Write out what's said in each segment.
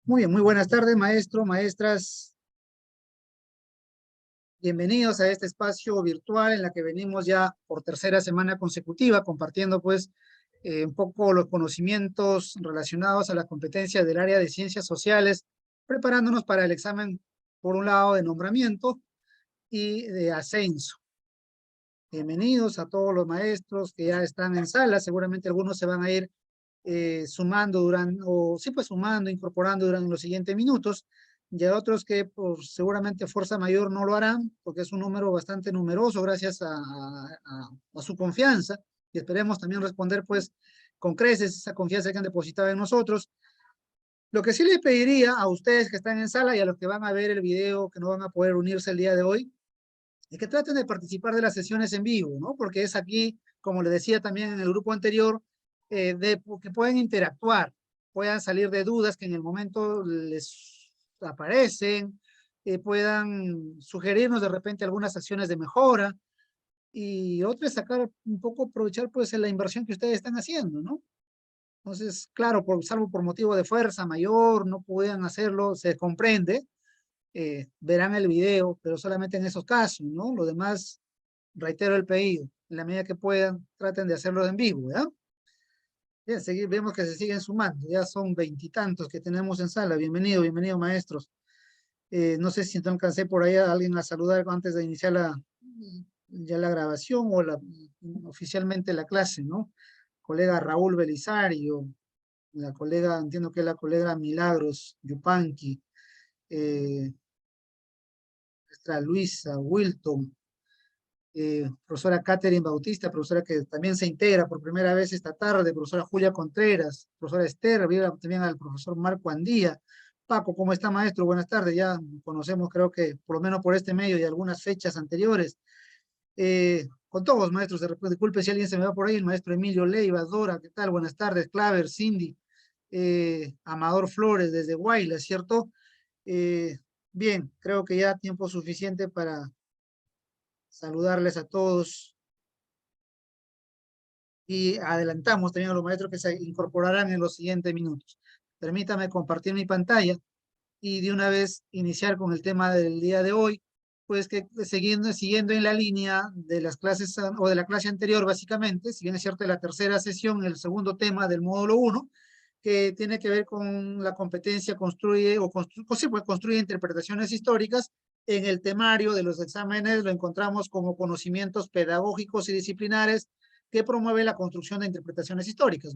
Muy bien, muy buenas tardes, maestro, maestras. Bienvenidos a este espacio virtual en la que venimos ya por tercera semana consecutiva compartiendo pues un poco los conocimientos relacionados a la competencia del área de ciencias sociales, preparándonos para el examen, por un lado, de nombramiento y de ascenso. Bienvenidos a todos los maestros que ya están en sala. Seguramente algunos se van a ir sumando durante, o sí, pues sumando, incorporando durante los siguientes minutos, y a otros que por seguramente fuerza mayor no lo harán, porque es un número bastante numeroso gracias a su confianza, y esperemos también responder pues con creces esa confianza que han depositado en nosotros. Lo que sí les pediría a ustedes que están en sala y a los que van a ver el video, que no van a poder unirse el día de hoy, es que traten de participar de las sesiones en vivo, ¿no? Porque es aquí, como les decía también en el grupo anterior, que pueden interactuar, puedan salir de dudas que en el momento les aparecen, puedan sugerirnos de repente algunas acciones de mejora y otras sacar un poco, aprovechar pues la inversión que ustedes están haciendo, ¿no? Entonces, claro, salvo por motivo de fuerza mayor, no puedan hacerlo, se comprende, verán el video, pero solamente en esos casos, ¿no? Lo demás, reitero el pedido, en la medida que puedan, traten de hacerlo en vivo, ¿ya? Bien, vemos que se siguen sumando, ya son veintitantos que tenemos en sala. Bienvenido, bienvenido, maestros. No sé si no alcancé por ahí a alguien a saludar antes de iniciar ya la grabación o oficialmente la clase, ¿no? Colega Raúl Belisario, la colega, entiendo que es la colega Milagros Yupanqui, nuestra Luisa Wilton, profesora Catherine Bautista, profesora que también se integra por primera vez esta tarde, profesora Julia Contreras, profesora Esther, viva también al profesor Marco Andía. Paco, ¿cómo está, maestro? Buenas tardes, ya conocemos, creo que por lo menos por este medio y algunas fechas anteriores. Con todos, maestros, disculpe si alguien se me va por ahí, el maestro Emilio Leiva, Dora, ¿qué tal? Buenas tardes, Claver, Cindy, Amador Flores desde Guayla, ¿cierto? Eh, Bien, creo que ya tiempo suficiente para saludarles a todos y adelantamos también a los maestros que se incorporarán en los siguientes minutos. Permítame compartir mi pantalla y de una vez iniciar con el tema del día de hoy, pues que siguiendo en la línea de las clases o de la clase anterior básicamente, si bien es cierto la tercera sesión, el segundo tema del módulo 1, que tiene que ver con la competencia construye sí, pues construye interpretaciones históricas. En el temario de los exámenes lo encontramos como conocimientos pedagógicos y disciplinares que promueve la construcción de interpretaciones históricas.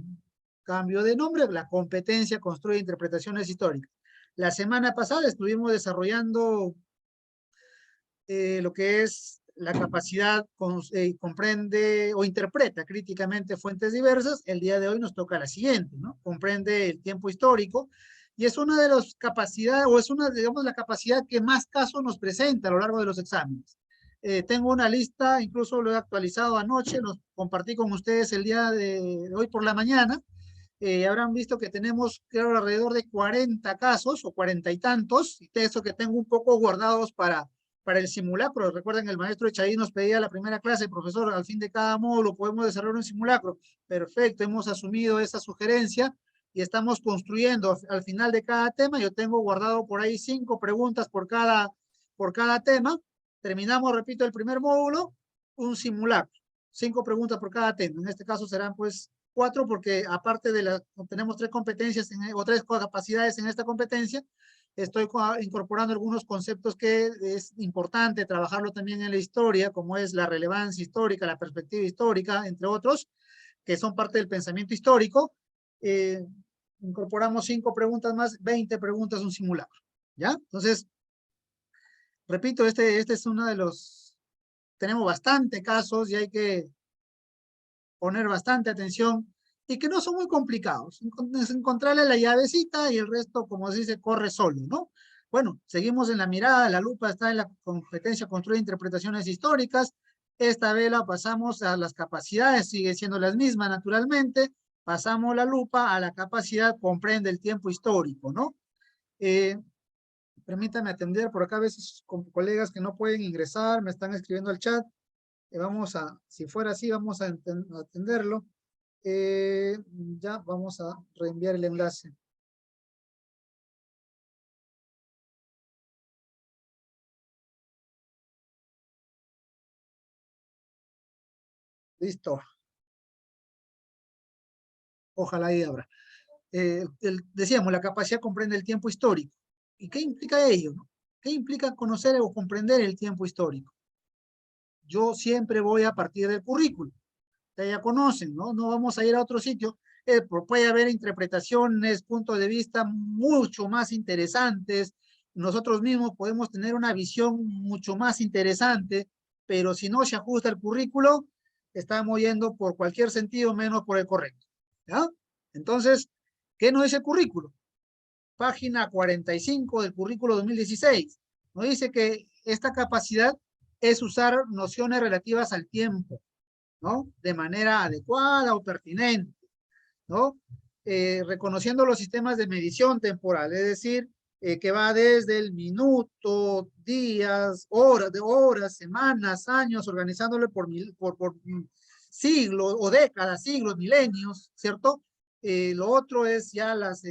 Cambio de nombre, la competencia construye interpretaciones históricas. La semana pasada estuvimos desarrollando lo que es la capacidad, comprende o interpreta críticamente fuentes diversas. El día de hoy nos toca la siguiente, ¿no? Comprende el tiempo histórico y es una de las capacidades, o es una, digamos, la capacidad que más casos nos presenta a lo largo de los exámenes. Tengo una lista, incluso lo he actualizado anoche, los compartí con ustedes el día de hoy por la mañana. Habrán visto que tenemos, creo, alrededor de 40 casos o 40 y tantos, y de eso que tengo un poco guardados para el simulacro. Recuerden, el maestro Echaí nos pedía la primera clase, profesor, al fin de cada módulo podemos desarrollar un simulacro. Perfecto, hemos asumido esa sugerencia y estamos construyendo al final de cada tema. Yo tengo guardado por ahí 5 preguntas por cada tema. Terminamos, repito, el primer módulo, un simulacro. 5 preguntas por cada tema. En este caso serán pues 4 porque aparte de tenemos 3 competencias o 3 capacidades en esta competencia, estoy incorporando algunos conceptos que es importante trabajarlo también en la historia, como es la relevancia histórica, la perspectiva histórica, entre otros, que son parte del pensamiento histórico. Eh, Incorporamos 5 preguntas más, 20 preguntas, un simulacro. ¿Ya? Entonces, repito, este es uno de los, tenemos bastante casos y hay que poner bastante atención y que no son muy complicados. Es encontrarle la llavecita y el resto, como se dice, corre solo, ¿no? Bueno, seguimos en la mirada, la lupa está en la competencia construir interpretaciones históricas. Esta vez la pasamos a las capacidades, sigue siendo las mismas naturalmente. Pasamos la lupa a la capacidad, comprende el tiempo histórico, ¿no? Eh, Permítame atender por acá a veces con colegas que no pueden ingresar, me están escribiendo al chat. Vamos a, si fuera así, vamos a atenderlo. Ya vamos a reenviar el enlace. Listo. Ojalá y abra. Decíamos, la capacidad comprende el tiempo histórico. ¿Y qué implica ello, no? ¿Qué implica conocer o comprender el tiempo histórico? Yo siempre voy a partir del currículo. Ustedes ya conocen, ¿no? No vamos a ir a otro sitio. Puede haber interpretaciones, puntos de vista mucho más interesantes. Nosotros mismos podemos tener una visión mucho más interesante, pero si no se ajusta el currículo, estamos yendo por cualquier sentido menos por el correcto. ¿Ya? Entonces, ¿qué nos dice el currículo? Página 45 del currículo 2016. Nos dice que esta capacidad es usar nociones relativas al tiempo, ¿no? De manera adecuada o pertinente, ¿no? Reconociendo los sistemas de medición temporal, es decir, que va desde el minuto, días, horas, semanas, años, organizándolo por siglos o décadas, siglos, milenios, ¿cierto? Lo otro es ya los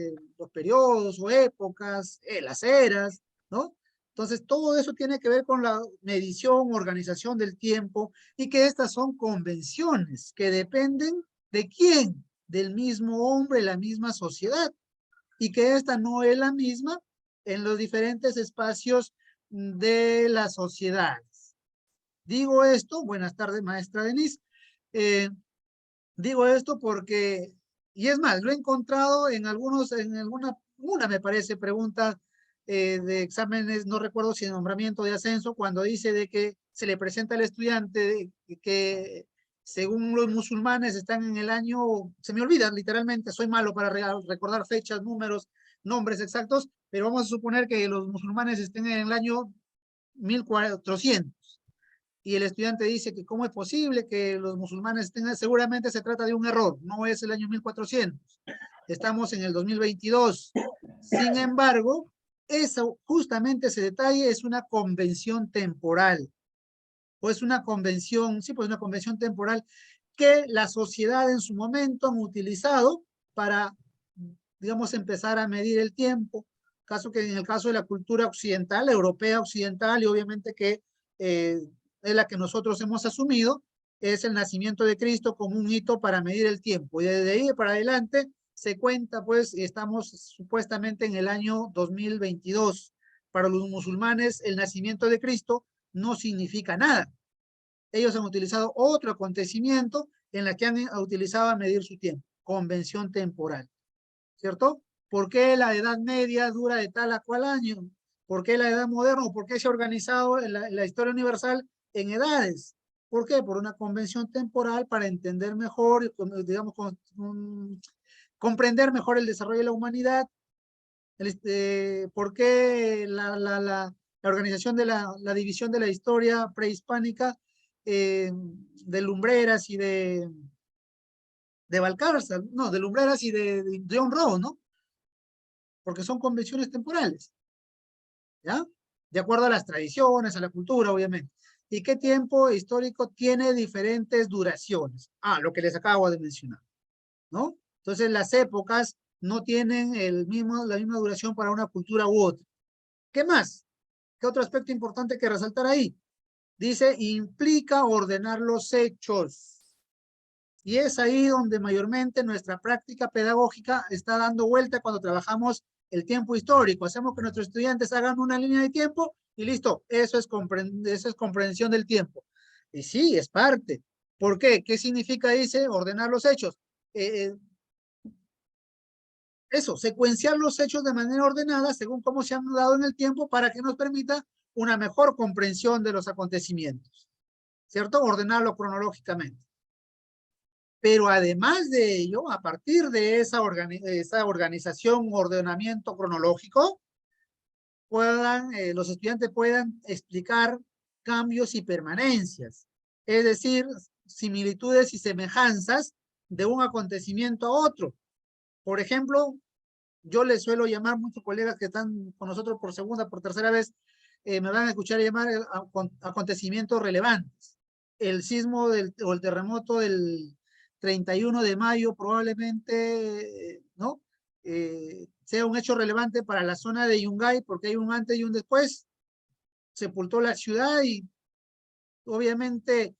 periodos o épocas, las eras, ¿no? Entonces, todo eso tiene que ver con la medición, organización del tiempo y que estas son convenciones que dependen de quién, del mismo hombre, la misma sociedad, y que esta no es la misma en los diferentes espacios de las sociedades. Digo esto, buenas tardes, maestra Denise, digo esto porque, y es más, lo he encontrado en una me parece, pregunta de exámenes, no recuerdo si de nombramiento de ascenso, cuando dice de que se le presenta al estudiante que según los musulmanes están en el año, se me olvida literalmente, soy malo para recordar fechas, números, nombres exactos, pero vamos a suponer que los musulmanes estén en el año 1400 y el estudiante dice que cómo es posible que los musulmanes estén, seguramente se trata de un error, no es el año 1400, estamos en el 2022. Sin embargo, eso, justamente ese detalle es una convención temporal, o es una convención, sí, pues una convención temporal que la sociedad en su momento han utilizado para, digamos, empezar a medir el tiempo, caso que en el caso de la cultura occidental, europea occidental, y obviamente que es la que nosotros hemos asumido, es el nacimiento de Cristo como un hito para medir el tiempo. Y desde ahí para adelante se cuenta, pues, estamos supuestamente en el año 2022. Para los musulmanes, el nacimiento de Cristo no significa nada. Ellos han utilizado otro acontecimiento en la que han utilizado a medir su tiempo, convención temporal, ¿cierto? ¿Por qué la Edad Media dura de tal a cual año? ¿Por qué la Edad Moderna? ¿Por qué se ha organizado la historia universal en edades? ¿Por qué? Por una convención temporal para entender mejor, digamos, comprender mejor el desarrollo de la humanidad. ¿Por qué la organización de la división de la historia prehispánica de Lumbreras y de Valcárcel? No, de Lumbreras y de John Rowe, ¿no? Porque son convenciones temporales, ¿ya? De acuerdo a las tradiciones, a la cultura, obviamente. ¿Y qué tiempo histórico tiene diferentes duraciones? Ah, lo que les acabo de mencionar, ¿no? Entonces, las épocas no tienen la misma duración para una cultura u otra. ¿Qué más? ¿Qué otro aspecto importante que resaltar ahí? Dice, implica ordenar los hechos. Y es ahí donde mayormente nuestra práctica pedagógica está dando vuelta cuando trabajamos el tiempo histórico. Hacemos que nuestros estudiantes hagan una línea de tiempo y listo, eso es comprensión del tiempo. Y sí, es parte. ¿Por qué? ¿Qué significa, dice, ordenar los hechos? Eso, secuenciar los hechos de manera ordenada según cómo se han dado en el tiempo para que nos permita una mejor comprensión de los acontecimientos, ¿cierto? Ordenarlo cronológicamente. Pero además de ello, a partir de esa organización, ordenamiento cronológico, los estudiantes puedan explicar cambios y permanencias, es decir, similitudes y semejanzas de un acontecimiento a otro. Por ejemplo, yo les suelo llamar, muchos colegas que están con nosotros por segunda, por tercera vez, me van a escuchar llamar acontecimientos relevantes. El sismo o el terremoto del 31 de mayo probablemente, ¿no? Sea un hecho relevante para la zona de Yungay porque hay un antes y un después. Sepultó la ciudad y obviamente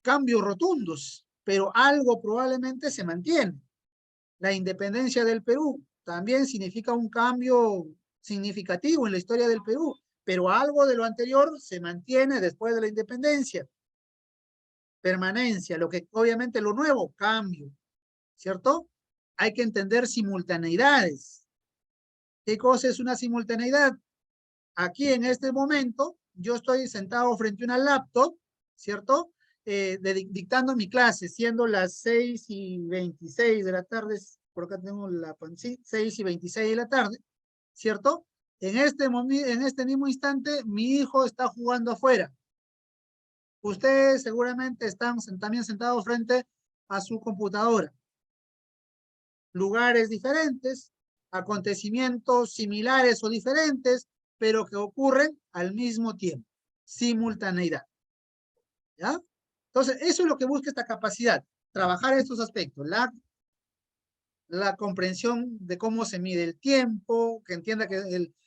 cambios rotundos, pero algo probablemente se mantiene. La independencia del Perú también significa un cambio significativo en la historia del Perú, pero algo de lo anterior se mantiene después de la independencia. Permanencia, lo que obviamente lo nuevo, cambio, ¿cierto? Hay que entender simultaneidades. ¿Qué cosa es una simultaneidad? Aquí en este momento, yo estoy sentado frente a una laptop, ¿cierto? Dictando mi clase, siendo las 6:26 de la tarde, por acá tengo la, sí, 6:26 de la tarde, ¿cierto? En este mismo instante, mi hijo está jugando afuera. Ustedes seguramente están también sentados frente a su computadora. Lugares diferentes, acontecimientos similares o diferentes, pero que ocurren al mismo tiempo, simultaneidad. ¿Ya? Entonces, eso es lo que busca esta capacidad, trabajar estos aspectos, la comprensión de cómo se mide el tiempo, que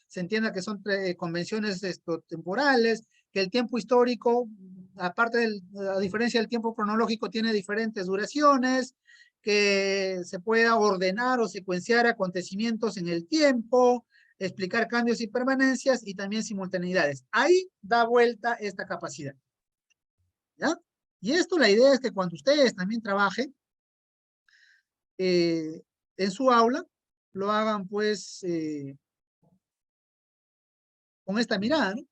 se entienda que son convenciones temporales, que el tiempo histórico, aparte de la diferencia del tiempo cronológico, tiene diferentes duraciones, que se pueda ordenar o secuenciar acontecimientos en el tiempo, explicar cambios y permanencias y también simultaneidades. Ahí da vuelta esta capacidad. ¿Ya? Y esto, la idea es que cuando ustedes también trabajen en su aula, lo hagan pues con esta mirada, ¿no?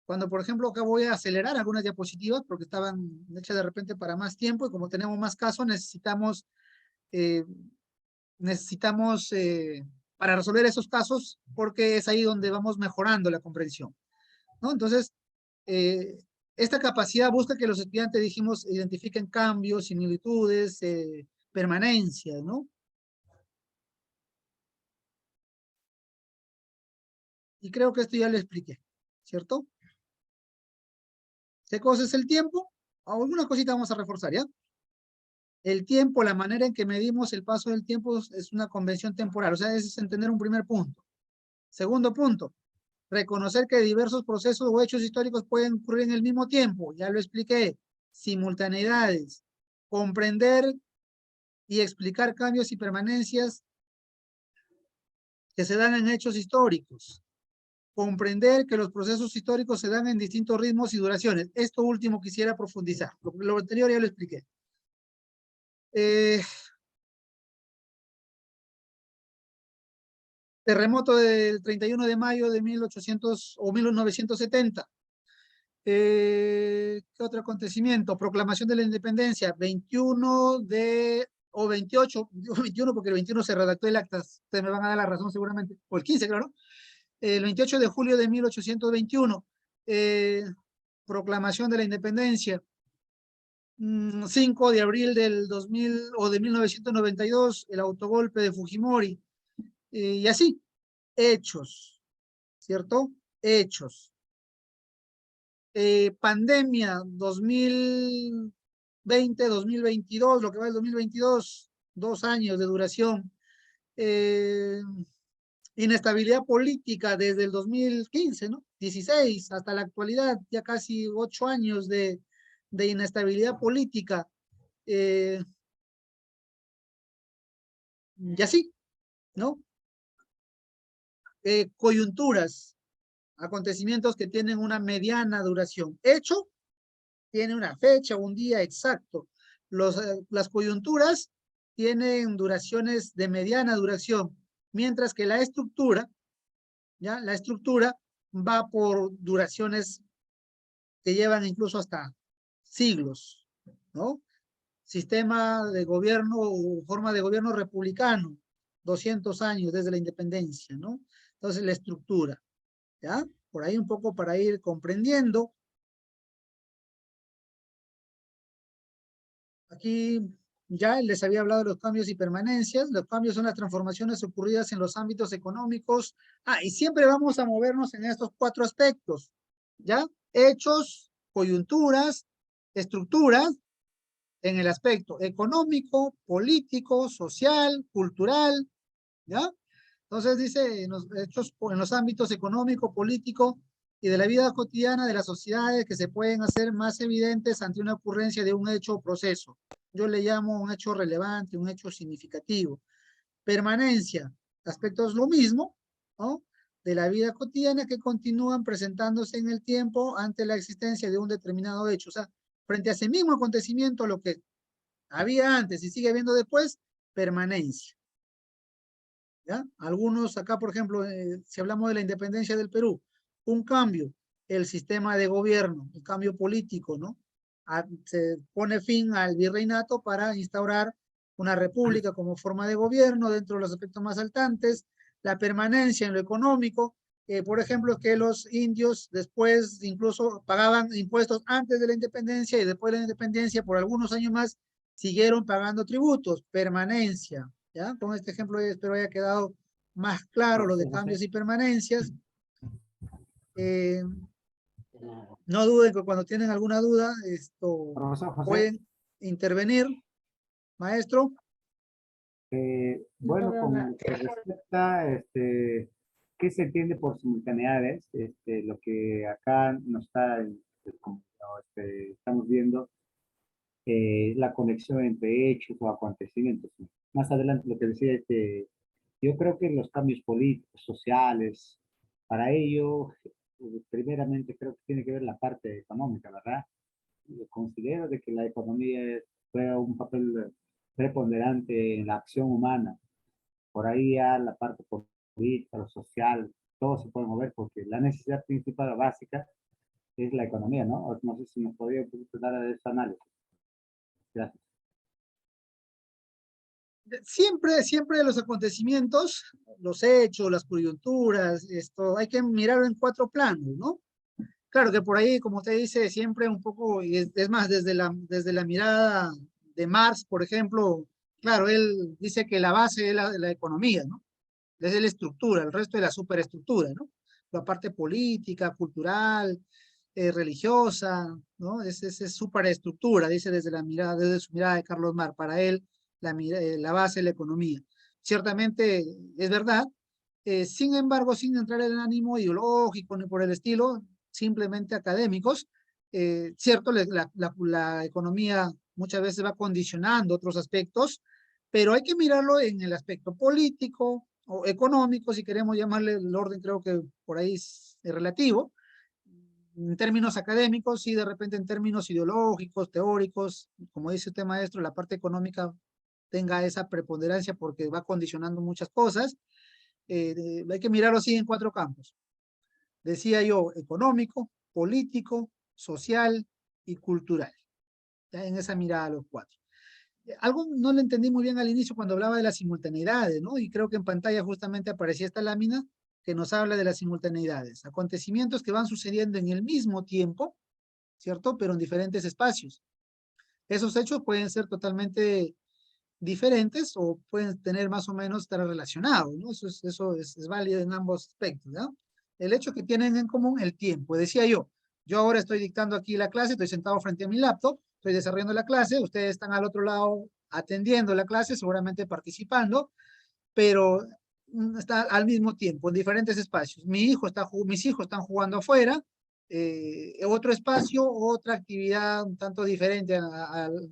Cuando, por ejemplo, acá voy a acelerar algunas diapositivas porque estaban hechas de repente para más tiempo y como tenemos más casos, eh, necesitamos para resolver esos casos porque es ahí donde vamos mejorando la comprensión, ¿no? Entonces, eh, esta capacidad busca que los estudiantes, dijimos, identifiquen cambios, similitudes, permanencias, ¿no? Y creo que esto ya lo expliqué, ¿cierto? ¿Qué cosa es el tiempo? Alguna cosita vamos a reforzar, ¿ya? El tiempo, la manera en que medimos el paso del tiempo es una convención temporal, o sea, ese es entender un primer punto. Segundo punto, reconocer que diversos procesos o hechos históricos pueden ocurrir en el mismo tiempo, ya lo expliqué. Simultaneidades, comprender y explicar cambios y permanencias que se dan en hechos históricos. Comprender que los procesos históricos se dan en distintos ritmos y duraciones. Esto último quisiera profundizar. Lo anterior ya lo expliqué. Terremoto del 31 de mayo de 1800 o 1970. ¿Qué otro acontecimiento? Proclamación de la independencia, 21 de, o 28, digo 21 porque el 21 se redactó el acta, ustedes me van a dar la razón seguramente, o el 15, claro, el 28 de julio de 1821, proclamación de la independencia, 5 de abril del 2000 o de 1992, el autogolpe de Fujimori, y así, hechos, ¿cierto? Hechos. Pandemia 2020-2022, lo que va del 2022, 2 años de duración. Inestabilidad política desde el 2015, ¿no? 16 hasta la actualidad, ya casi 8 años de inestabilidad política. Y así, ¿no? Coyunturas, acontecimientos que tienen una mediana duración. Hecho, tiene una fecha, un día exacto. Las coyunturas tienen duraciones de mediana duración, mientras que la estructura, ¿ya? La estructura va por duraciones que llevan incluso hasta siglos, ¿no? Sistema de gobierno o forma de gobierno republicano, 200 años desde la independencia, ¿no? Entonces la estructura, ¿ya? Por ahí un poco para ir comprendiendo. Aquí ya les había hablado de los cambios y permanencias. Los cambios son las transformaciones ocurridas en los ámbitos económicos. Y siempre vamos a movernos en estos 4 aspectos, ¿ya? Hechos, coyunturas, estructuras, en el aspecto económico, político, social, cultural, ¿ya? Entonces dice, en los ámbitos económico, político y de la vida cotidiana de las sociedades que se pueden hacer más evidentes ante una ocurrencia de un hecho o proceso. Yo le llamo un hecho relevante, un hecho significativo. Permanencia, aspectos lo mismo, ¿no? De la vida cotidiana que continúan presentándose en el tiempo ante la existencia de un determinado hecho. O sea, frente a ese mismo acontecimiento, lo que había antes y sigue habiendo después, permanencia. ¿Ya? Algunos acá, por ejemplo, si hablamos de la independencia del Perú, un cambio, el sistema de gobierno, el cambio político, ¿no? Se pone fin al virreinato para instaurar una república como forma de gobierno dentro de los aspectos más saltantes, la permanencia en lo económico, por ejemplo, que los indios después incluso pagaban impuestos antes de la independencia y después de la independencia por algunos años más siguieron pagando tributos, permanencia, ¿ya? Con este ejemplo espero haya quedado más claro lo de Profesor cambios José. y permanencias. No duden que cuando tienen alguna duda, esto Profesor José, pueden intervenir, maestro. bueno, con lo que respecta, ¿qué se entiende por simultaneidades? Lo que acá nos está, como, estamos viendo, la conexión entre hechos o acontecimientos. Más adelante lo que decía es que yo creo que los cambios políticos, sociales, para ello, primeramente creo que tiene que ver la parte económica, ¿verdad? Yo considero de que la economía juega un papel preponderante en la acción humana. Por ahí ya la parte política, lo social, todo se puede mover porque la necesidad principal, básica, es la economía, ¿no? No sé si nos podría un poquito dar ese análisis. Gracias. Siempre los acontecimientos, los hechos, las coyunturas, esto hay que mirarlo en cuatro planos, ¿no? Claro que por ahí, como usted dice, siempre un poco, y es más, desde la mirada de Marx, por ejemplo, claro, él dice que la base es la economía, ¿no? Es la estructura, el resto es la superestructura, ¿no? La parte política, cultural, religiosa, ¿no? Es superestructura, dice desde la mirada, desde su mirada de Carlos Marx. Para él, la base es la economía. Ciertamente es verdad, sin embargo, sin entrar en el ánimo ideológico ni por el estilo, simplemente académicos, cierto, la economía muchas veces va condicionando otros aspectos, pero hay que mirarlo en el aspecto político o económico, si queremos llamarle el orden, creo que por ahí es relativo, en términos académicos y de repente en términos ideológicos, teóricos, como dice usted maestro, la parte económica tenga esa preponderancia porque va condicionando muchas cosas. Hay que mirarlo así en cuatro campos. Decía yo, económico, político, social y cultural. Ya en esa mirada a los cuatro. Algo no lo entendí muy bien al inicio cuando hablaba de las simultaneidades, ¿no? Y creo que en pantalla justamente aparecía esta lámina que nos habla de las simultaneidades. Acontecimientos que van sucediendo en el mismo tiempo, ¿cierto? Pero en diferentes espacios. Esos hechos pueden ser totalmente diferentes o pueden tener más o menos estar relacionados, ¿no? Es válido en ambos aspectos, ¿no? El hecho que tienen en común el tiempo. Decía yo ahora estoy dictando aquí la clase, estoy sentado frente a mi laptop, estoy desarrollando la clase, ustedes están al otro lado atendiendo la clase, seguramente participando, pero está al mismo tiempo, en diferentes espacios. Mis hijos están jugando afuera, otro espacio, otra actividad un tanto diferente,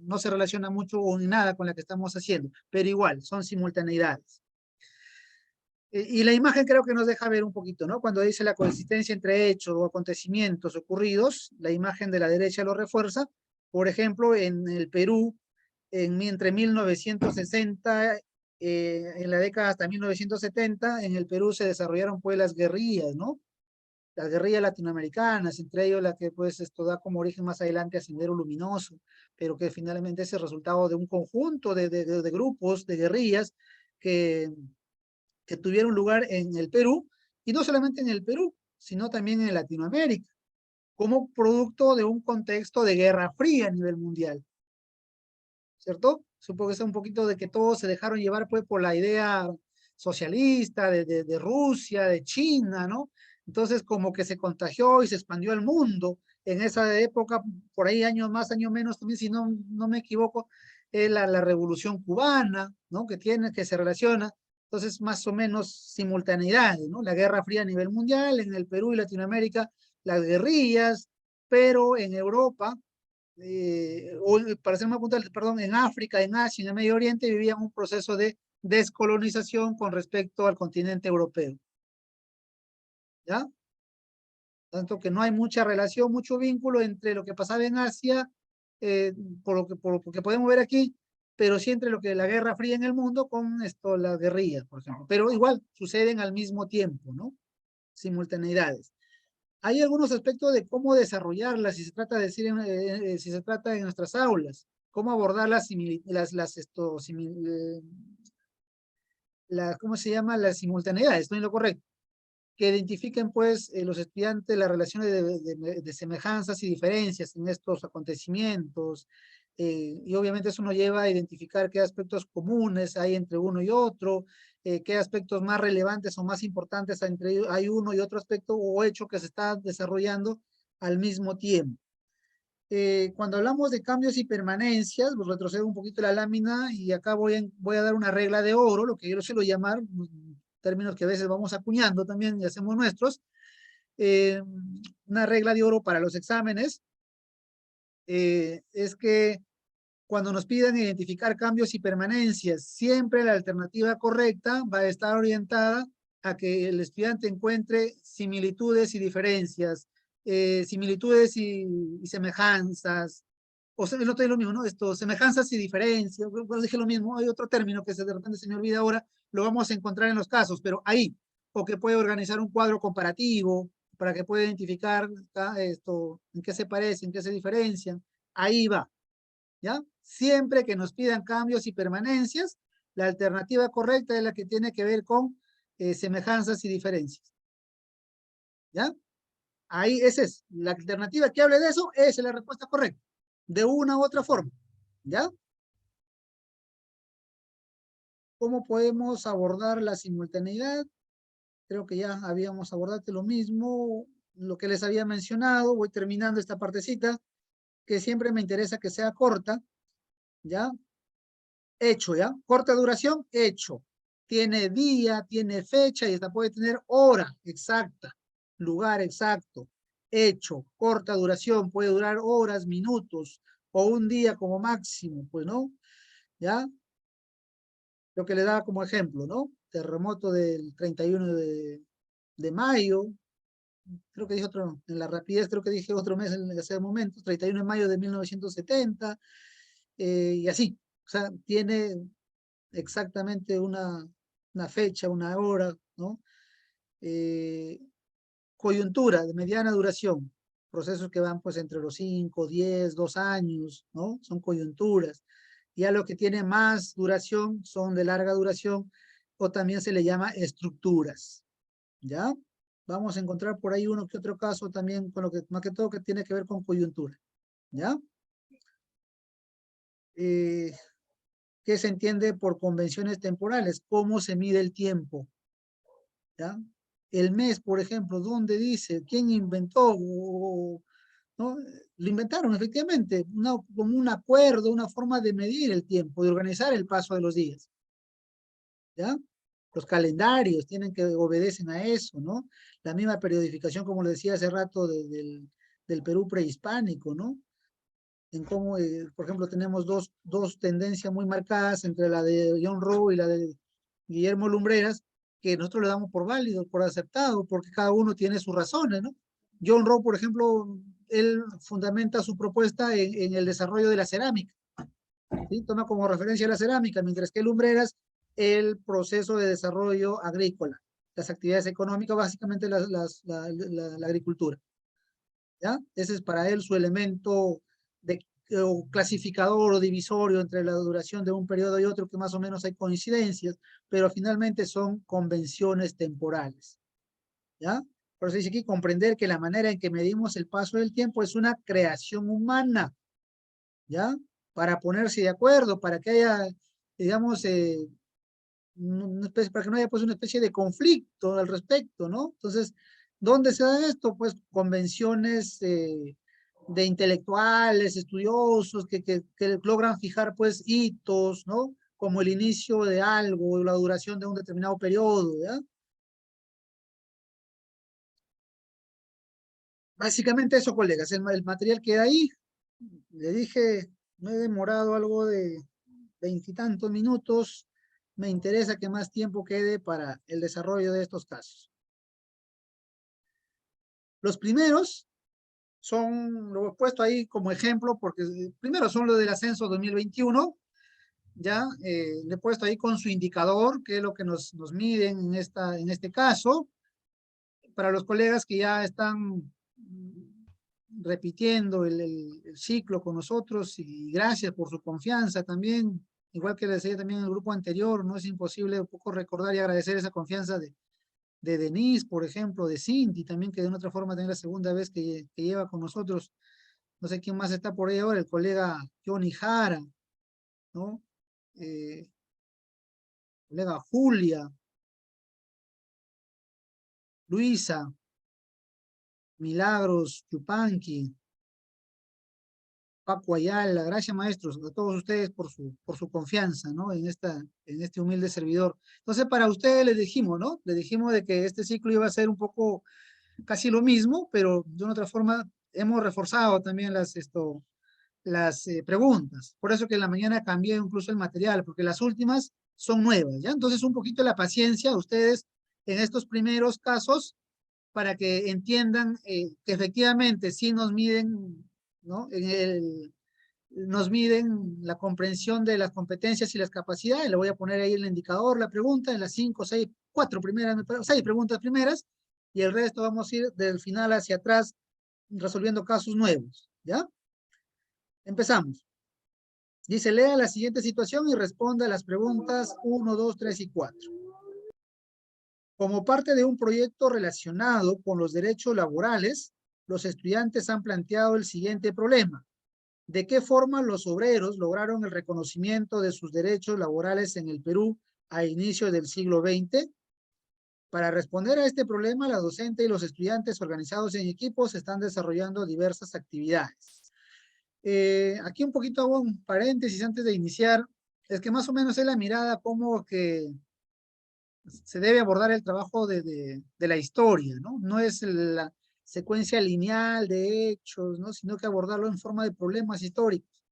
no se relaciona mucho o ni nada con la que estamos haciendo, pero igual, son simultaneidades. Y la imagen creo que nos deja ver un poquito, ¿no? Cuando dice la coexistencia entre hechos o acontecimientos ocurridos, la imagen de la derecha lo refuerza. Por ejemplo, en el Perú, entre 1960, en la década hasta 1970, en el Perú se desarrollaron pues las guerrillas, ¿no? Las guerrillas latinoamericanas, entre ellos la que pues esto da como origen más adelante a Sendero Luminoso, pero que finalmente es el resultado de un conjunto de grupos, de guerrillas que, que tuvieron lugar en el Perú, y no solamente en el Perú, sino también en Latinoamérica, como producto de un contexto de guerra fría a nivel mundial, ¿cierto? Supongo que es un poquito de que todos se dejaron llevar pues por la idea socialista de Rusia, de China, ¿no? Entonces como que se contagió y se expandió al mundo. En esa época, por ahí años más, años menos, también si no me equivoco, es la revolución cubana, ¿no? Que se relaciona. Entonces más o menos simultaneidades, ¿no? La Guerra Fría a nivel mundial, en el Perú y Latinoamérica, las guerrillas, pero en Europa, o para ser más puntual, perdón, en África, en Asia, en el Medio Oriente, vivían un proceso de descolonización con respecto al continente europeo. ¿Ya? Tanto que no hay mucha relación, mucho vínculo entre lo que pasaba en Asia, por lo que podemos ver aquí, pero sí entre lo que la Guerra Fría en el mundo con esto, las guerrillas, por ejemplo. Pero igual suceden al mismo tiempo, ¿no? Simultaneidades. Hay algunos aspectos de cómo desarrollarlas, si se trata de decir, si se trata en nuestras aulas, cómo abordar ¿cómo se llama? Las simultaneidades, estoy en lo correcto, que identifiquen pues los estudiantes las relaciones de semejanzas y diferencias en estos acontecimientos, y obviamente eso nos lleva a identificar qué aspectos comunes hay entre uno y otro, qué aspectos más relevantes o más importantes hay uno y otro aspecto o hecho que se está desarrollando al mismo tiempo. Cuando hablamos de cambios y permanencias, pues retrocedo un poquito la lámina y acá voy a dar una regla de oro, lo que yo suelo llamar, términos que a veces vamos acuñando también y hacemos nuestros, una regla de oro para los exámenes, es que cuando nos pidan identificar cambios y permanencias, siempre la alternativa correcta va a estar orientada a que el estudiante encuentre similitudes y diferencias, similitudes y semejanzas, o sea, no es lo mismo, ¿no? Esto, semejanzas y diferencias, bueno, dije lo mismo, hay otro término que de repente se me olvida ahora, lo vamos a encontrar en los casos, pero ahí, o que puede organizar un cuadro comparativo para que pueda identificar esto, en qué se parecen, en qué se diferencian, ahí va. ¿Ya? Siempre que nos pidan cambios y permanencias, la alternativa correcta es la que tiene que ver con semejanzas y diferencias. ¿Ya? Ahí esa es la alternativa que hable de eso, esa es la respuesta correcta, de una u otra forma. ¿Ya? ¿Cómo podemos abordar la simultaneidad? Creo que ya habíamos abordado lo mismo, lo que les había mencionado, voy terminando esta partecita, que siempre me interesa que sea corta, ¿ya? Hecho, ¿ya? Corta duración, hecho. Tiene día, tiene fecha y hasta puede tener hora exacta, lugar exacto. Hecho, corta duración, puede durar horas, minutos o un día como máximo, pues, ¿no? ¿Ya? Lo que le daba como ejemplo, ¿no? Terremoto del 31 de mayo, creo que dije otro, en la rapidez creo que dije otro mes en ese momento, 31 de mayo de 1970, y así. O sea, tiene exactamente una fecha, una hora, ¿no? Eh, coyuntura de mediana duración, procesos que van pues entre los 5, 10, 2 años, ¿no? Son coyunturas. Ya lo que tiene más duración son de larga duración o también se le llama estructuras, ¿ya? Vamos a encontrar por ahí uno que otro caso también con lo que más que todo que tiene que ver con coyuntura, ¿ya? Eh, ¿Qué se entiende por convenciones temporales? ¿Cómo se mide el tiempo? ¿Ya? El mes, por ejemplo, ¿dónde dice? ¿Quién inventó? ¿No? Lo inventaron, efectivamente, como un acuerdo, una forma de medir el tiempo, de organizar el paso de los días. ¿Ya? Los calendarios tienen que obedecen a eso, ¿no? La misma periodificación, como le decía hace rato, del Perú prehispánico, ¿no? En cómo, por ejemplo, tenemos dos tendencias muy marcadas entre la de John Rowe y la de Guillermo Lumbreras, que nosotros le damos por válido, por aceptado, porque cada uno tiene sus razones, ¿no? John Rowe, por ejemplo, él fundamenta su propuesta en el desarrollo de la cerámica, ¿sí? Toma como referencia la cerámica, mientras que Lumbreras, el proceso de desarrollo agrícola, las actividades económicas, básicamente la agricultura, ¿ya? Ese es para él su elemento de, o clasificador o divisorio entre la duración de un periodo y otro, que más o menos hay coincidencias, pero finalmente son convenciones temporales, ¿ya? Por eso dice aquí, comprender que la manera en que medimos el paso del tiempo es una creación humana, ¿ya? Para ponerse de acuerdo, para que haya, digamos, para que no haya pues una especie de conflicto al respecto, ¿no? Entonces, ¿dónde se da esto? Pues convenciones de intelectuales, estudiosos, que logran fijar pues hitos, ¿no? Como el inicio de algo, o la duración de un determinado periodo, ¿ya? Básicamente eso, colegas, el material queda ahí. Le dije, me he demorado algo de 20 y tantos minutos. Me interesa que más tiempo quede para el desarrollo de estos casos. Los primeros son, lo he puesto ahí como ejemplo, porque primero son los del ascenso 2021, ya le he puesto ahí con su indicador, que es lo que nos miden en este caso. Para los colegas que ya están repitiendo el ciclo con nosotros, y gracias por su confianza también, igual que les decía también en el grupo anterior, no es imposible un poco recordar y agradecer esa confianza de Denise, por ejemplo, de Cindy también, que de una otra forma también la segunda vez que lleva con nosotros. No sé quién más está por ahí ahora, el colega Johnny Jara, ¿no? Colega Julia, Luisa, Milagros, Chupanqui, Paco Ayala, gracias maestros, a todos ustedes por su confianza, ¿no? En este humilde servidor. Entonces, para ustedes les dijimos, ¿no? Les dijimos de que este ciclo iba a ser un poco casi lo mismo, pero de una otra forma hemos reforzado también las preguntas. Por eso que en la mañana cambié incluso el material, porque las últimas son nuevas, ¿ya? Entonces, un poquito la paciencia a ustedes en estos primeros casos para que entiendan que efectivamente sí nos miden, ¿no? Nos miden la comprensión de las competencias y las capacidades. Le voy a poner ahí el indicador, la pregunta, en las 5, 6, 4 primeras, 6 preguntas primeras, y el resto vamos a ir del final hacia atrás resolviendo casos nuevos, ¿ya? Empezamos. Dice, lea la siguiente situación y responda a las preguntas 1, 2, 3 y 4. Como parte de un proyecto relacionado con los derechos laborales, los estudiantes han planteado el siguiente problema. ¿De qué forma los obreros lograron el reconocimiento de sus derechos laborales en el Perú a inicios del siglo XX? Para responder a este problema, la docente y los estudiantes organizados en equipos están desarrollando diversas actividades. Aquí un poquito hago un paréntesis antes de iniciar. Es que más o menos es la mirada como que se debe abordar el trabajo de la historia, ¿no? No es la secuencia lineal de hechos, ¿no? Sino que abordarlo en forma de problemas históricos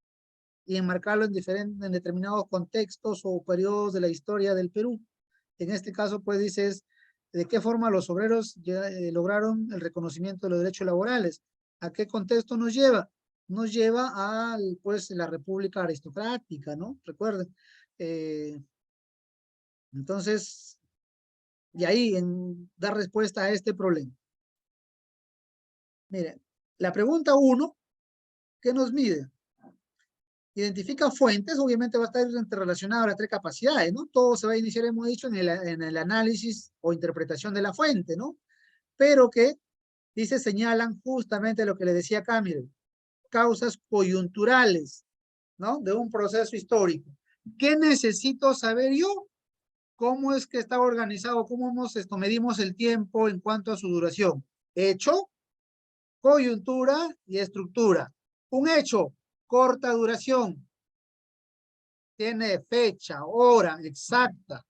y enmarcarlo en determinados contextos o periodos de la historia del Perú. En este caso, pues dices, ¿de qué forma los obreros lograron el reconocimiento de los derechos laborales? ¿A qué contexto nos lleva? Nos lleva a, pues, la República Aristocrática, ¿no? Recuerden. Entonces, y ahí dar respuesta a este problema. Miren, la pregunta 1, ¿qué nos mide? Identifica fuentes, obviamente va a estar interrelacionado a las 3 capacidades, ¿no? Todo se va a iniciar, hemos dicho, en el análisis o interpretación de la fuente, ¿no? Pero que, dice, señalan justamente lo que le decía acá, miren, causas coyunturales, ¿no? De un proceso histórico. ¿Qué necesito saber yo? ¿Cómo es que está organizado? ¿Cómo medimos el tiempo en cuanto a su duración? Hecho, coyuntura y estructura. Un hecho, corta duración, tiene fecha, hora exacta,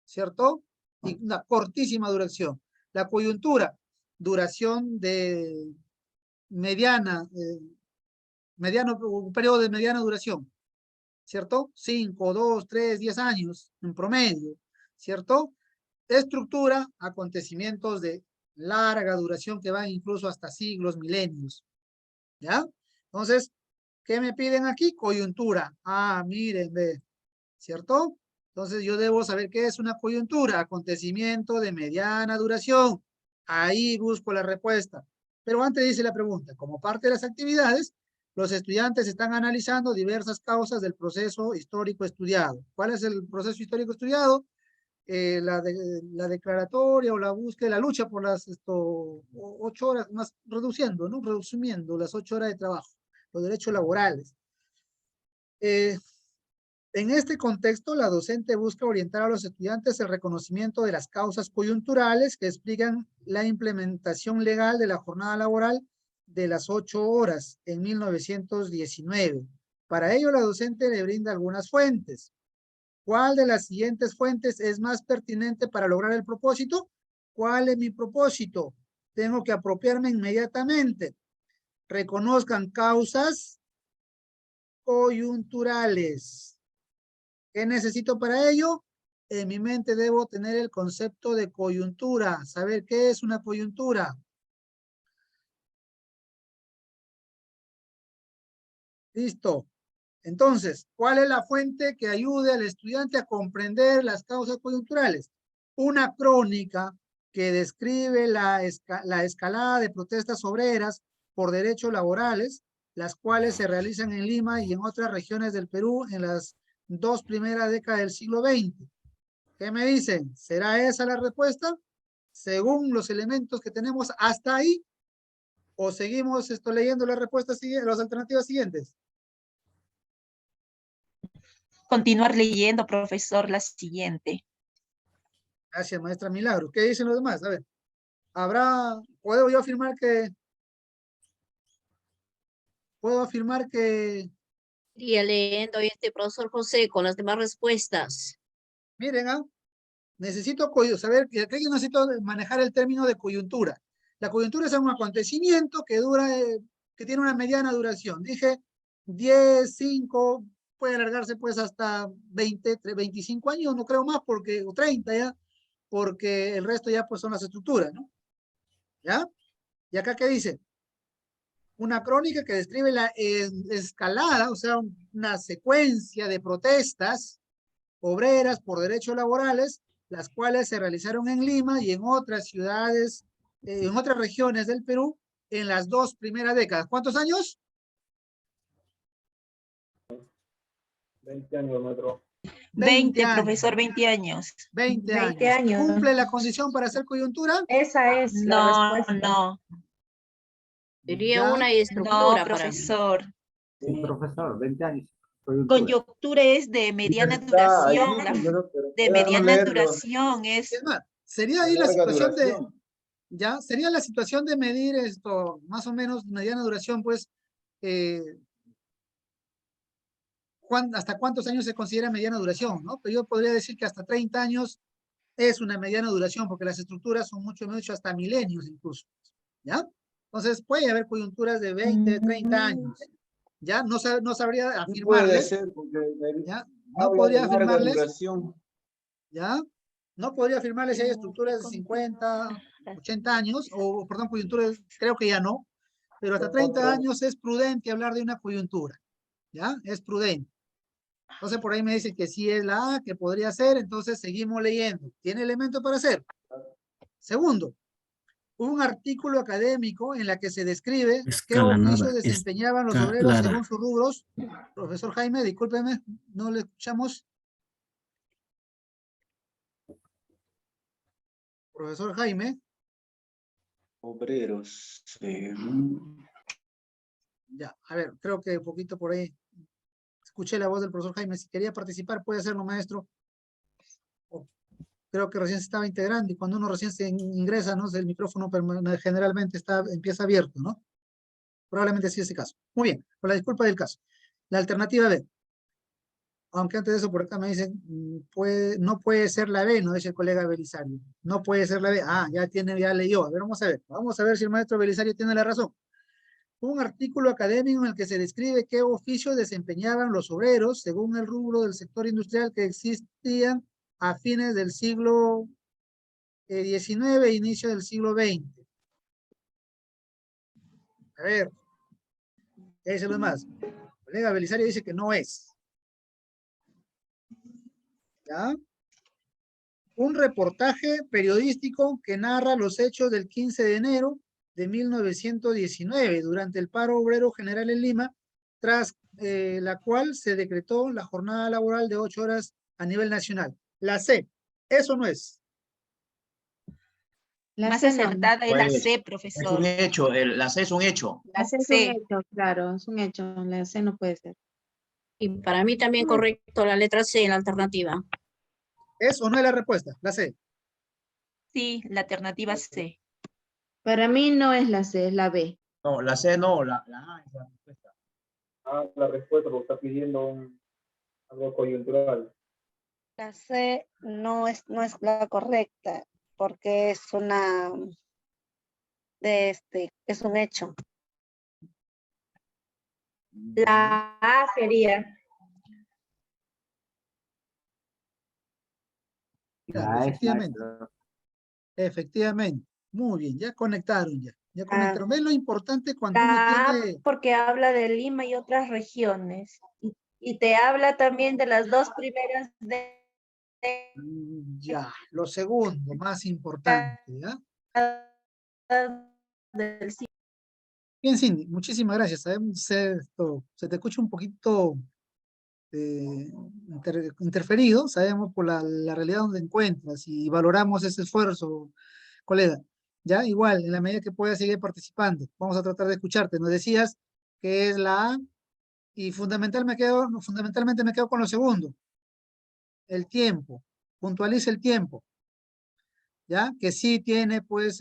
¿cierto? Y una cortísima duración. La coyuntura, duración de mediana, un periodo de mediana duración, ¿cierto? 5, 2, 3, 10 años en promedio, ¿cierto? Estructura, acontecimientos de larga duración que van incluso hasta siglos, milenios, ¿ya? Entonces, ¿qué me piden aquí? Coyuntura. Ah, miren, ve, ¿cierto? Entonces yo debo saber qué es una coyuntura, acontecimiento de mediana duración. Ahí busco la respuesta. Pero antes dice la pregunta, como parte de las actividades, los estudiantes están analizando diversas causas del proceso histórico estudiado. ¿Cuál es el proceso histórico estudiado? La declaratoria o la búsqueda, la lucha por las 8 horas, más reduciendo, ¿no? Resumiendo las 8 horas de trabajo, los derechos laborales. En este contexto, la docente busca orientar a los estudiantes el reconocimiento de las causas coyunturales que explican la implementación legal de la jornada laboral de las 8 horas en 1919. Para ello, la docente le brinda algunas fuentes. ¿Cuál de las siguientes fuentes es más pertinente para lograr el propósito? ¿Cuál es mi propósito? tengo que apropiarme inmediatamente. Reconozcan causas coyunturales. ¿Qué necesito para ello? En mi mente debo tener el concepto de coyuntura, saber qué es una coyuntura. Listo. Entonces, ¿cuál es la fuente que ayude al estudiante a comprender las causas coyunturales? Una crónica que describe la escalada de protestas obreras por derechos laborales, las cuales se realizan en Lima y en otras regiones del Perú en las 2 primeras décadas del siglo XX. ¿Qué me dicen? ¿Será esa la respuesta? Según los elementos que tenemos hasta ahí, o seguimos leyendo las respuestas siguientes, las alternativas siguientes. Continuar leyendo, profesor, la siguiente. Gracias, maestra Milagro. ¿Qué dicen los demás? A ver, ¿puedo afirmar que, Iría leyendo profesor José con las demás respuestas. miren, necesito saber que aquí necesito manejar el término de coyuntura. La coyuntura es un acontecimiento que que tiene una mediana duración. Dije 10, 5, puede alargarse pues hasta 20, 25 años, no creo más, o 30 ya, porque el resto ya pues son las estructuras, ¿no? ¿Ya? ¿Y acá qué dice? Una crónica que describe la escalada, o sea, una secuencia de protestas obreras por derechos laborales, las cuales se realizaron en Lima y en otras ciudades, en otras regiones del Perú, en las 2 primeras décadas. ¿Cuántos años? 20 años, maestro. 20, años. profesor, 20 años. 20 20 años. años. ¿Cumple la condición para hacer coyuntura? Esa es la No, respuesta. no, Sería Ya. una no, estructura para mí. profesor. Sí, profesor, 20 años. Coyuntura. Coyuntura es de mediana Está ahí, duración, pero de déjame mediana leerlo. duración Es es más, sería De ahí la larga situación duración. ya, sería la situación de medir esto, más o menos mediana duración, pues, hasta cuántos años se considera mediana duración, ¿no? Pero yo podría decir que hasta 30 años es una mediana duración, porque las estructuras son mucho hasta milenios incluso, ¿ya? Entonces puede haber coyunturas de 20, 30 años, ¿ya? No sabría Sí puede afirmarles, ser, porque ¿ya? No habla de podría larga afirmarles, duración. ¿ya? No podría afirmarles si hay estructuras de 50, 80 años, o perdón, coyunturas, creo que ya no, pero hasta 30 años es prudente hablar de una coyuntura, ¿ya? Es prudente. Entonces por ahí me dicen que sí es la A, que podría ser, entonces seguimos leyendo. ¿Tiene elemento para hacer? Segundo, un artículo académico en la que se describe qué oficios desempeñaban los obreros según sus rubros. Profesor Jaime, discúlpeme, no le escuchamos. Profesor Jaime. Obreros. Ya, a ver, creo que un poquito por ahí escuché la voz del profesor Jaime. Si quería participar, puede hacerlo, maestro. Creo que recién se estaba integrando y cuando uno recién se ingresa, ¿no? El micrófono generalmente empieza abierto, ¿no? Probablemente sí es ese caso. Muy bien, con la disculpa del caso. La alternativa B. Aunque antes de eso por acá me dicen, no puede ser la B, no dice el colega Belisario. No puede ser la B. Ah, ya leyó. A ver, vamos a ver. Vamos a ver si el maestro Belisario tiene la razón. Un artículo académico en el que se describe qué oficios desempeñaban los obreros según el rubro del sector industrial que existían a fines del siglo XIX e inicio del siglo XX. A ver, ¿qué dicen los demás? El colega Belisario dice que no es. ¿Ya? Un reportaje periodístico que narra los hechos del 15 de enero de 1919 durante el paro obrero general en Lima, tras la cual se decretó la jornada laboral de 8 horas a nivel nacional. La C, eso no es. La Más C no. acertada es la Pues, C, es un profesor. hecho, la C es un hecho. La C es un C. hecho, claro, es un hecho. La C no puede ser. Y para mí también correcto la letra C en la alternativa. ¿Es o no es la respuesta? La C. Sí, la alternativa C. Para mí no es la C, es la B. No, la C no, la A es la respuesta. Ah, la respuesta, porque está pidiendo algo coyuntural. La C no es la correcta, porque es una es un hecho. La A sería. Claro, La es, efectivamente. maestro. Efectivamente. Muy bien, ya conectaron ya. Ya Ah. conectaron. ¿Ven lo importante cuando uno La A tiene... porque habla de Lima y otras regiones. Y te habla también de las dos primeras Ya, lo segundo, más importante, ¿ya? del siglo. Bien, Cindy, muchísimas gracias. Se te escucha un poquito interferido, sabemos por la realidad donde encuentras y valoramos ese esfuerzo, colega. Ya, igual, en la medida que puedas seguir participando, vamos a tratar de escucharte. Nos decías que es la A y fundamentalmente me quedo con lo segundo, el tiempo. Puntualiza el tiempo, ¿ya? Que sí tiene, pues,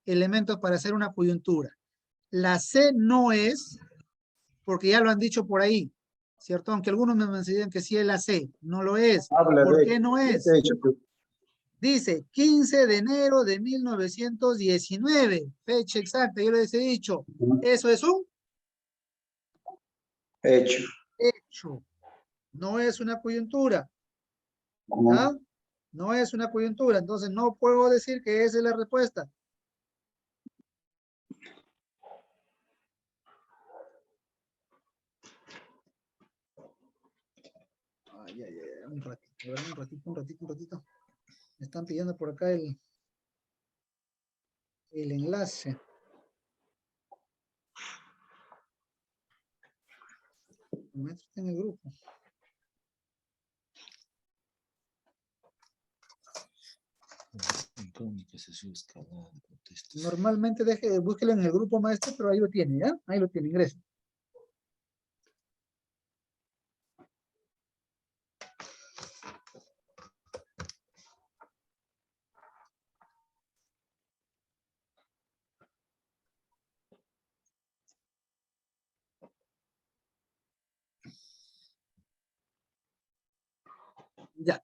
elementos para hacer una coyuntura. La C no es, porque ya lo han dicho por ahí, ¿cierto? Aunque algunos me decían que sí es la C, no lo es. Habla ¿Por de qué no ¿qué es? te he dicho tú? Dice 15 de enero de 1919, fecha exacta, yo les he dicho. Eso es un Hecho. hecho, no es una coyuntura, ¿ah? No es una coyuntura, entonces no puedo decir que esa es la respuesta. Ay, ay, ay, un ratito, a ver, un ratito. Me están pidiendo por acá el enlace. El maestro está en el grupo. Normalmente búsquelo en el grupo, maestro, pero ahí lo tiene, ¿ya? Ahí lo tiene, ingresa. Ya.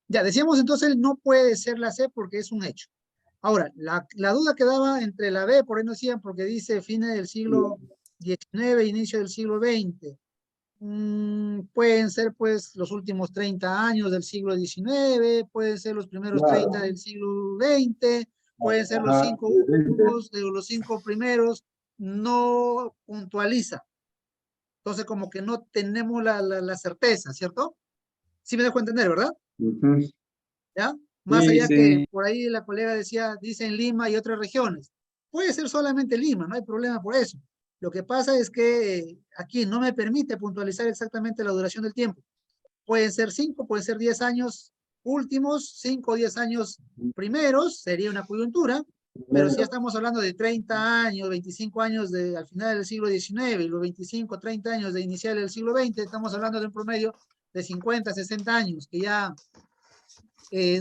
Ya, decíamos entonces, no puede ser la C porque es un hecho. Ahora, la duda quedaba entre la B, por ahí no decían, porque dice fines del siglo XIX, inicio del siglo XX. Pueden ser, pues, los últimos 30 años del siglo XIX, pueden ser los primeros 30 del siglo XX, pueden ser los 5 últimos, de los 5 primeros, no puntualiza. Entonces, como que no tenemos la certeza, ¿cierto? Sí me dejo entender, ¿verdad? ¿Ya? Más Sí, allá que sí. por ahí la colega decía, dicen Lima y otras regiones. Puede ser solamente Lima, no hay problema por eso. Lo que pasa es que aquí no me permite puntualizar exactamente la duración del tiempo. Pueden ser 5, pueden ser 10 años últimos, 5 o 10 años primeros, sería una coyuntura, pero si ya estamos hablando de 30 años, 25 años al final del siglo XIX y los 25, 30 años de inicial del siglo XX, estamos hablando de un promedio de 50, 60 años, que ya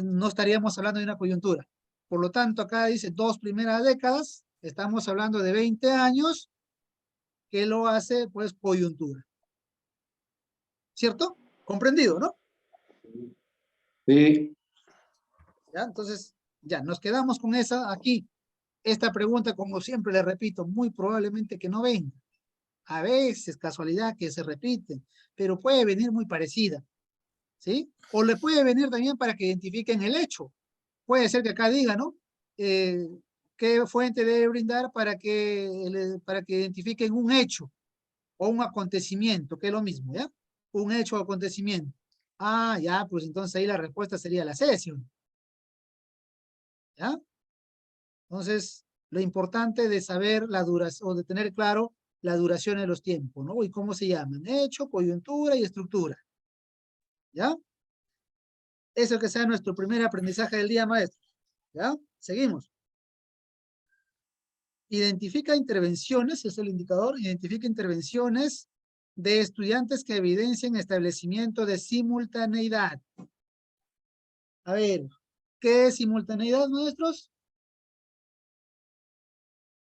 no estaríamos hablando de una coyuntura. Por lo tanto, acá dice 2 primeras décadas, estamos hablando de 20 años, que lo hace pues coyuntura. ¿Cierto? Comprendido, ¿no? Sí. ¿Ya? Entonces, ya, nos quedamos con esa aquí. Esta pregunta, como siempre le repito, muy probablemente que no venga. A veces, casualidad que se repite, pero puede venir muy parecida, ¿sí? O le puede venir también para que identifiquen el hecho. Puede ser que acá diga, ¿no? ¿Qué fuente debe brindar para que identifiquen un hecho o un acontecimiento, que es lo mismo, ¿ya? Un hecho o acontecimiento. Ah, ya, pues entonces ahí la respuesta sería la sesión, ¿ya? Entonces, lo importante de saber la duración, o de tener claro la duración de los tiempos, ¿no? Y cómo se llaman, hecho, coyuntura y estructura, ¿ya? Eso que sea nuestro primer aprendizaje del día, maestro, ¿ya? Seguimos. Identifica intervenciones, es el indicador, identifica intervenciones de estudiantes que evidencien establecimiento de simultaneidad. A ver, ¿qué es simultaneidad, maestros?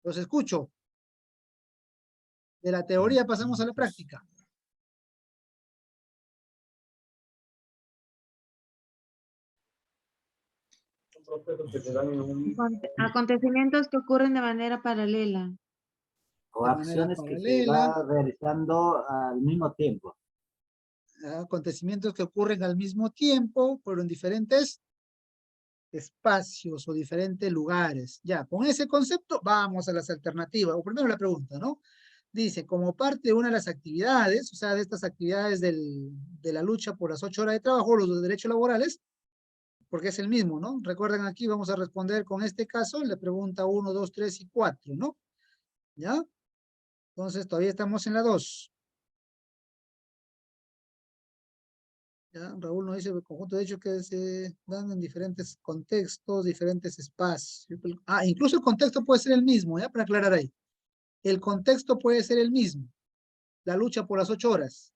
Los escucho. De la teoría pasamos a la práctica. Son procesos que se dan en un mismo. Acontecimientos que ocurren de manera paralela. O De manera acciones que se paralela. va realizando al mismo tiempo. Acontecimientos que ocurren al mismo tiempo, pero en diferentes espacios o diferentes lugares. Ya, con ese concepto vamos a las alternativas. O primero la pregunta, ¿no? Dice, como parte de una de las actividades, o sea, de estas actividades de la lucha por las 8 horas de trabajo, los derechos laborales, porque es el mismo, ¿no? Recuerden aquí, vamos a responder con este caso, la pregunta 1, 2, 3 y 4, ¿no? ¿Ya? Entonces, todavía estamos en la 2. ¿Ya? Raúl nos dice el conjunto de hechos que se dan en diferentes contextos, diferentes espacios. Ah, incluso el contexto puede ser el mismo, ¿ya? Para aclarar ahí. El contexto puede ser el mismo. La lucha por las 8 horas.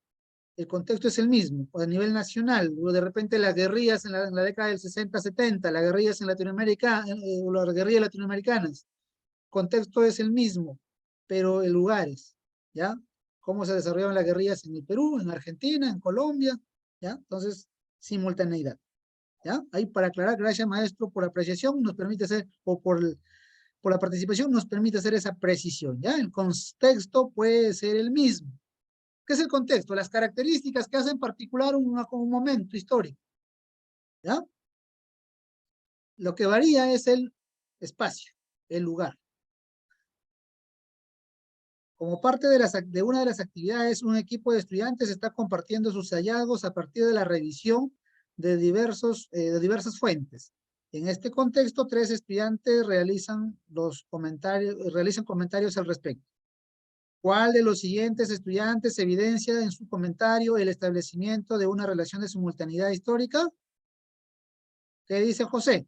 El contexto es el mismo, a nivel nacional, o de repente las guerrillas en la década del 60-70, las guerrillas en Latinoamérica, o las guerrillas latinoamericanas, contexto es el mismo, pero en lugares, ¿ya? Cómo se desarrollaban las guerrillas en el Perú, en Argentina, en Colombia, ¿ya? Entonces, simultaneidad, ¿ya? Ahí para aclarar, gracias maestro por la apreciación, nos permite hacer, o por la participación, nos permite hacer esa precisión, ¿ya? El contexto puede ser el mismo. ¿Qué es el contexto? Las características que hacen particular un momento histórico, ¿ya? Lo que varía es el espacio, el lugar. Como parte de una de las actividades, un equipo de estudiantes está compartiendo sus hallazgos a partir de la revisión de diversas fuentes. En este contexto, 3 estudiantes realizan comentarios al respecto. ¿Cuál de los siguientes estudiantes evidencia en su comentario el establecimiento de una relación de simultaneidad histórica? ¿Qué dice José?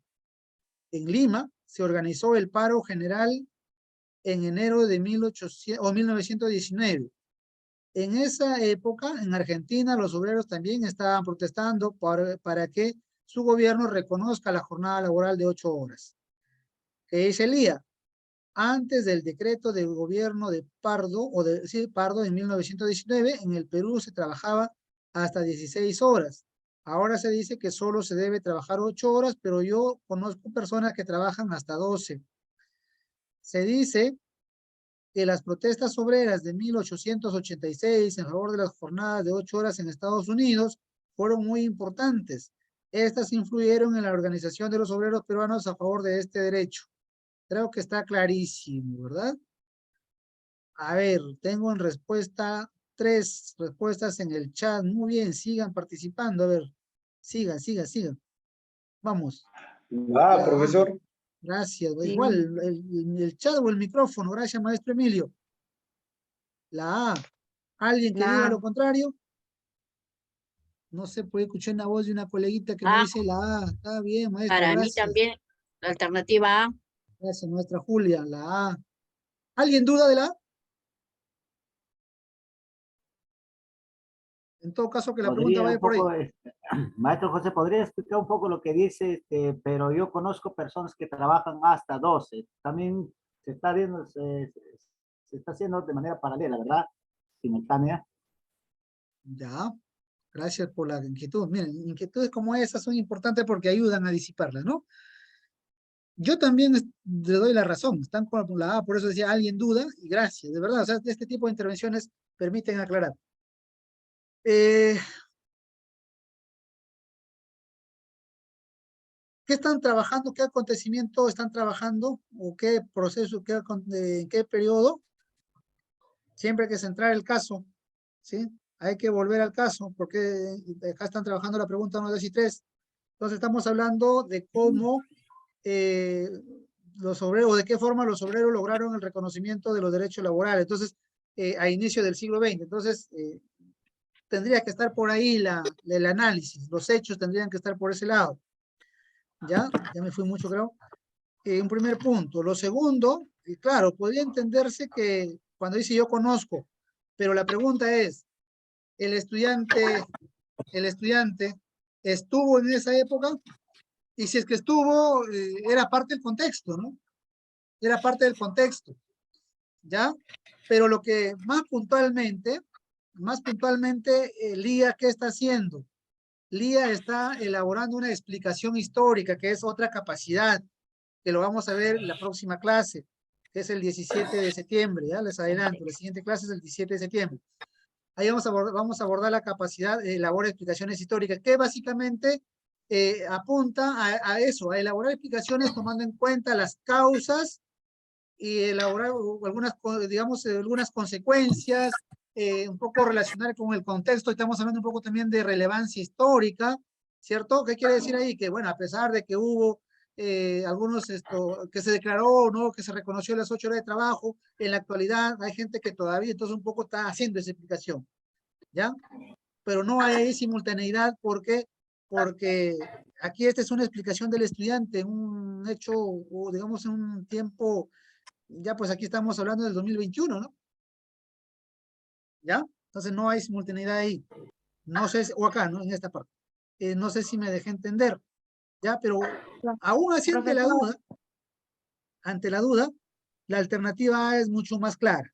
En Lima se organizó el paro general en enero de 1919. En esa época, en Argentina, los obreros también estaban protestando para que su gobierno reconozca la jornada laboral de 8 horas. ¿Qué dice Lía? Antes del decreto de gobierno de Pardo, Pardo en 1919, en el Perú se trabajaba hasta 16 horas. Ahora se dice que solo se debe trabajar 8 horas, pero yo conozco personas que trabajan hasta 12. Se dice que las protestas obreras de 1886 en favor de las jornadas de 8 horas en Estados Unidos fueron muy importantes. Estas influyeron en la organización de los obreros peruanos a favor de este derecho. Creo que está clarísimo, ¿verdad? A ver, tengo en respuesta 3 respuestas en el chat. Muy bien, sigan participando. A ver, sigan. Vamos. Ah, profesor. Gracias. Sí. Igual, el chat o el micrófono. Gracias, maestro Emilio. La A. ¿Alguien que La diga A. lo contrario? No sé, puede escuchar una voz de una coleguita que me Ah, dice la A. Está bien, maestro, para mí gracias. también, la alternativa A. Gracias, maestra Julia. La A. ¿Alguien duda de la A? En todo caso, que la pregunta Podría vaya un por ahí. poco, maestro José, ¿podría explicar un poco lo que dice? Pero yo conozco personas que trabajan hasta 12. También se está viendo, se está haciendo de manera paralela, ¿verdad? Simultánea. Ya. Gracias por la inquietud. Miren, inquietudes como esas son importantes porque ayudan a disiparlas, ¿no? Yo también le doy la razón. Están con la A, por eso decía, alguien duda, y gracias, de verdad. O sea, este tipo de intervenciones permiten aclarar. ¿Qué están trabajando? ¿Qué acontecimiento están trabajando? ¿O qué proceso? ¿En qué periodo? Siempre hay que centrar el caso, ¿sí? Hay que volver al caso, porque acá están trabajando la pregunta 1, 2 y 3. Entonces estamos hablando de cómo los obreros, o de qué forma los obreros lograron el reconocimiento de los derechos laborales. Entonces, a inicio del siglo XX. Entonces, tendría que estar por ahí el análisis, los hechos tendrían que estar por ese lado. Ya me fui mucho, creo. Un primer punto. Lo segundo, claro, podría entenderse que cuando dice yo conozco, pero la pregunta es, ¿el estudiante estuvo en esa época? Y si es que estuvo, era parte del contexto, ¿no? Era parte del contexto, ¿ya? Pero lo que más puntualmente, Lía, ¿qué está haciendo? Lía está elaborando una explicación histórica, que es otra capacidad, que lo vamos a ver en la próxima clase, que es el 17 de septiembre, ya les adelanto, la siguiente clase es el 17 de septiembre. Ahí vamos a abordar la capacidad de elaborar explicaciones históricas, que básicamente apunta a eso, a elaborar explicaciones tomando en cuenta las causas y elaborar algunas, digamos, algunas consecuencias, un poco relacionar con el contexto. Estamos hablando un poco también de relevancia histórica, ¿cierto? ¿Qué quiere decir ahí? Que, bueno, a pesar de que hubo algunos, que se declaró, ¿no? Que se reconoció las 8 horas de trabajo, en la actualidad hay gente que todavía, entonces un poco está haciendo esa explicación, ¿ya? Pero no hay ahí simultaneidad porque aquí esta es una explicación del estudiante, un hecho, o digamos, en un tiempo, ya pues aquí estamos hablando del 2021, ¿no? ¿Ya? Entonces no hay simultaneidad ahí. No sé, o acá, ¿no? En esta parte. No sé si me dejé entender, ¿ya? Pero aún así Profesor, ante la duda, la alternativa A es mucho más clara,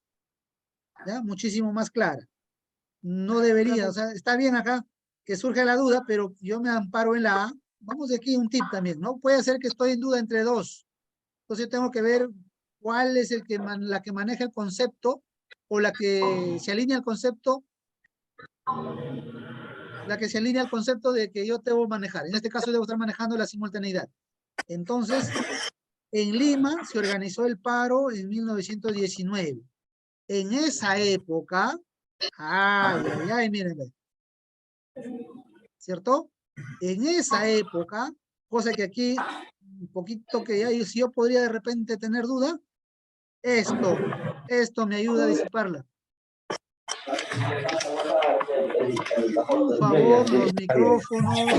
¿ya? Muchísimo más clara. No debería, o sea, está bien acá que surge la duda, pero yo me amparo en la A. Vamos de aquí un tip también, ¿no? Puede ser que estoy en duda entre dos. Entonces yo tengo que ver cuál es el que la que maneja el concepto o la que se alinea al concepto, la que se alinea al concepto de que yo debo manejar. En este caso debo estar manejando la simultaneidad. Entonces, en Lima se organizó el paro en 1919. En esa época, miren, ¿cierto? En esa época, cosa que aquí, un poquito que ya si yo podría de repente tener duda, esto me ayuda a disiparla. Por favor,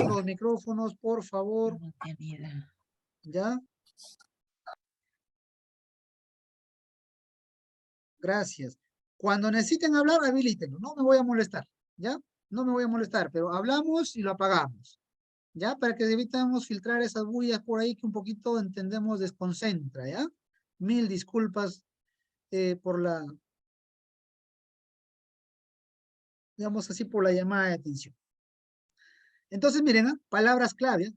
los micrófonos, por favor, ¿ya? Gracias. Cuando necesiten hablar, habilítenlo, no me voy a molestar, ¿ya? No me voy a molestar, pero hablamos y lo apagamos, ¿ya? Para que evitemos filtrar esas bullas por ahí que un poquito entendemos desconcentra, ¿ya? Mil disculpas por la, digamos así, por la llamada de atención. Entonces, miren, palabras clave,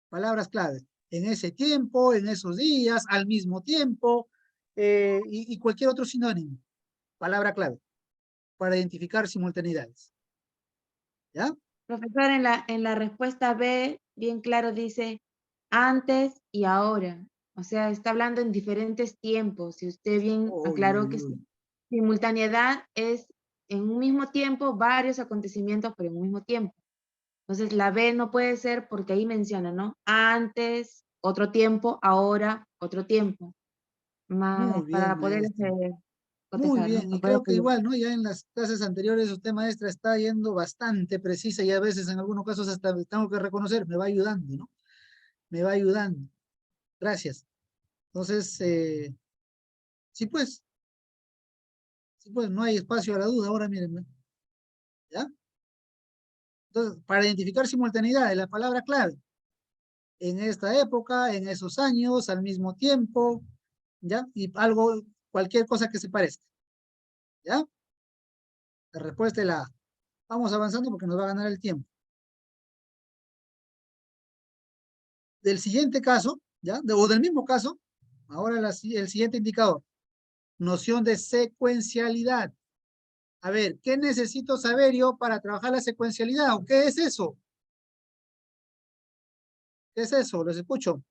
palabras clave. En ese tiempo, en esos días, al mismo tiempo, y cualquier otro sinónimo. Palabra clave para identificar simultaneidades. ¿Ya? profesor, en la respuesta B, bien claro dice antes y ahora. O sea, está hablando en diferentes tiempos. Y usted bien Uy, aclaró uy, que uy. simultaneidad es en un mismo tiempo varios acontecimientos, pero en un mismo tiempo. Entonces, la B no puede ser porque ahí menciona, ¿no? Antes, otro tiempo, ahora, otro tiempo. Muy Más bien, para poder maestra. Muy cotejar, ¿no? bien, Para y poder creo que apoyar. igual, ¿no? Ya en las clases anteriores usted, maestra, está yendo bastante precisa y a veces en algunos casos hasta tengo que reconocer, me va ayudando, ¿no? Me va ayudando. Gracias. Entonces, sí pues, no hay espacio a la duda ahora, miren, ¿ya? Entonces, para identificar simultaneidad, la palabra clave, en esta época, en esos años, al mismo tiempo, ¿ya? Y algo, cualquier cosa que se parezca, ¿ya? La respuesta es la A. Vamos avanzando porque nos va a ganar el tiempo. Del siguiente caso, ¿ya? O del mismo caso, ahora el siguiente indicador. Noción de secuencialidad. A ver, ¿qué necesito saber yo para trabajar la secuencialidad? ¿O qué es eso? ¿Qué es eso? Los escucho.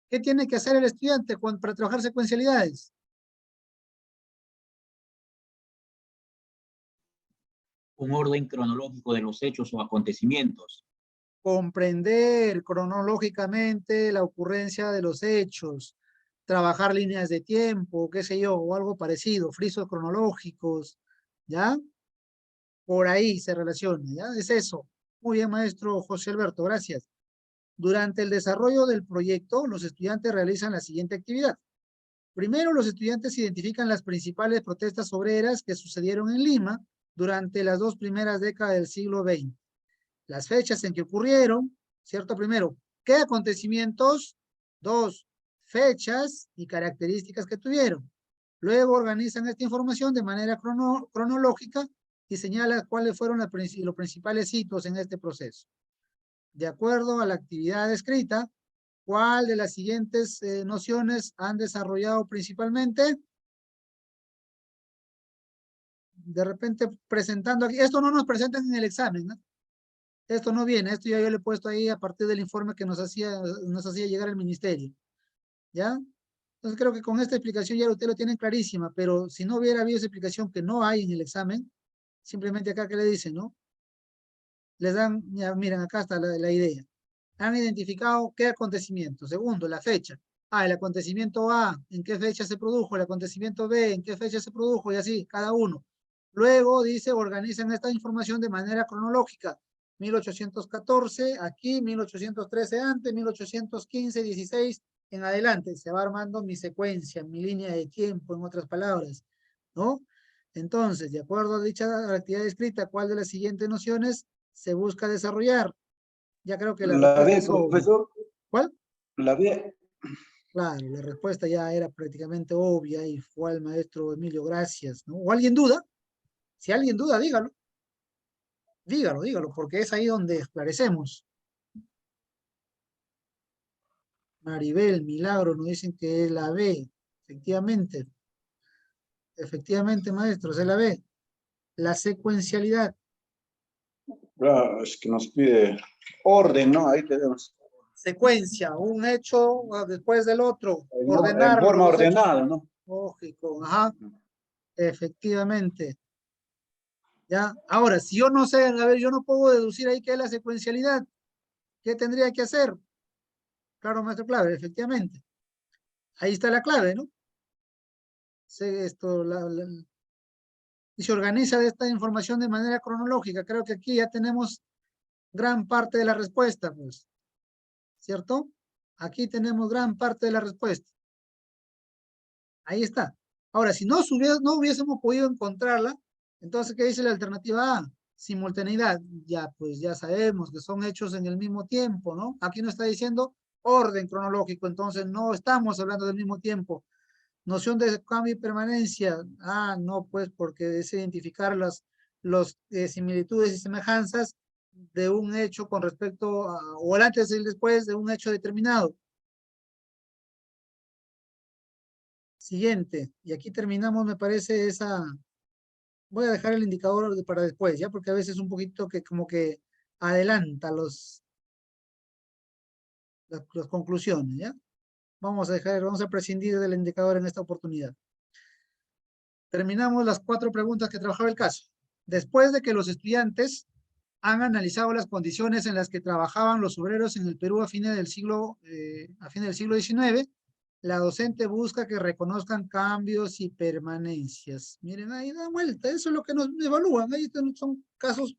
¿Qué tiene que hacer el estudiante para trabajar secuencialidades? Un orden cronológico de los hechos o acontecimientos. Comprender cronológicamente la ocurrencia de los hechos, trabajar líneas de tiempo, qué sé yo, o algo parecido, frisos cronológicos, ¿ya? Por ahí se relaciona, ¿ya? Es eso. Muy bien, maestro José Alberto, gracias. Durante el desarrollo del proyecto, los estudiantes realizan la siguiente actividad. Primero, los estudiantes identifican las principales protestas obreras que sucedieron en Lima durante las 2 primeras décadas del siglo XX. Las fechas en que ocurrieron, ¿cierto? Primero, ¿qué acontecimientos? 2, fechas y características que tuvieron. Luego organizan esta información de manera cronológica y señala cuáles fueron los principales hitos en este proceso. De acuerdo a la actividad descrita, ¿cuál de las siguientes nociones han desarrollado principalmente? De repente presentando aquí, esto no nos presentan en el examen, ¿no? Esto no viene, esto ya yo le he puesto ahí a partir del informe que nos hacía llegar el ministerio, ¿ya? Entonces creo que con esta explicación ya usted lo tienen clarísima, pero si no hubiera habido esa explicación que no hay en el examen, simplemente acá que le dicen, ¿no? Les dan, ya miren, acá está la idea. Han identificado qué acontecimiento. Segundo, la fecha. El acontecimiento A, ¿en qué fecha se produjo? El acontecimiento B, ¿en qué fecha se produjo? Y así, cada uno. Luego, dice, organizan esta información de manera cronológica. 1814, aquí, 1813 antes, 1815, 16, en adelante. Se va armando mi secuencia, mi línea de tiempo, en otras palabras, ¿no? Entonces, de acuerdo a dicha actividad escrita, ¿cuál de las siguientes nociones se busca desarrollar? Ya creo que la La respuesta B, es obvia. profesor. ¿Cuál? La B. Claro, la respuesta ya era prácticamente obvia y fue al maestro Emilio Gracias, ¿no? ¿O alguien duda? Si alguien duda, dígalo. Dígalo, porque es ahí donde esclarecemos. Maribel, Milagro, nos dicen que es la B. Efectivamente. Efectivamente, maestros, es la B. La secuencialidad. Claro, es que nos pide orden, ¿no? Ahí tenemos. Secuencia, un hecho después del otro. En Ordenarlo. forma los hechos. ordenada, ¿no? Lógico, ajá. Efectivamente. ¿Ya? Ahora, si yo no sé, a ver, yo no puedo deducir ahí qué es la secuencialidad. ¿Qué tendría que hacer? Claro, maestro clave, efectivamente. Ahí está la clave, ¿no? Esto, y se organiza esta información de manera cronológica. Creo que aquí ya tenemos gran parte de la respuesta, pues. ¿Cierto? Aquí tenemos gran parte de la respuesta. Ahí está. Ahora, si no hubiésemos podido encontrarla, entonces, ¿qué dice la alternativa A? Simultaneidad. Ya, pues ya sabemos que son hechos en el mismo tiempo, ¿no? Aquí nos está diciendo orden cronológico, entonces no estamos hablando del mismo tiempo. Noción de cambio y permanencia. No, pues porque es identificar las similitudes y semejanzas de un hecho con respecto a, o el antes y el después de un hecho determinado. Siguiente, y aquí terminamos, me parece, voy a dejar el indicador para después, ¿ya? Porque a veces un poquito que como que adelanta las conclusiones, ¿ya? Vamos a prescindir del indicador en esta oportunidad. Terminamos las 4 preguntas que trabajaba el caso. Después de que los estudiantes han analizado las condiciones en las que trabajaban los obreros en el Perú a fines del siglo XIX, la docente busca que reconozcan cambios y permanencias. Miren, ahí da vuelta, eso es lo que nos evalúan. Ahí son casos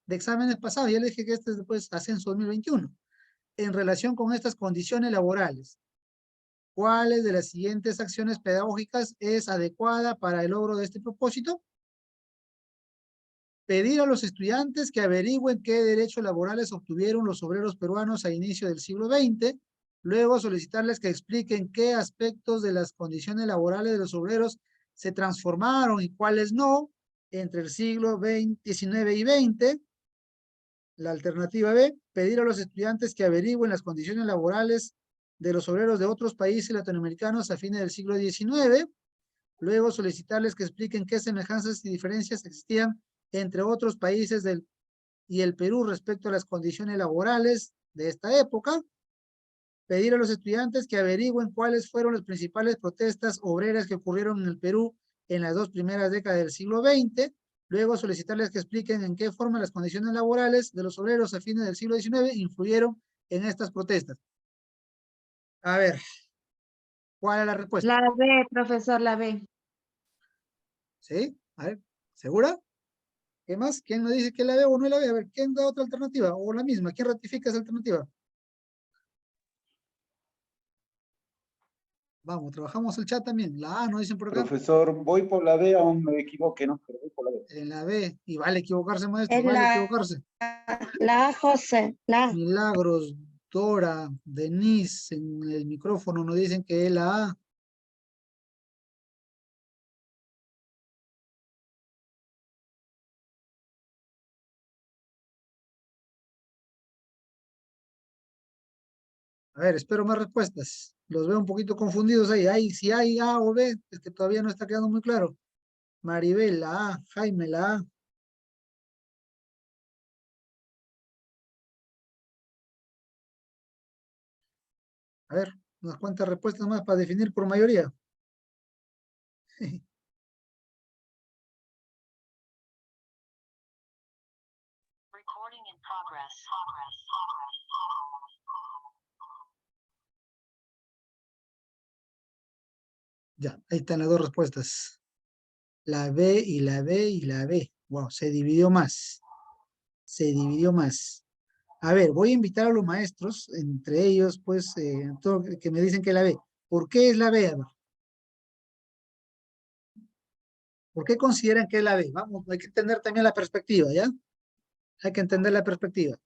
de exámenes pasados. Ya les dije que este es después Ascenso 2021. En relación con estas condiciones laborales, ¿cuáles de las siguientes acciones pedagógicas es adecuada para el logro de este propósito? Pedir a los estudiantes que averigüen qué derechos laborales obtuvieron los obreros peruanos a inicio del siglo XX, luego solicitarles que expliquen qué aspectos de las condiciones laborales de los obreros se transformaron y cuáles no entre el siglo XIX y XX. La alternativa B, pedir a los estudiantes que averigüen las condiciones laborales de los obreros de otros países latinoamericanos a fines del siglo XIX, luego solicitarles que expliquen qué semejanzas y diferencias existían entre otros países y el Perú respecto a las condiciones laborales de esta época, pedir a los estudiantes que averigüen cuáles fueron las principales protestas obreras que ocurrieron en el Perú en las 2 primeras décadas del siglo XX, luego solicitarles que expliquen en qué forma las condiciones laborales de los obreros a fines del siglo XIX influyeron en estas protestas. A ver, ¿cuál es la respuesta? La B, profesor, la B. ¿Sí? A ver, ¿segura? ¿Qué más? ¿Quién me dice que la ve o no la ve? A ver, ¿quién da otra alternativa? O la misma, ¿quién ratifica esa alternativa? Vamos, trabajamos el chat también. La A, ¿no dicen por acá? Profesor, voy por la B, aún me equivoqué, ¿no? Pero voy por la B. En la B. Y vale equivocarse, maestro, Es vale la, equivocarse. la A, José, la A. Milagros, Dora, Denise, en el micrófono nos dicen que es la A. A ver, espero más respuestas. Los veo un poquito confundidos ahí. Si hay A o B, es que todavía no está quedando muy claro. Maribel, la A. Jaime, la A. A ver, unas cuantas respuestas más para definir por mayoría. Ya, ahí están las dos respuestas. La B y la B y la B. Wow, se dividió más. Se dividió más. A ver, voy a invitar a los maestros, entre ellos, pues, que me dicen que la B. ¿Por qué es la B? A ver, ¿por qué consideran que es la B? Vamos, hay que entender también la perspectiva, ¿ya? Hay que entender la perspectiva.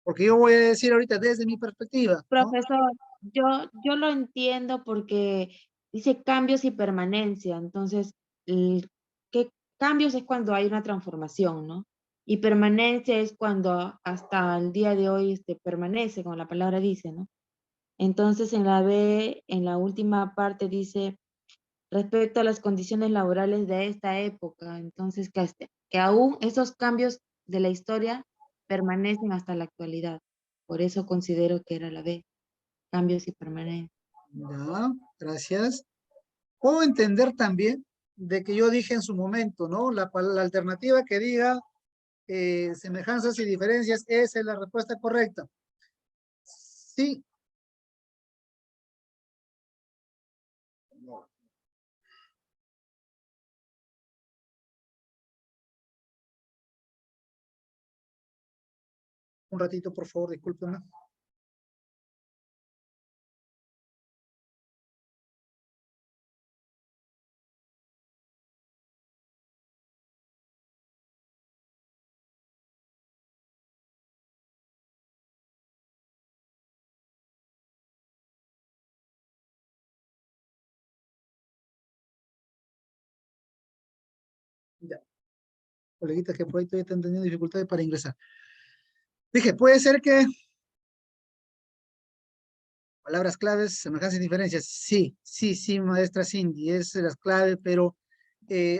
Porque yo voy a decir ahorita desde mi perspectiva, ¿no? Profesor, yo lo entiendo porque dice cambios y permanencia. Entonces, ¿qué cambios es cuando hay una transformación, ¿no? Y permanencia es cuando hasta el día de hoy permanece, como la palabra dice, ¿no? Entonces, en la B, en la última parte dice, respecto a las condiciones laborales de esta época. Entonces, que aún esos cambios de la historia permanecen hasta la actualidad. Por eso considero que era la B, cambios y permanencia. Ya, gracias. Puedo entender también de que yo dije en su momento, ¿no? La alternativa que diga semejanzas y diferencias, esa es la respuesta correcta. Sí. Un ratito, por favor, discúlpenme. Ya. Coleguitas que por ahí todavía están teniendo dificultades para ingresar. Dije, puede ser que palabras claves, semejanzas y diferencias. Sí, maestra Cindy, es las claves, pero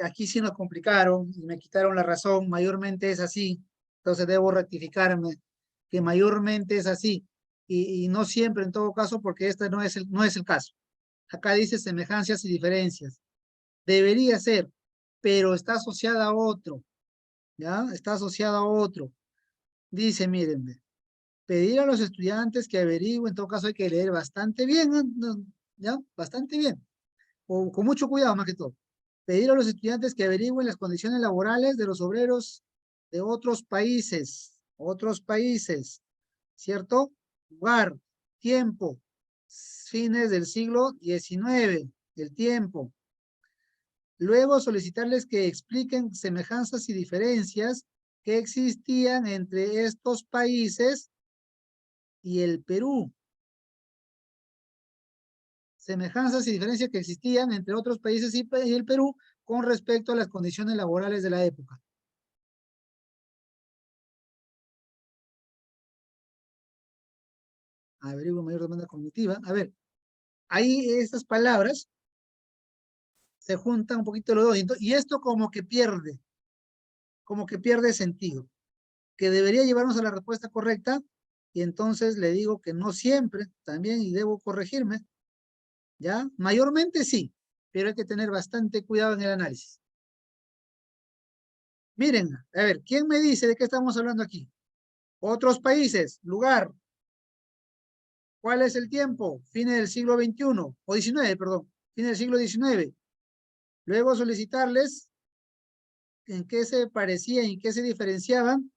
aquí sí nos complicaron y me quitaron la razón. Mayormente es así. Entonces debo rectificarme que mayormente es así. Y no siempre en todo caso, porque este no es el caso. Acá dice semejanzas y diferencias. Debería ser, pero está asociada a otro. ¿Ya? Está asociada a otro. Dice, mírenme, pedir a los estudiantes que averigüen, en todo caso hay que leer bastante bien, ¿no? ¿Ya? Bastante bien, o con mucho cuidado más que todo. Pedir a los estudiantes que averigüen las condiciones laborales de los obreros de otros países, ¿cierto? Lugar, tiempo, fines del siglo XIX, el tiempo. Luego solicitarles que expliquen semejanzas y diferencias que existían entre estos países y el Perú. Semejanzas y diferencias que existían entre otros países y el Perú con respecto a las condiciones laborales de la época. Averiguo mayor demanda cognitiva. A ver, ahí estas palabras se juntan un poquito los dos. Y esto como que pierde sentido. Que debería llevarnos a la respuesta correcta. Y entonces le digo que no siempre también, y debo corregirme, ¿ya? Mayormente sí, pero hay que tener bastante cuidado en el análisis. Miren, a ver, ¿quién me dice de qué estamos hablando aquí? Otros países, lugar. ¿Cuál es el tiempo? Fines del siglo XXI, o XIX, perdón, fines del siglo XIX. Luego solicitarles en qué se parecían y qué se diferenciaban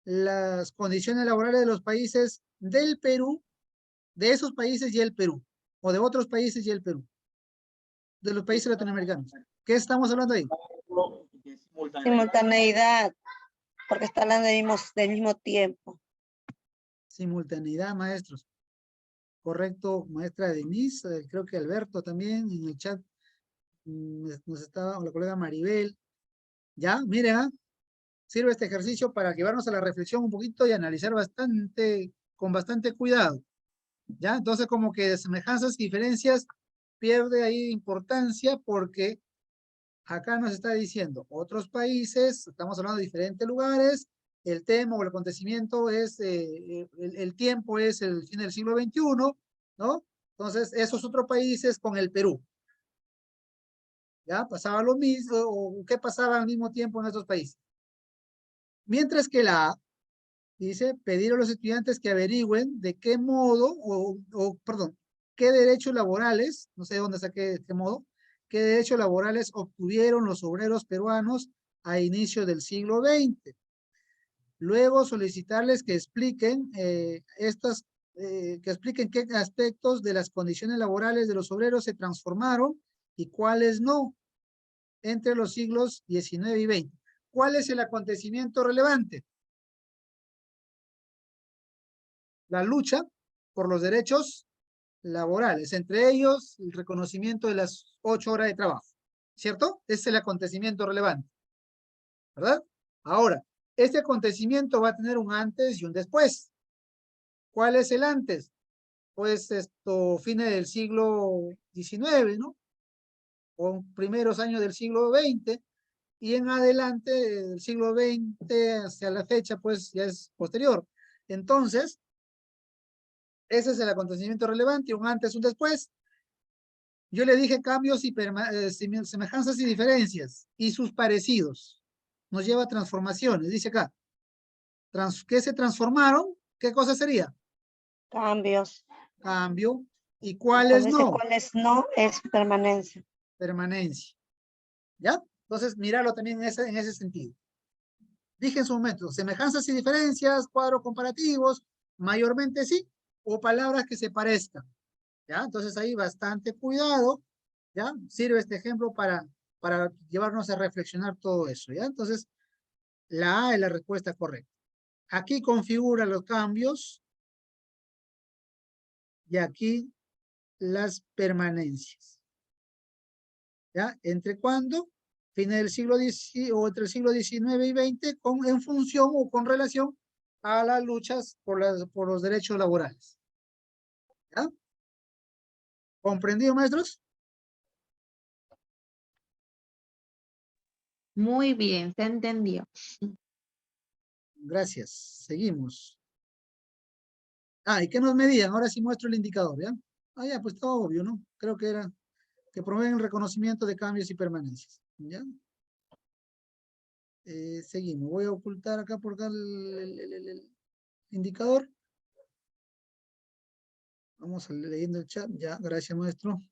las condiciones laborales de los países del Perú, de esos países y el Perú, o de otros países y el Perú, de los países latinoamericanos. ¿Qué estamos hablando ahí? Simultaneidad, porque está hablando del mismo tiempo. Simultaneidad, maestros. Correcto, maestra Denise, creo que Alberto también en el chat nos estaba, o la colega Maribel. Ya, miren, Sirve este ejercicio para llevarnos a la reflexión un poquito y analizar con bastante cuidado. ¿Ya? Entonces, como que semejanzas y diferencias pierde ahí importancia porque acá nos está diciendo otros países, estamos hablando de diferentes lugares, el tema o el acontecimiento es, el tiempo es el fin del siglo XXI, ¿no? Entonces, esos otros países con el Perú. ¿Ya? Pasaba lo mismo, o qué pasaba al mismo tiempo en estos países. Mientras que la A dice pedir a los estudiantes que averigüen de qué modo, perdón, qué derechos laborales, no sé de dónde saqué este modo, qué derechos laborales obtuvieron los obreros peruanos a inicio del siglo XX. Luego solicitarles que expliquen qué aspectos de las condiciones laborales de los obreros se transformaron y cuáles no entre los siglos XIX y XX. ¿Cuál es el acontecimiento relevante? La lucha por los derechos laborales, entre ellos el reconocimiento de las 8 horas de trabajo, ¿cierto? Ese es el acontecimiento relevante, ¿verdad? Ahora, este acontecimiento va a tener un antes y un después. ¿Cuál es el antes? Pues fines del siglo XIX, ¿no? O primeros años del siglo XX, y en adelante del siglo XX hacia la fecha, pues ya es posterior. Entonces, ese es el acontecimiento relevante, un antes, un después. Yo le dije cambios y semejanzas y diferencias, y sus parecidos. Nos lleva a transformaciones, dice acá. ¿Qué se transformaron? ¿Qué cosa sería? Cambios. Cambio. ¿Y Cuando cuáles dice no? cuáles no, es permanencia. Permanencia. ¿Ya? Entonces, míralo también en ese sentido. Dije en su momento, semejanzas y diferencias, cuadros comparativos, mayormente sí, o palabras que se parezcan. ¿Ya? Entonces ahí bastante cuidado, ¿ya? Sirve este ejemplo para llevarnos a reflexionar todo eso, ¿ya? Entonces, la A es la respuesta correcta. Aquí configura los cambios y aquí las permanencias. ¿Ya? ¿Entre cuándo? Fines del siglo XIX o entre el siglo XIX y XX en función o con relación a las luchas por los derechos laborales. ¿Ya? ¿Comprendido, maestros? Muy bien, se entendió. Gracias. Seguimos. ¿Y qué nos medían? Ahora sí muestro el indicador, ¿ya? Ya, pues está obvio, ¿no? Creo que era que promueven el reconocimiento de cambios y permanencias, ¿ya? Seguimos. Voy a ocultar acá por acá el indicador. Vamos a leyendo el chat. Ya, gracias, maestro.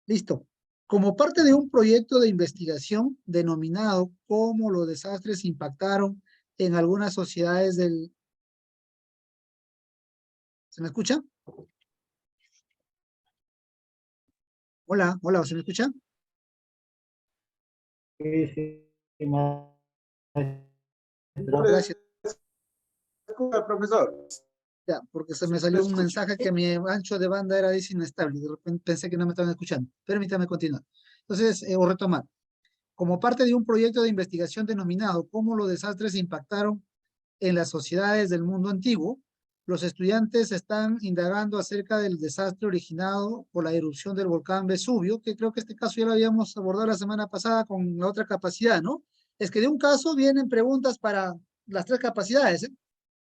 Listo. Como parte de un proyecto de investigación denominado Cómo los desastres impactaron en algunas sociedades del... ¿Se me escucha? Hola, hola, ¿se me escucha? Sí, sí, Gracias. Escucha, profesor. Ya, porque se me salió un mensaje que mi ancho de banda era inestable. De repente pensé que no me estaban escuchando. Permítame continuar. Entonces, o retomar. Como parte de un proyecto de investigación denominado Cómo los desastres impactaron en las sociedades del mundo antiguo, los estudiantes están indagando acerca del desastre originado por la erupción del volcán Vesubio, que creo que este caso ya lo habíamos abordado la semana pasada con la otra capacidad, ¿no? Es que de un caso vienen preguntas para las 3 capacidades, ¿eh?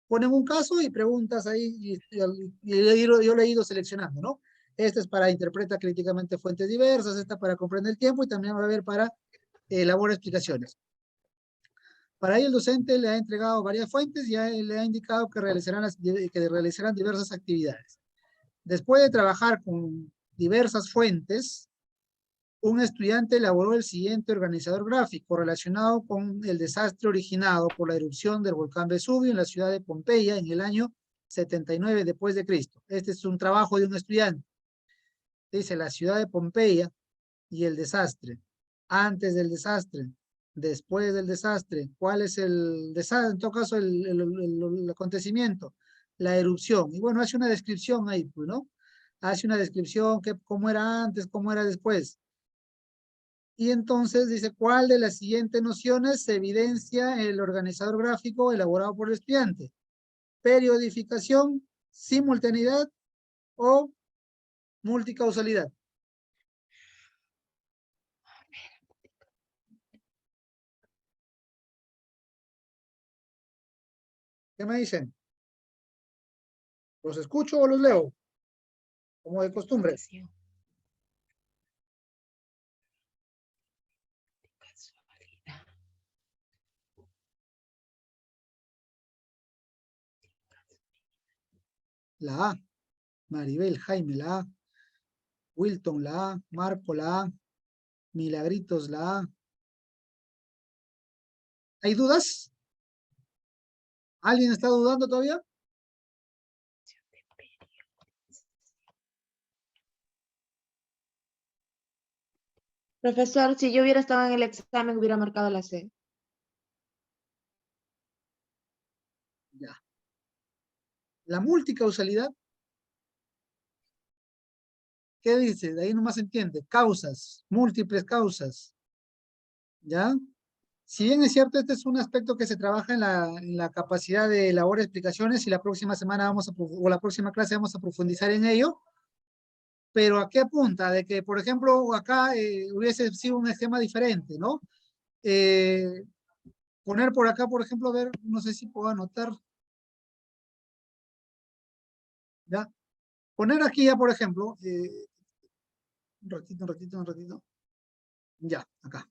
Ponen un caso y preguntas ahí, yo le he ido seleccionando, ¿no? Este es para interpreta críticamente fuentes diversas, esta para comprender el tiempo y también va a haber para elabora explicaciones. Para ello el docente le ha entregado varias fuentes y le ha indicado que realizarán diversas actividades. Después de trabajar con diversas fuentes, un estudiante elaboró el siguiente organizador gráfico relacionado con el desastre originado por la erupción del volcán Vesubio en la ciudad de Pompeya en el año 79 después de Cristo. Este es un trabajo de un estudiante. Dice la ciudad de Pompeya y el desastre. Antes del desastre, después del desastre. ¿Cuál es el desastre? En todo caso, el acontecimiento, la erupción. Y bueno, hace una descripción ahí, pues, ¿no? Hace una descripción, cómo era antes, cómo era después. Y entonces dice, ¿cuál de las siguientes nociones se evidencia en el organizador gráfico elaborado por el estudiante? Periodificación, simultaneidad o multicausalidad. ¿Qué me dicen? ¿Los escucho o los leo? Como de costumbre. La A. Maribel, Jaime, la A. Wilton, la A. Marco, la A. Milagritos, la A. ¿Hay dudas? ¿Alguien está dudando todavía? Profesor, si yo hubiera estado en el examen, hubiera marcado la C. Ya. La multicausalidad. ¿Qué dice? De ahí nomás se entiende. Causas, múltiples causas. ¿Ya? Si bien es cierto, este es un aspecto que se trabaja en la capacidad de elaborar explicaciones y la próxima semana o la próxima clase vamos a profundizar en ello. Pero ¿a qué apunta? De que, por ejemplo, acá hubiese sido un esquema diferente, ¿no? Poner por acá, por ejemplo, a ver, no sé si puedo anotar. ¿Ya? Poner aquí ya, por ejemplo, un ratito. Ya, acá.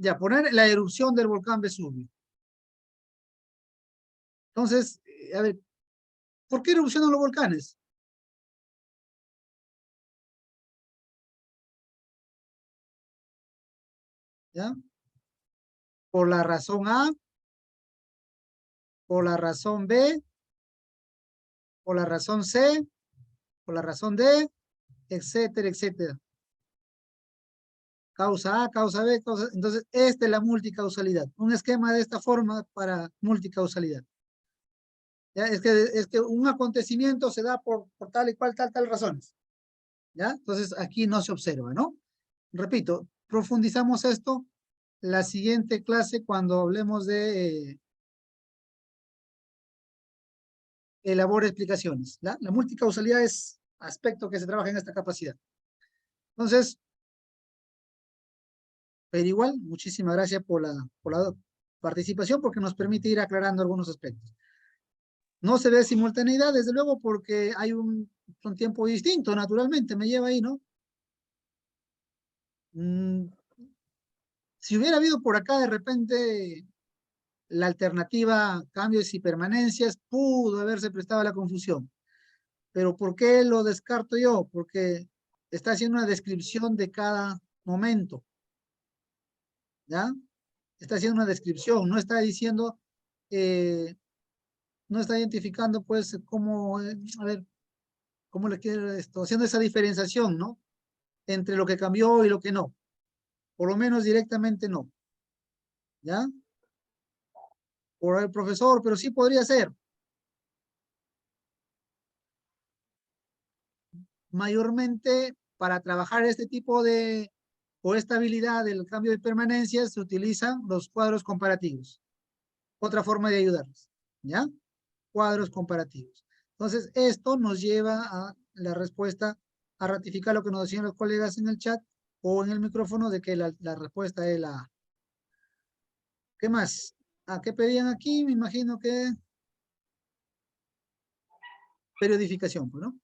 Ya, poner la erupción del volcán Vesubio. Entonces, a ver, ¿por qué erupcionan los volcanes? ¿Ya? Por la razón A, por la razón B, por la razón C, por la razón D, etcétera, etcétera. Causa A, causa B, causa... Entonces, esta es la multicausalidad. Un esquema de esta forma para multicausalidad. ¿Ya? Es que un acontecimiento se da por tal y cual, tal razones. ¿Ya? Entonces, aquí no se observa, ¿no? Repito, profundizamos esto la siguiente clase cuando hablemos de elabora explicaciones. La multicausalidad es aspecto que se trabaja en esta capacidad. Entonces, pero igual, muchísimas gracias por la participación porque nos permite ir aclarando algunos aspectos. No se ve simultaneidad, desde luego, porque hay un tiempo distinto, naturalmente, me lleva ahí, ¿no? Si hubiera habido por acá de repente la alternativa cambios y permanencias, pudo haberse prestado a la confusión. Pero ¿por qué lo descarto yo? Porque está haciendo una descripción de cada momento. ¿Ya? Está haciendo una descripción, no está diciendo, no está identificando, pues, cómo, a ver, cómo le quiere esto, haciendo esa diferenciación, ¿no? Entre lo que cambió y lo que no. Por lo menos directamente no. ¿Ya? Por el profesor, pero sí podría ser. Mayormente, para trabajar este tipo de, o esta habilidad del cambio de permanencia, se utilizan los cuadros comparativos. Otra forma de ayudarles, ¿ya? Cuadros comparativos. Entonces, esto nos lleva a la respuesta, a ratificar lo que nos decían los colegas en el chat o en el micrófono de que la respuesta es la A. ¿Qué más? ¿A qué pedían aquí? Me imagino que periodificación, pues, ¿no?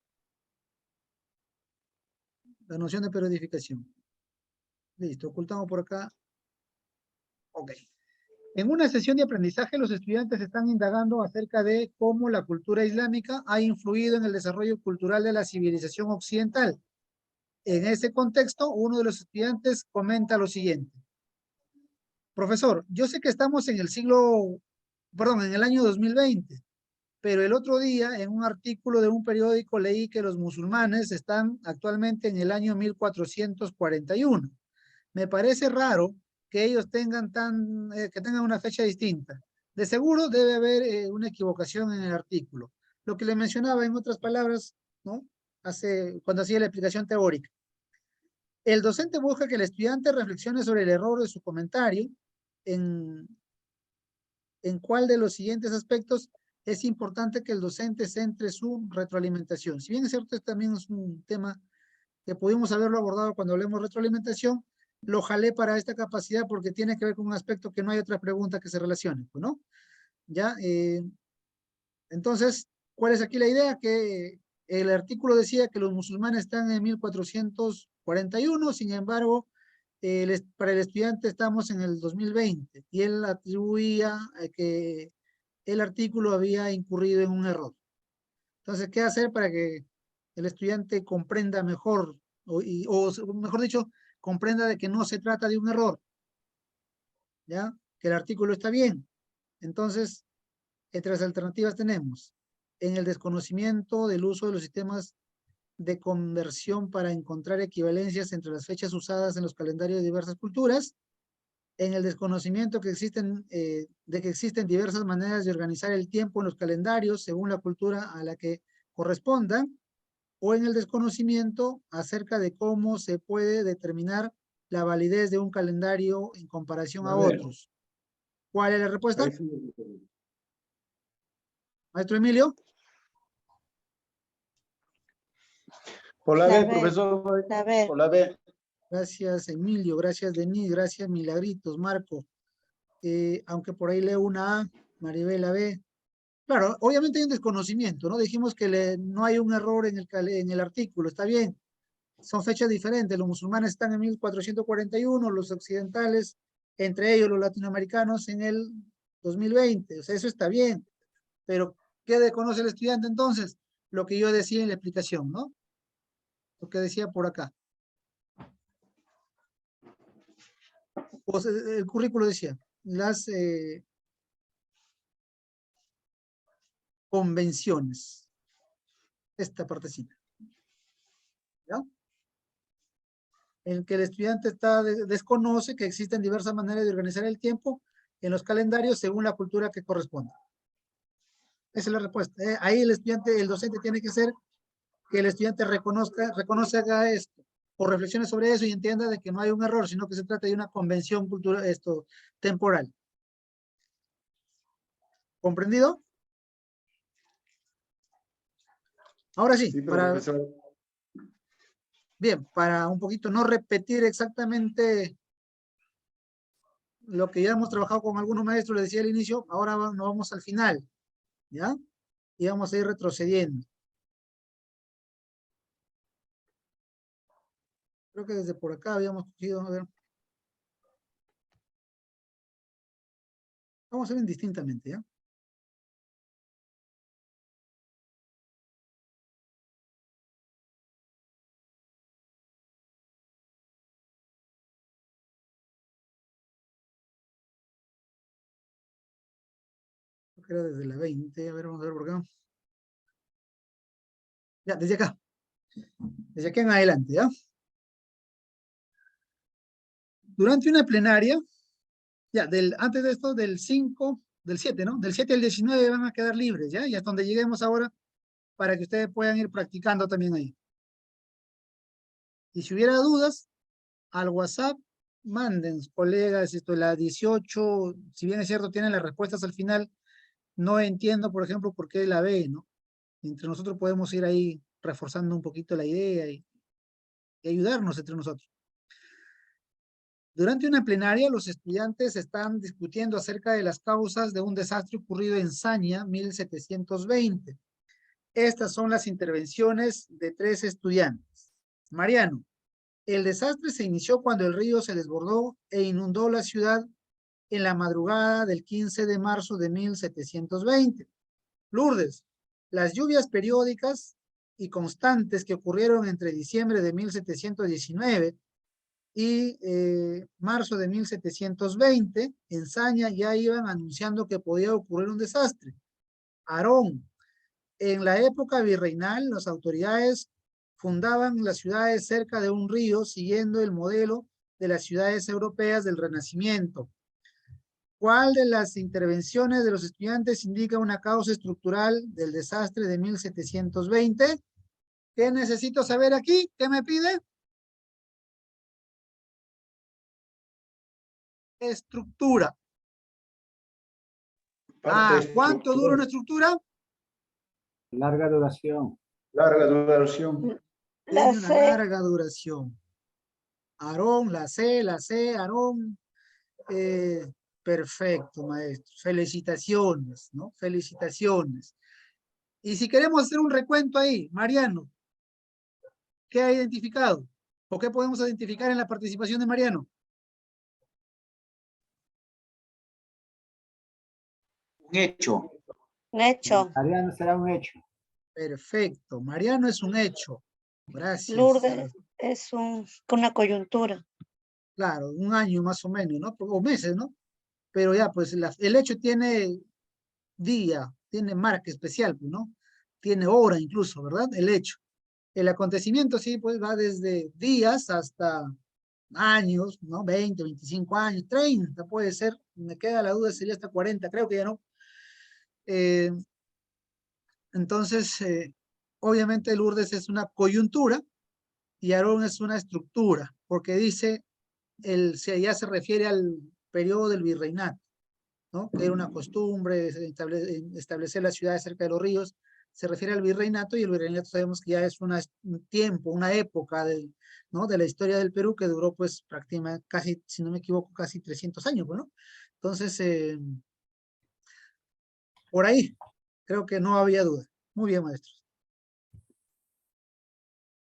La noción de periodificación. Listo, ocultamos por acá. Ok. En una sesión de aprendizaje, los estudiantes están indagando acerca de cómo la cultura islámica ha influido en el desarrollo cultural de la civilización occidental. En ese contexto, uno de los estudiantes comenta lo siguiente. Profesor, yo sé que estamos en en el año 2020, pero el otro día en un artículo de un periódico leí que los musulmanes están actualmente en el año 1441. Me parece raro que ellos tengan que tengan una fecha distinta. De seguro debe haber una equivocación en el artículo. Lo que le mencionaba en otras palabras, ¿no? Cuando hacía la explicación teórica. El docente busca que el estudiante reflexione sobre el error de su comentario en cuál de los siguientes aspectos es importante que el docente centre su retroalimentación. Si bien es cierto, este también es un tema que pudimos haberlo abordado cuando hablemos de retroalimentación, lo jalé para esta capacidad porque tiene que ver con un aspecto que no hay otra pregunta que se relacione, pues, ¿no? Ya, entonces, ¿cuál es aquí la idea? Que el artículo decía que los musulmanes están en 1441, sin embargo, para el estudiante estamos en el 2020 y él atribuía que el artículo había incurrido en un error. Entonces, ¿qué hacer para que el estudiante comprenda mejor, o mejor dicho, comprenda de que no se trata de un error? ¿Ya? Que el artículo está bien. Entonces, entre las alternativas tenemos en el desconocimiento del uso de los sistemas de conversión para encontrar equivalencias entre las fechas usadas en los calendarios de diversas culturas, en el desconocimiento que existen, de que existen diversas maneras de organizar el tiempo en los calendarios según la cultura a la que correspondan, o en el desconocimiento acerca de cómo se puede determinar la validez de un calendario en comparación a otros. ¿Cuál es la respuesta? Maestro Emilio. Por la La B, B. profesor. La B. Por la B. Gracias, Emilio. Gracias, Denis. Gracias, Milagritos. Marco. Aunque por ahí leo una A, Maribela B. Claro, obviamente hay un desconocimiento, ¿no? Dijimos que no hay un error en el artículo, está bien. Son fechas diferentes. Los musulmanes están en 1441, los occidentales, entre ellos los latinoamericanos, en el 2020. O sea, eso está bien. Pero, ¿qué desconoce el estudiante entonces? Lo que yo decía en la explicación, ¿no? Lo que decía por acá. O sea, el currículo decía, las convenciones. Esta partecita. ¿Ya? En que el estudiante desconoce que existen diversas maneras de organizar el tiempo en los calendarios según la cultura que corresponda. Esa es la respuesta. Ahí el docente tiene que ser que el estudiante reconozca esto, o reflexione sobre eso y entienda de que no hay un error, sino que se trata de una convención cultural, temporal. ¿Comprendido? Ahora sí, bien, para un poquito no repetir exactamente lo que ya hemos trabajado con algunos maestros, les decía al inicio, ahora nos vamos al final, ¿ya? Y vamos a ir retrocediendo. Creo que desde por acá habíamos cogido, a ver. Vamos a ver indistintamente, ¿ya? Creo que era desde la 20, a ver, vamos a ver por acá. Ya, desde acá. Desde aquí en adelante, ¿ya? Durante una plenaria, ya, antes de esto, del 5, del 7, ¿no? Del 7 al 19 van a quedar libres, ¿ya? Y hasta donde lleguemos ahora, para que ustedes puedan ir practicando también ahí. Y si hubiera dudas, al WhatsApp, manden, colegas, la 18, si bien es cierto, tienen las respuestas al final, no entiendo, por ejemplo, por qué la B, ¿no? Entre nosotros podemos ir ahí reforzando un poquito la idea y ayudarnos entre nosotros. Durante una plenaria, los estudiantes están discutiendo acerca de las causas de un desastre ocurrido en Saña, 1720. Estas son las intervenciones de 3 estudiantes. Mariano, el desastre se inició cuando el río se desbordó e inundó la ciudad en la madrugada del 15 de marzo de 1720. Lourdes, las lluvias periódicas y constantes que ocurrieron entre diciembre de 1719 y marzo de 1720, en Saña ya iban anunciando que podía ocurrir un desastre. Aarón, en la época virreinal, las autoridades fundaban las ciudades cerca de un río siguiendo el modelo de las ciudades europeas del Renacimiento. ¿Cuál de las intervenciones de los estudiantes indica una causa estructural del desastre de 1720? ¿Qué necesito saber aquí? ¿Qué me pide? estructura. Parte ¿Cuánto dura una estructura? Larga duración. larga duración. La Tiene una C. larga duración. Aarón, la C, Aarón. Perfecto, maestro. Felicitaciones, ¿no? Felicitaciones. Y si queremos hacer un recuento ahí, Mariano, ¿qué ha identificado? ¿O qué podemos identificar en la participación de Mariano? Un hecho. Un hecho. Mariano será un hecho. Perfecto. Mariano es un hecho. Gracias. Lourdes es una coyuntura. Claro, un año más o menos, ¿no? O meses, ¿no? Pero ya, pues el hecho tiene día, tiene marca especial, pues, ¿no? Tiene hora incluso, ¿verdad? El hecho. El acontecimiento sí, pues va desde días hasta años, ¿no? 20, 25 años, 30 puede ser. Me queda la duda, sería hasta 40, creo que ya no. Entonces, obviamente Lourdes es una coyuntura y Aarón es una estructura, porque dice, ya se refiere al periodo del virreinato, ¿no? Que era una costumbre establecer las ciudades cerca de los ríos, se refiere al virreinato, y el virreinato sabemos que ya es un tiempo, una época ¿no? de la historia del Perú que duró pues prácticamente casi, si no me equivoco, casi 300 años, ¿no? Entonces, por ahí, creo que no había duda. Muy bien, maestros.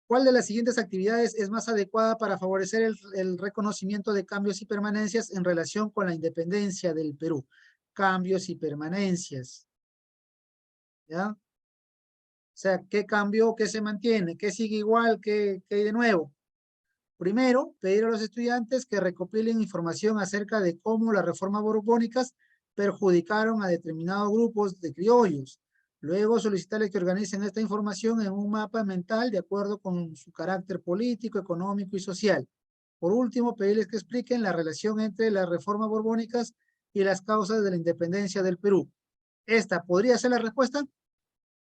¿Cuál de las siguientes actividades es más adecuada para favorecer el reconocimiento de cambios y permanencias en relación con la independencia del Perú? Cambios y permanencias. ¿Ya? O sea, ¿qué cambió, qué se mantiene, qué sigue igual, qué hay de nuevo? Primero, pedir a los estudiantes que recopilen información acerca de cómo las reformas borbónicas perjudicaron a determinados grupos de criollos. Luego, solicitarles que organicen esta información en un mapa mental de acuerdo con su carácter político, económico y social. Por último, pedirles que expliquen la relación entre las reformas borbónicas y las causas de la independencia del Perú. ¿Esta podría ser la respuesta?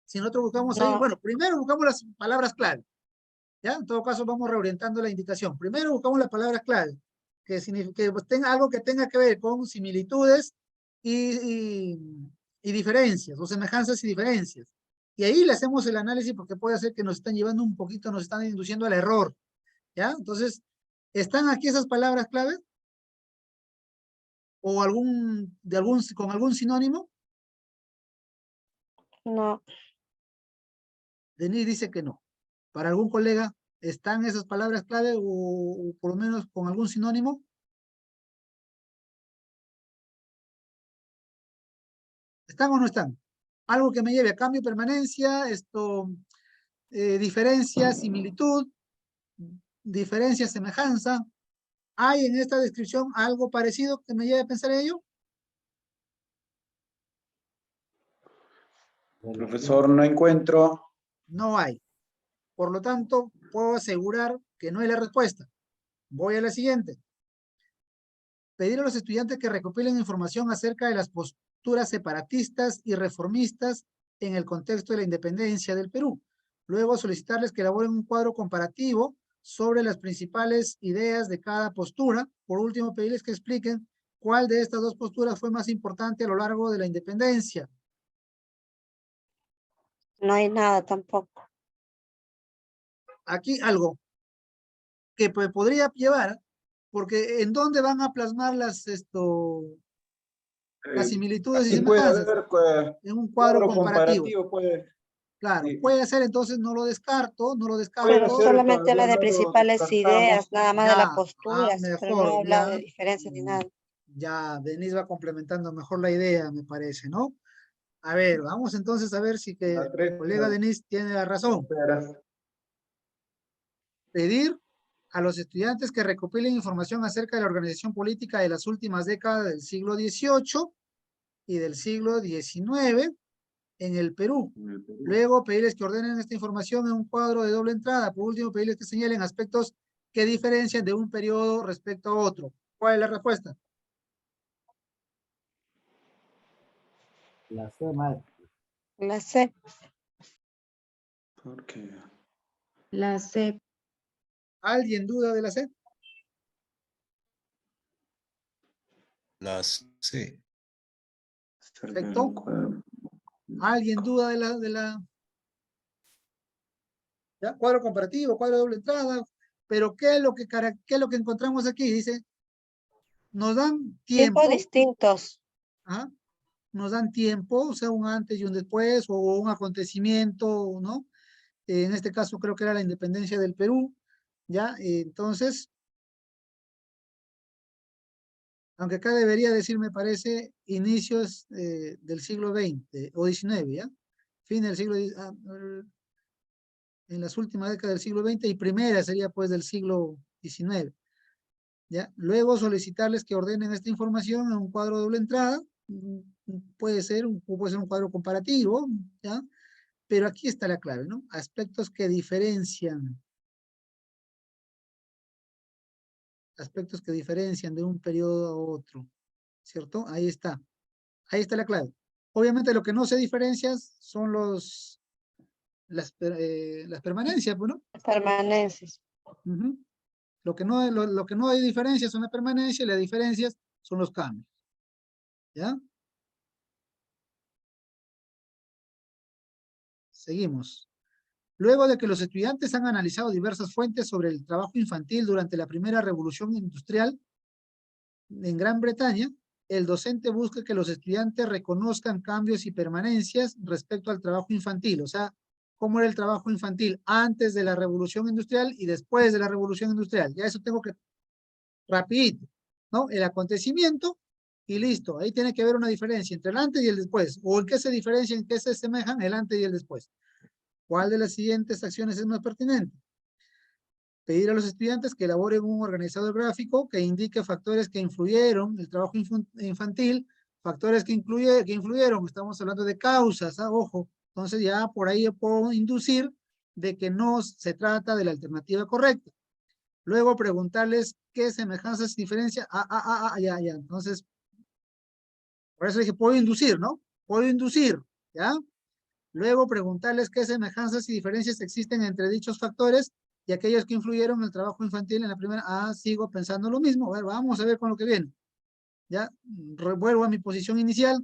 Si nosotros buscamos ahí, No. bueno, primero buscamos las palabras clave. ¿Ya? En todo caso, vamos reorientando la indicación. Primero buscamos las palabras clave, que pues, tenga algo que tenga que ver con similitudes y diferencias, o semejanzas y diferencias. Y ahí le hacemos el análisis porque puede ser que nos están llevando un poquito, nos están induciendo al error. ¿Ya? Entonces, ¿están aquí esas palabras clave? ¿O con algún sinónimo? No. Denis dice que no. ¿Para algún colega están esas palabras clave o por lo menos con algún sinónimo? ¿Están o no están? Algo que me lleve a cambio, permanencia, diferencia, similitud, diferencia, semejanza. ¿Hay en esta descripción algo parecido que me lleve a pensar en ello? Profesor, no encuentro. No hay. Por lo tanto, puedo asegurar que no es la respuesta. Voy a la siguiente. Pedir a los estudiantes que recopilen información acerca de las posturas separatistas y reformistas en el contexto de la independencia del Perú. Luego solicitarles que elaboren un cuadro comparativo sobre las principales ideas de cada postura. Por último, pedirles que expliquen cuál de estas dos posturas fue más importante a lo largo de la independencia. No hay nada tampoco. Aquí algo que podría llevar, porque ¿en dónde van a plasmar las similitudes y Aquí puede semejanzas? haber En un cuadro comparativo. puede. Claro, Sí. puede ser, entonces no lo descarto, Pero ser, solamente todavía habla de no lo principales descartamos. ideas, nada más de las posturas, pero no mejor, habla de diferencias ni nada. ya, Denise va complementando mejor la idea, me parece, ¿no? A ver, vamos entonces a ver si que La tres, el colega no. Denise tiene la razón. Espera. Pedir a los estudiantes que recopilen información acerca de la organización política de las últimas décadas del siglo XVIII y del siglo XIX en el Perú. Luego, pedirles que ordenen esta información en un cuadro de doble entrada. Por último, pedirles que señalen aspectos que diferencian de un periodo respecto a otro. ¿Cuál es la respuesta? La C, maestro. La C. ¿Por qué? La C. ¿Alguien duda de la C? Las C. Perfecto. ¿Alguien duda de la ¿ya? Cuadro comparativo, cuadro de doble entrada? Pero ¿qué es lo que encontramos aquí? Dice, nos dan tiempo. Tipos distintos. ¿Ah? Nos dan tiempo, o sea, un antes y un después, o un acontecimiento, ¿no? En este caso creo que era la independencia del Perú, ¿ya? Entonces, aunque acá debería decir, me parece, inicios del siglo XX o XIX, ¿ya? Fin del siglo, en las últimas décadas del siglo XX y primera sería pues del siglo XIX, ¿ya? Luego solicitarles que ordenen esta información en un cuadro de doble entrada, puede ser un cuadro comparativo, ¿ya? Pero aquí está la clave, ¿no? Aspectos que diferencian de un periodo a otro, ¿cierto? Ahí está la clave. Obviamente lo que no se diferencia son las permanencias, pues, ¿no? Permanencias. Ujú. Lo que no hay diferencia son las permanencias y las diferencias son los cambios, ¿ya? Seguimos. Luego de que los estudiantes han analizado diversas fuentes sobre el trabajo infantil durante la primera revolución industrial en Gran Bretaña, el docente busca que los estudiantes reconozcan cambios y permanencias respecto al trabajo infantil, o sea, cómo era el trabajo infantil antes de la revolución industrial y después de la revolución industrial. Ya eso tengo que, rapidito, ¿no? El acontecimiento y listo. Ahí tiene que haber una diferencia entre el antes y el después. ¿O en qué se diferencian, en qué se asemejan el antes y el después? ¿Cuál de las siguientes acciones es más pertinente? Pedir a los estudiantes que elaboren un organizador gráfico que indique factores que influyeron el trabajo infantil, factores que influyeron, estamos hablando de causas, ¿ah? Ojo, entonces ya por ahí yo puedo inducir de que no se trata de la alternativa correcta. Luego preguntarles qué semejanzas y diferencias, ya, entonces, por eso dije, puedo inducir, ¿no? Puedo inducir, ¿ya? Luego preguntarles qué semejanzas y diferencias existen entre dichos factores y aquellos que influyeron en el trabajo infantil en la primera. Sigo pensando lo mismo. A ver, vamos a ver con lo que viene. Ya, vuelvo a mi posición inicial.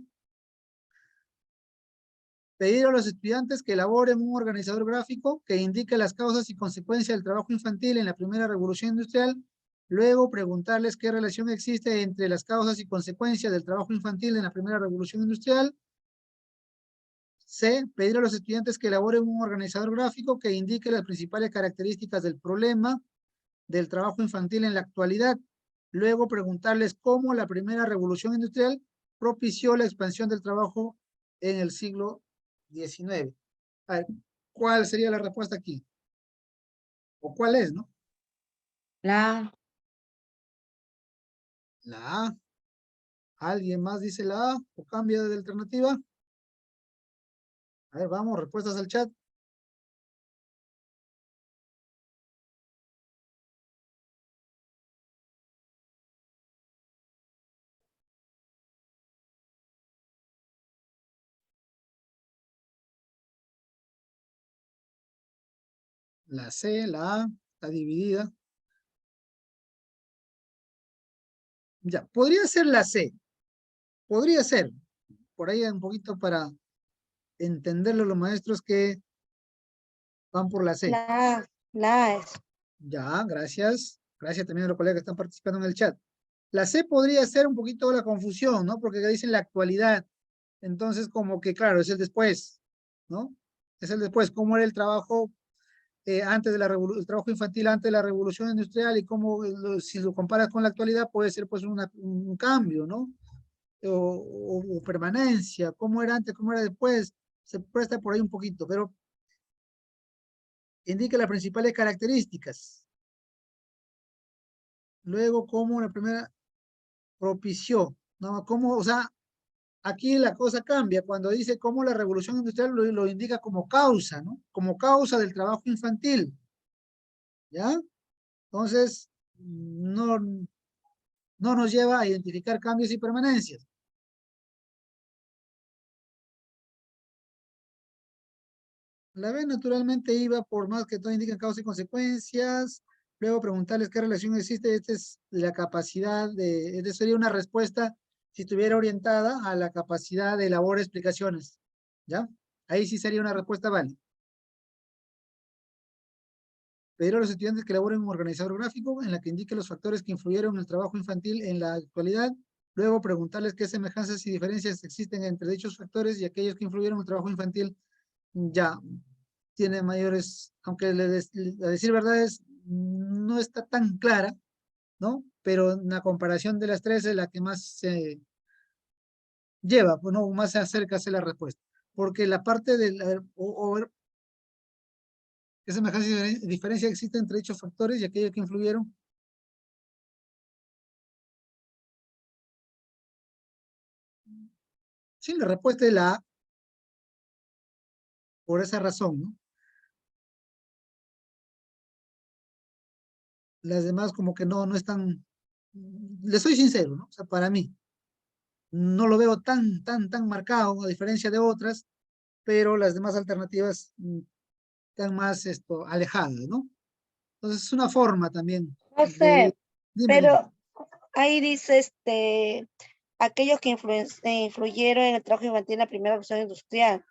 Pedir a los estudiantes que elaboren un organizador gráfico que indique las causas y consecuencias del trabajo infantil en la primera revolución industrial. Luego preguntarles qué relación existe entre las causas y consecuencias del trabajo infantil en la primera revolución industrial. C. Pedir a los estudiantes que elaboren un organizador gráfico que indique las principales características del problema del trabajo infantil en la actualidad. Luego preguntarles cómo la primera revolución industrial propició la expansión del trabajo en el siglo XIX. A ver, ¿cuál sería la respuesta aquí? ¿O cuál es, no? La A. ¿Alguien más dice la A o cambia de alternativa? A ver, vamos, respuestas al chat. La C, la A, está dividida. Ya, podría ser la C. Podría ser. Por ahí un poquito para entenderlo los maestros que van por la C. La A es. Ya, gracias. Gracias también a los colegas que están participando en el chat. La C podría ser un poquito la confusión, ¿no? Porque dicen la actualidad. Entonces, como que, claro, es el después, ¿no? Es el después. ¿Cómo era el trabajo antes de el trabajo infantil antes de la revolución industrial y cómo, si lo comparas con la actualidad, puede ser pues un cambio, ¿no? O permanencia. ¿Cómo era antes? ¿Cómo era después? Se presta por ahí un poquito, pero indica las principales características. Luego, cómo la primera propició, ¿no? Cómo, o sea, aquí la cosa cambia cuando dice cómo la revolución industrial lo indica como causa, ¿no? Como causa del trabajo infantil, ¿ya? Entonces, no nos lleva a identificar cambios y permanencias. La B naturalmente iba por más que todo indican causas y consecuencias. Luego preguntarles qué relación existe. Esta es la capacidad esta sería una respuesta si estuviera orientada a la capacidad de elaborar explicaciones, ¿ya? Ahí sí sería una respuesta válida. Pedir a los estudiantes que elaboren un organizador gráfico en la que indique los factores que influyeron en el trabajo infantil en la actualidad. Luego preguntarles qué semejanzas y diferencias existen entre dichos factores y aquellos que influyeron en el trabajo infantil. Ya tiene mayores, aunque a decir verdades no está tan clara, ¿no? Pero en la comparación de las tres es la que más se lleva, pues no, más se acerca a hacer la respuesta. Porque la parte de la, ¿qué semejanza y diferencia existe entre dichos factores y aquellos que influyeron? Sí, la respuesta es la A. Por esa razón, ¿no? Las demás como que no están, les soy sincero, ¿no? O sea, para mí, no lo veo tan marcado, a diferencia de otras, pero las demás alternativas están más alejadas, ¿no? Entonces es una forma también No de... sé, Dime, dime. pero ahí dice aquellos que influyeron en el trabajo infantil en la primera revolución industrial.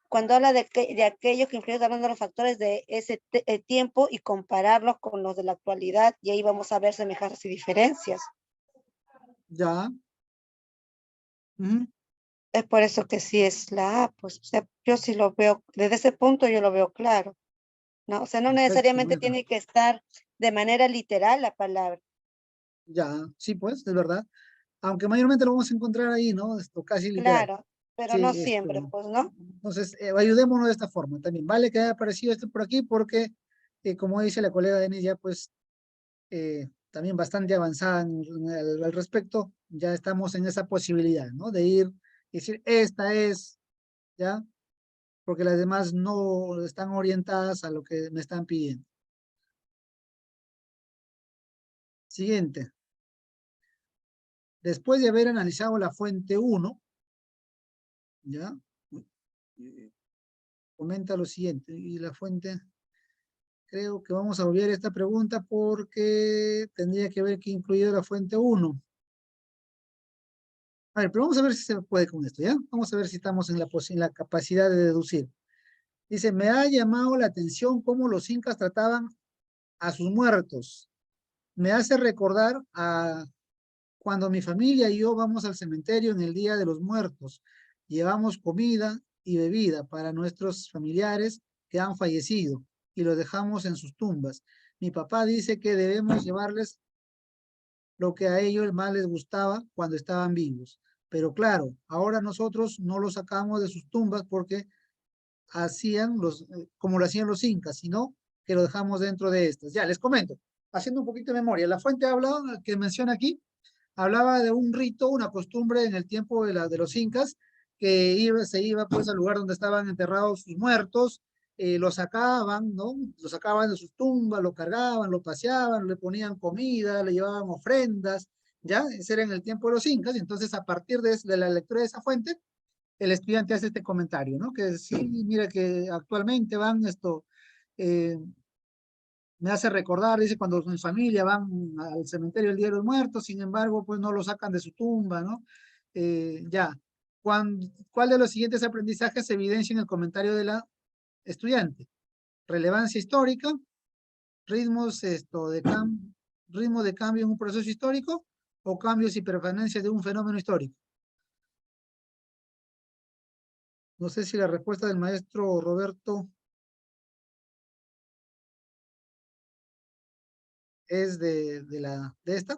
Cuando habla de aquellos que influyeron, hablando de los factores de ese tiempo y compararlos con los de la actualidad, y ahí vamos a ver semejanzas y diferencias. Ya. Ujú. Es por eso que sí es la A, pues, o sea, yo sí lo veo, desde ese punto yo lo veo claro, ¿no? O sea, no Perfecto, necesariamente bueno. tiene que estar de manera literal la palabra. Ya, sí, pues, es verdad. Aunque mayormente lo vamos a encontrar ahí, ¿no? Casi literal. Claro, pero no Sí, siempre, pues, ¿no? entonces, ayudémonos de esta forma también. Vale que haya aparecido esto por aquí porque, como dice la colega Denis, ya pues, también bastante avanzada al respecto, ya estamos en esa posibilidad, ¿no? De ir y decir, esta es, ¿ya? Porque las demás no están orientadas a lo que me están pidiendo. Siguiente. Después de haber analizado la fuente 1, ¿ya? Comenta lo siguiente, y la fuente, creo que vamos a obviar esta pregunta porque tendría que ver que incluido la fuente 1. A ver, pero vamos a ver si se puede con esto, ¿ya? Vamos a ver si estamos en la capacidad de deducir. Dice, me ha llamado la atención cómo los incas trataban a sus muertos. Me hace recordar a cuando mi familia y yo vamos al cementerio en el Día de los Muertos. Llevamos comida y bebida para nuestros familiares que han fallecido y los dejamos en sus tumbas. Mi papá dice que debemos llevarles lo que a ellos más les gustaba cuando estaban vivos. Pero claro, ahora nosotros no los sacamos de sus tumbas porque hacían como lo hacían los incas, sino que lo dejamos dentro de estas. Ya, les comento, haciendo un poquito de memoria. La fuente que menciona aquí, hablaba de un rito, una costumbre en el tiempo de los incas, que se iba pues al lugar donde estaban enterrados sus muertos, lo sacaban, ¿no? Lo sacaban de sus tumbas, lo cargaban, lo paseaban, le ponían comida, le llevaban ofrendas, ¿ya? Ese era en el tiempo de los incas, y entonces a partir de la lectura de esa fuente, el estudiante hace este comentario, ¿no? Que sí, mira que actualmente van me hace recordar, dice, cuando mi familia van al cementerio el Día de los Muertos, sin embargo, pues no lo sacan de su tumba, ¿no? Ya. ¿Cuál de los siguientes aprendizajes se evidencia en el comentario de la estudiante? Relevancia histórica, ritmos ritmo de cambio en un proceso histórico o cambios y permanencia de un fenómeno histórico. No sé si la respuesta del maestro Roberto es de esta.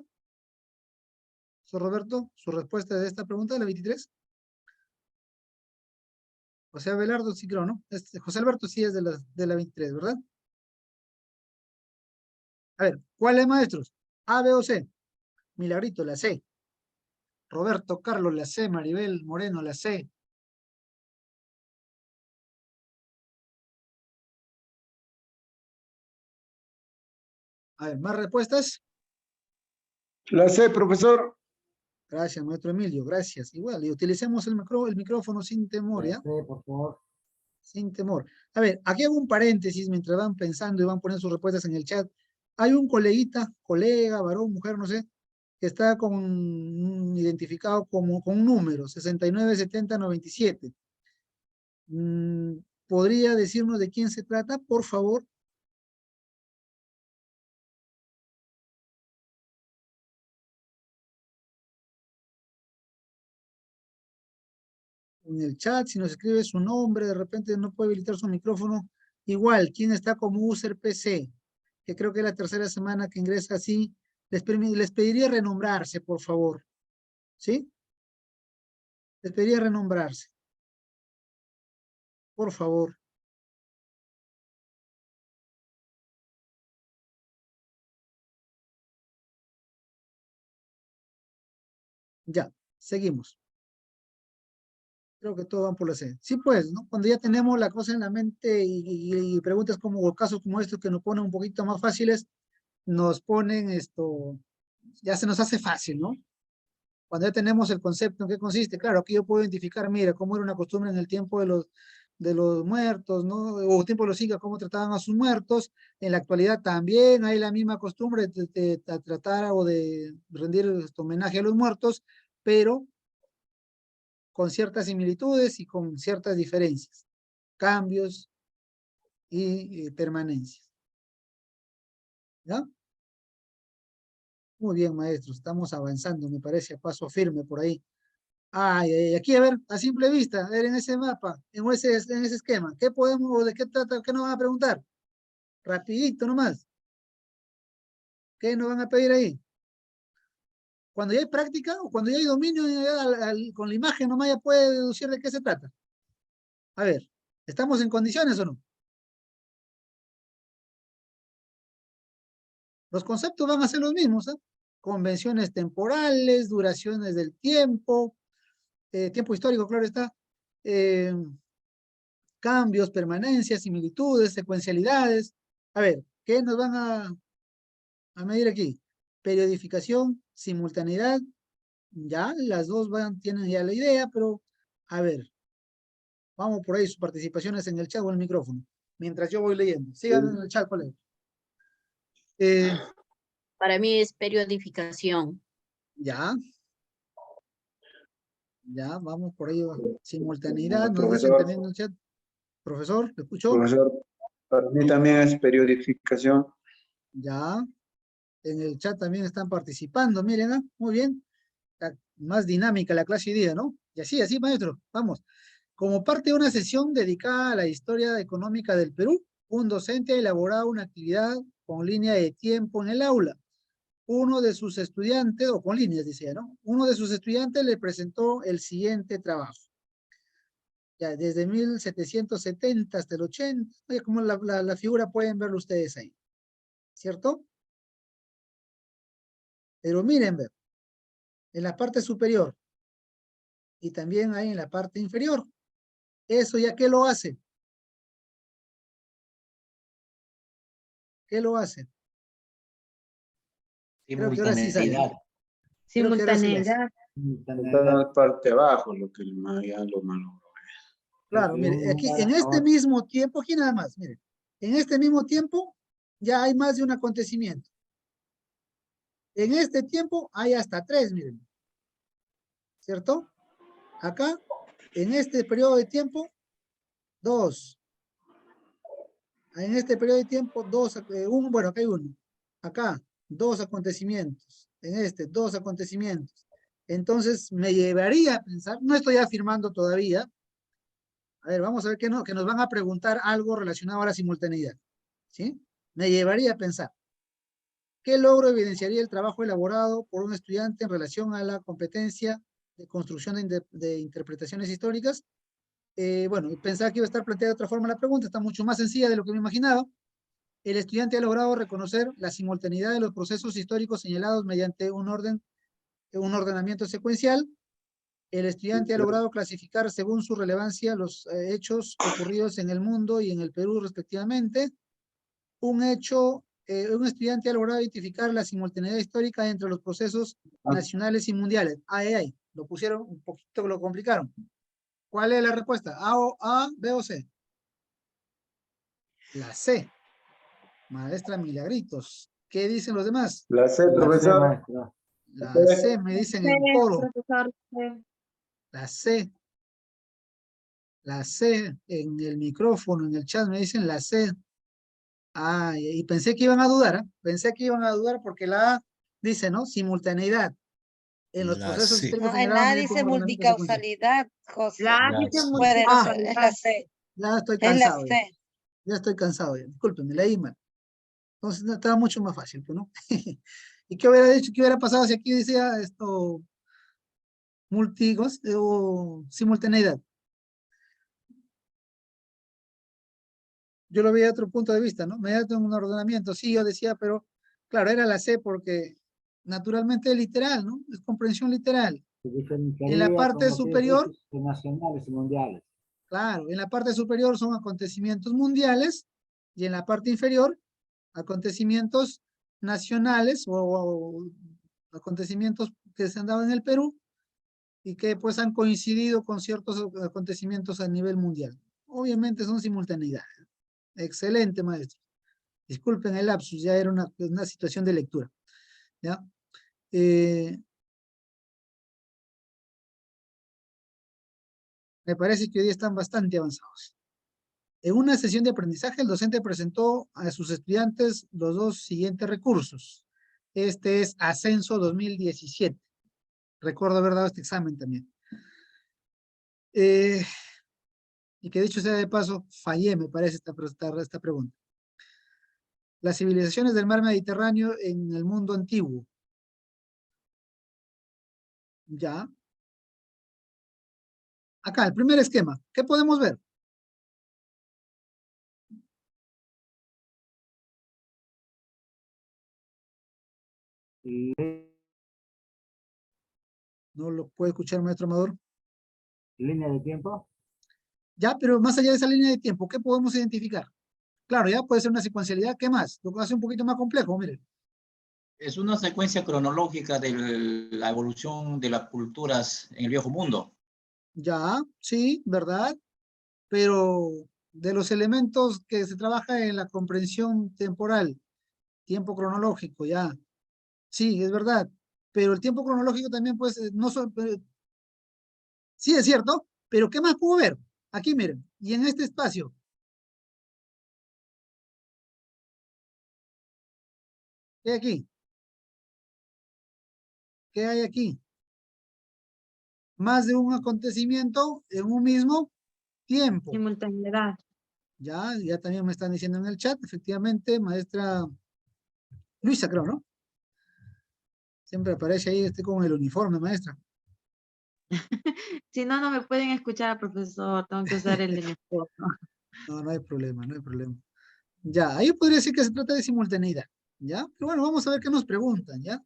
Roberto, su respuesta de esta pregunta, la 23. José Abelardo, sí creo, ¿no? José Alberto sí es de la 23, ¿verdad? A ver, ¿cuál es, maestros? ¿A, B o C? Milagrito, la C. Roberto, Carlos, la C. Maribel Moreno, la C. A ver, ¿más respuestas? La C, profesor. Gracias, maestro Emilio, gracias. Igual, y utilicemos el micrófono sin temor, ¿ya? Por favor. Sin temor. A ver, aquí hago un paréntesis mientras van pensando y van poniendo sus respuestas en el chat. Hay un colega, varón, mujer, no sé, que está con identificado como con un número, 697097. ¿Podría decirnos de quién se trata, por favor? En el chat, si nos escribe su nombre, de repente no puede habilitar su micrófono. Igual, ¿quién está como user PC? Que creo que es la tercera semana que ingresa así. Les pediría renombrarse, por favor. ¿Sí? Les pediría renombrarse. Por favor. Ya, seguimos. Creo que todos van por la C. Sí, pues, ¿no? Cuando ya tenemos la cosa en la mente y preguntas como, o casos como estos que nos ponen un poquito más fáciles, nos ponen esto, ya se nos hace fácil, ¿no? Cuando ya tenemos el concepto en qué consiste, claro, aquí yo puedo identificar, mira, cómo era una costumbre en el tiempo de los muertos, ¿no? O tiempo de los incas, cómo trataban a sus muertos. En la actualidad también hay la misma costumbre de tratar o de rendir homenaje a los muertos, pero con ciertas similitudes y con ciertas diferencias, cambios y permanencias. ¿Ya? Muy bien, maestro, estamos avanzando, me parece, a paso firme por ahí. Aquí, a ver, a simple vista, a ver en ese mapa, en ese esquema, ¿qué podemos, o de qué trata, qué nos van a preguntar? Rapidito nomás. ¿Qué nos van a pedir ahí? Cuando ya hay práctica o cuando ya hay dominio con la imagen nomás ya puede deducir de qué se trata. A ver, ¿estamos en condiciones o no? Los conceptos van a ser los mismos, ¿eh? Convenciones temporales, duraciones del tiempo, tiempo histórico, claro está, cambios, permanencias, similitudes, secuencialidades. A ver, ¿qué nos van a medir aquí? Periodificación, simultaneidad, ya las dos tienen ya la idea, pero a ver, vamos por ahí, sus participaciones en el chat o en el micrófono, mientras yo voy leyendo. Síganme en el chat, colega. Para mí es periodificación. Ya, vamos por ahí, simultaneidad, nos dicen Profesor, también en el chat. Profesor, ¿le escuchó? profesor, para mí también es periodificación. Ya, en el chat también están participando, miren, muy bien. Más dinámica la clase hoy día, ¿no? Y así, maestro, vamos. Como parte de una sesión dedicada a la historia económica del Perú, un docente ha elaborado una actividad con línea de tiempo en el aula. Uno de sus estudiantes, o con líneas, decía, ¿no? Uno de sus estudiantes le presentó el siguiente trabajo. Ya, desde 1770 hasta el 80, oye, como la figura pueden verlo ustedes ahí, ¿cierto? Pero miren, ver, en la parte superior y también ahí en la parte inferior. ¿Eso ya qué lo hace? ¿Qué lo hace? Creo que ahora sí sale. Simultaneidad. Creo que ahora sí lo hace. Simultaneidad. Está en la parte de abajo lo que ya lo malo. Claro, mire, aquí en este mismo tiempo, aquí nada más, mire, en este mismo tiempo ya hay más de un acontecimiento. En este tiempo hay hasta 3, miren. ¿Cierto? Acá, en este periodo de tiempo, 2. En este periodo de tiempo, 2, bueno, acá hay 1. Acá, 2 acontecimientos. En este, 2 acontecimientos. Entonces, me llevaría a pensar, no estoy afirmando todavía. A ver, vamos a ver que nos van a preguntar algo relacionado a la simultaneidad. ¿Sí? Me llevaría a pensar. ¿Qué logro evidenciaría el trabajo elaborado por un estudiante en relación a la competencia de construcción de interpretaciones históricas? Bueno, pensaba que iba a estar planteada de otra forma la pregunta, está mucho más sencilla de lo que me imaginaba. El estudiante ha logrado reconocer la simultaneidad de los procesos históricos señalados mediante un ordenamiento secuencial. El estudiante ha logrado clasificar según su relevancia los hechos ocurridos en el mundo y en el Perú respectivamente. Un estudiante ha logrado identificar la simultaneidad histórica entre los procesos nacionales y mundiales. Lo pusieron un poquito, lo complicaron. ¿Cuál es la respuesta? ¿A, B o C? La C. Maestra Milagritos. ¿Qué dicen los demás? La C, profesor. La C me dicen en coro. Profesor, C. La C. La C en el micrófono, en el chat me dicen la C. Ah, y pensé que iban a dudar, ¿ah? Pensé que iban a dudar porque la A dice, ¿no? Simultaneidad. En los La procesos C. históricos No, en generados la A mediante dice un ordenamiento secuencial. multicausalidad, José. La A La dice C. Puede ser, es la multicausalidad. C. Ya estoy Es la cansado. Ya, C. ya estoy cansado. Ya. Discúlpenme, leí mal. Entonces no, estaba mucho más fácil, pues, ¿no? ¿Y qué hubiera dicho? ¿Qué hubiera pasado si aquí decía esto o simultaneidad? Yo lo veía de otro punto de vista, ¿no? Mediante un ordenamiento, sí, yo decía, pero claro, era la C porque naturalmente es literal, ¿no? Es comprensión literal. Se En la diferenciaría parte como que es superior, hechos nacionales y mundiales. claro, en la parte superior son acontecimientos mundiales y en la parte inferior acontecimientos nacionales o acontecimientos que se han dado en el Perú y que pues han coincidido con ciertos acontecimientos a nivel mundial. Obviamente son simultaneidades. Excelente, maestro. Disculpen el lapsus, ya era una situación de lectura. ¿Ya? Me parece que hoy día están bastante avanzados. En una sesión de aprendizaje, el docente presentó a sus estudiantes los dos siguientes recursos. Este es Ascenso 2017. Recuerdo haber dado este examen también. Y que dicho sea de paso, fallé, me parece, esta pregunta. Las civilizaciones del mar Mediterráneo en el mundo antiguo. Ya. Acá, el primer esquema. ¿Qué podemos ver? No lo puede escuchar, maestro Amador. ¿Línea de tiempo? Ya, pero más allá de esa línea de tiempo, ¿qué podemos identificar? Claro, ya puede ser una secuencialidad. ¿Qué más? Lo que hace un poquito más complejo, miren. Es una secuencia cronológica de la evolución de las culturas en el viejo mundo. Ya, sí, ¿verdad? Pero de los elementos que se trabaja en la comprensión temporal, tiempo cronológico, ya. Sí, es verdad. Pero el tiempo cronológico también, pues, no son, sí es cierto, pero ¿qué más puedo ver? Aquí, miren, y en este espacio. ¿Qué hay aquí? ¿Qué hay aquí? Más de un acontecimiento en un mismo tiempo. Simultaneidad. Ya también me están diciendo en el chat, efectivamente, maestra Luisa, creo, ¿no? Siempre aparece ahí, con el uniforme, maestra. Si no, no me pueden escuchar, profesor. Tengo que usar el de mi esposo. No, no hay problema, no hay problema. Ya, ahí podría decir que se trata de simultaneidad, ¿ya? Pero bueno, vamos a ver qué nos preguntan, ¿ya?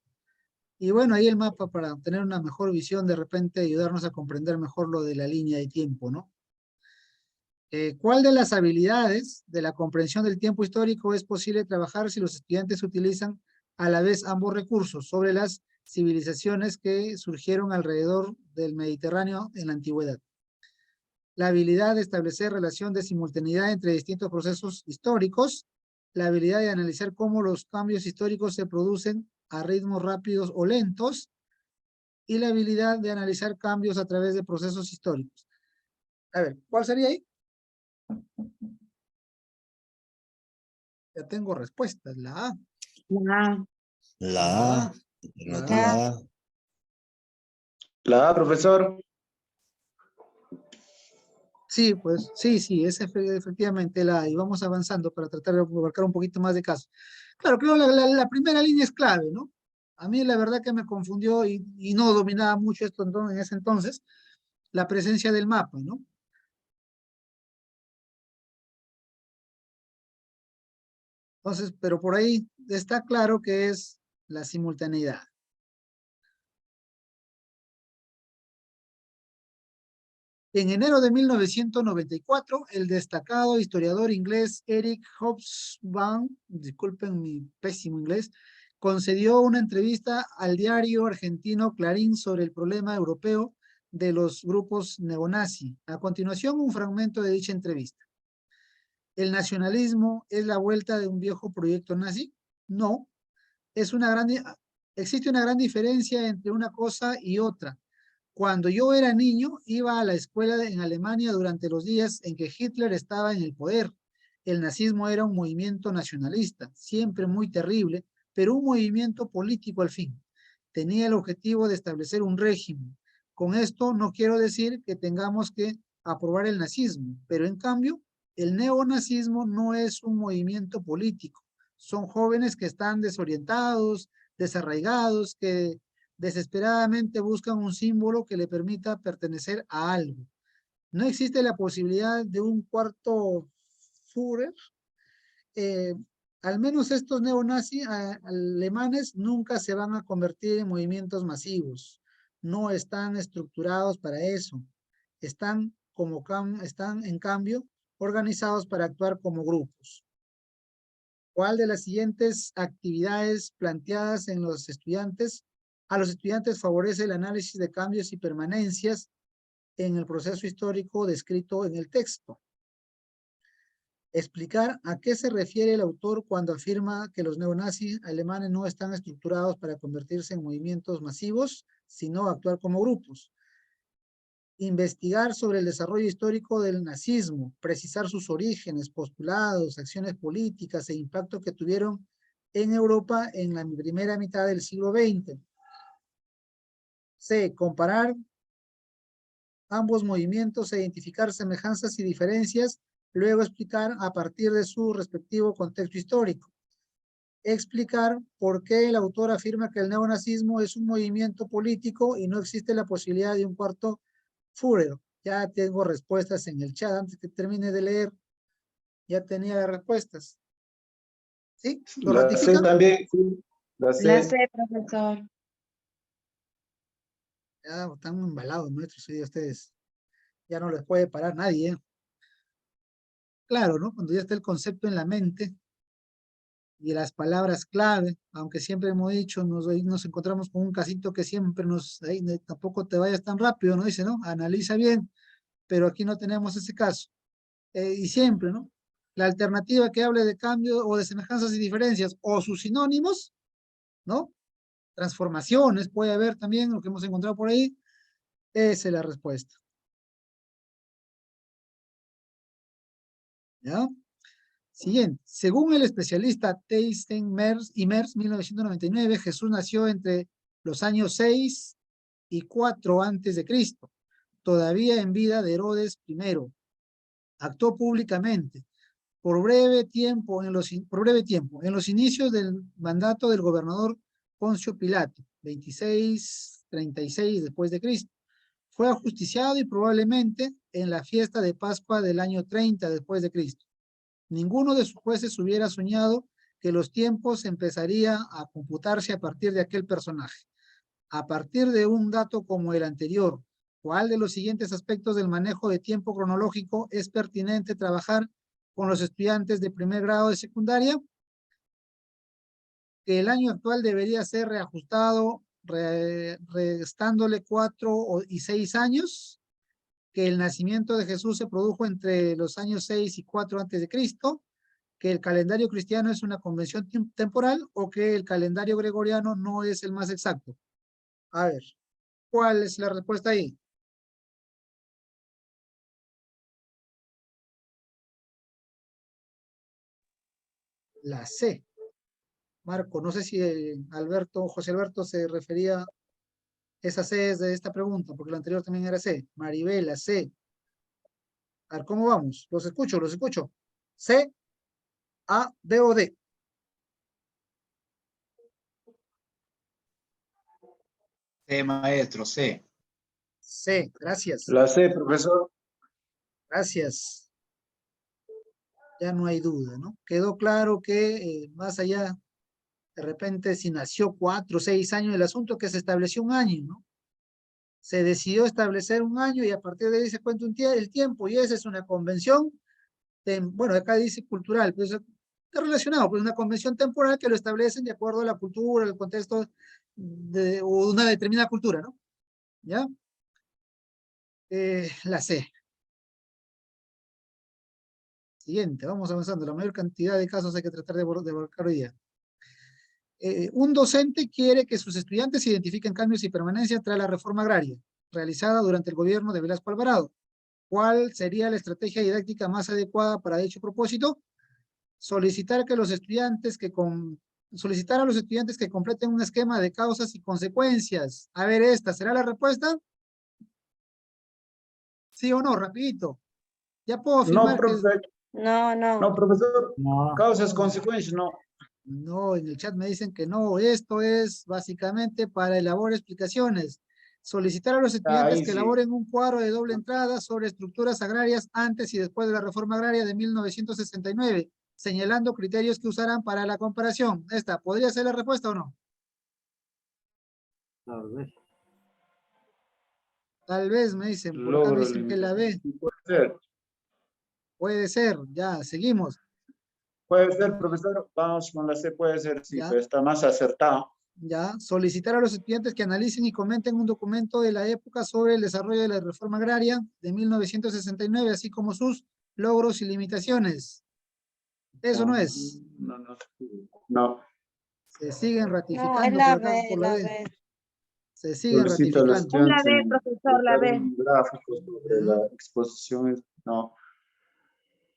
Y bueno, ahí el mapa para tener una mejor visión, de repente ayudarnos a comprender mejor lo de la línea de tiempo, ¿no? ¿Cuál de las habilidades de la comprensión del tiempo histórico es posible trabajar si los estudiantes utilizan a la vez ambos recursos sobre las civilizaciones que surgieron alrededor del Mediterráneo en la antigüedad? La habilidad de establecer relación de simultaneidad entre distintos procesos históricos, la habilidad de analizar cómo los cambios históricos se producen a ritmos rápidos o lentos, y la habilidad de analizar cambios a través de procesos históricos. A ver, ¿cuál sería ahí? Ya tengo respuestas, la A. La La A. La Nota A. la A. La A, profesor. Sí, pues sí, es efectivamente la A. Y vamos avanzando para tratar de abarcar un poquito más de casos. Claro, creo la primera línea es clave, ¿no? A mí la verdad que me confundió y no dominaba mucho esto en ese entonces, la presencia del mapa, ¿no? Entonces, pero por ahí está claro que es la simultaneidad. En enero de 1994, el destacado historiador inglés Eric Hobsbawm, disculpen mi pésimo inglés, concedió una entrevista al diario argentino Clarín sobre el problema europeo de los grupos neonazi. A continuación, un fragmento de dicha entrevista. ¿El nacionalismo es la vuelta de un viejo proyecto nazi? No, es una gran existe una gran diferencia entre una cosa y otra. Cuando yo era niño, iba a la escuela en Alemania durante los días en que Hitler estaba en el poder. El nazismo era un movimiento nacionalista, siempre muy terrible, pero un movimiento político al fin. Tenía el objetivo de establecer un régimen. Con esto no quiero decir que tengamos que aprobar el nazismo, pero en cambio, el neonazismo no es un movimiento político. Son jóvenes que están desorientados, desarraigados, que desesperadamente buscan un símbolo que le permita pertenecer a algo. No existe la posibilidad de un cuarto Führer. Al menos estos neonazis alemanes nunca se van a convertir en movimientos masivos. No están estructurados para eso. Están en cambio organizados para actuar como grupos. ¿Cuál de las siguientes actividades planteadas a los estudiantes favorece el análisis de cambios y permanencias en el proceso histórico descrito en el texto? Explicar a qué se refiere el autor cuando afirma que los neonazis alemanes no están estructurados para convertirse en movimientos masivos, sino actuar como grupos. Investigar sobre el desarrollo histórico del nazismo, precisar sus orígenes, postulados, acciones políticas e impacto que tuvieron en Europa en la primera mitad del siglo XX. C. Comparar ambos movimientos e identificar semejanzas y diferencias, luego explicar a partir de su respectivo contexto histórico. Explicar por qué el autor afirma que el neonazismo es un movimiento político y no existe la posibilidad de un cuarto Führer. Ya tengo respuestas en el chat, antes que termine de leer, ya tenía las respuestas. ¿Sí? ¿Lo La C ratifican? también, sí, la C. La sé, profesor. Ya están embalados, maestros, sí, ustedes. Ya no les puede parar nadie, ¿eh? Claro, ¿no? Cuando ya está el concepto en la mente y las palabras clave, aunque siempre hemos dicho, nos encontramos con un casito que siempre tampoco te vayas tan rápido, ¿no? Dice, ¿no? Analiza bien, pero aquí no tenemos ese caso. Y siempre, ¿no? La alternativa que hable de cambio o de semejanzas y diferencias o sus sinónimos, ¿no? Transformaciones, puede haber también lo que hemos encontrado por ahí, esa es la respuesta. ¿Ya? Siguiente. Según el especialista Thijssen y Merz, 1999, Jesús nació entre los años 6 y 4 antes de Cristo, todavía en vida de Herodes I. Actuó públicamente por breve tiempo en los inicios del mandato del gobernador Poncio Pilato, 26-36 después de Cristo. Fue ajusticiado y probablemente en la fiesta de Pascua del año 30 después de Cristo. Ninguno de sus jueces hubiera soñado que los tiempos empezaría a computarse a partir de aquel personaje. A partir de un dato como el anterior, ¿cuál de los siguientes aspectos del manejo de tiempo cronológico es pertinente trabajar con los estudiantes de primer grado de secundaria? Que el año actual debería ser reajustado restándole 4 y 6 años, que el nacimiento de Jesús se produjo entre los años 6 y 4 antes de Cristo, que el calendario cristiano es una convención temporal o que el calendario gregoriano no es el más exacto. A ver, ¿cuál es la respuesta ahí? La C. Marco, no sé si José Alberto se refería, esa C es de esta pregunta, porque la anterior también era C. Maribela, C. A ver, ¿cómo vamos? Los escucho. C, A, B o D. C, maestro, C. C, gracias. La C, profesor. Gracias. Ya no hay duda, ¿no? Quedó claro que más allá, de repente, si nació 4 o 6 años el asunto, que se estableció un año, ¿no? Se decidió establecer un año y a partir de ahí se cuenta el tiempo y esa es una convención, bueno, acá dice cultural, pero está relacionado, pues una convención temporal que lo establecen de acuerdo a la cultura, el contexto o una determinada cultura, ¿no? ¿Ya? La C. Siguiente, vamos avanzando. La mayor cantidad de casos hay que tratar de abarcar hoy día. Un docente quiere que sus estudiantes identifiquen cambios y permanencias tras la reforma agraria realizada durante el gobierno de Velasco Alvarado. ¿Cuál sería la estrategia didáctica más adecuada para dicho propósito? Solicitar a los estudiantes que completen un esquema de causas y consecuencias. A ver, ¿esta será la respuesta? ¿Sí o no? Rapidito. Ya puedo No, afirmar que... profe, no, profesor. No, Causas, consecuencias, no. No, en el chat me dicen que no. Esto es básicamente para elaborar explicaciones. Solicitar a los estudiantes ahí que sí. elaboren un cuadro de doble entrada sobre estructuras agrarias antes y después de la reforma agraria de 1969, señalando criterios que usarán para la comparación. ¿Esta podría ser la respuesta o no? tal vez. Tal vez me dicen, por acá me Logro dicen que la B. Sí, puede ser. Puede ser, ya, seguimos. Puede ser, profesor. Vamos con la C, puede ser, sí, Ya. pero está más acertado. Ya, solicitar a los estudiantes que analicen y comenten un documento de la época sobre el desarrollo de la reforma agraria de 1969, así como sus logros y limitaciones. Eso no es. No. Se siguen No, ratificando es la por acá, B, por la la B. B. Se siguen Solicito a los ratificando. Es la B, estudiantes profesor, la B. un gráfico sobre la exposición. No.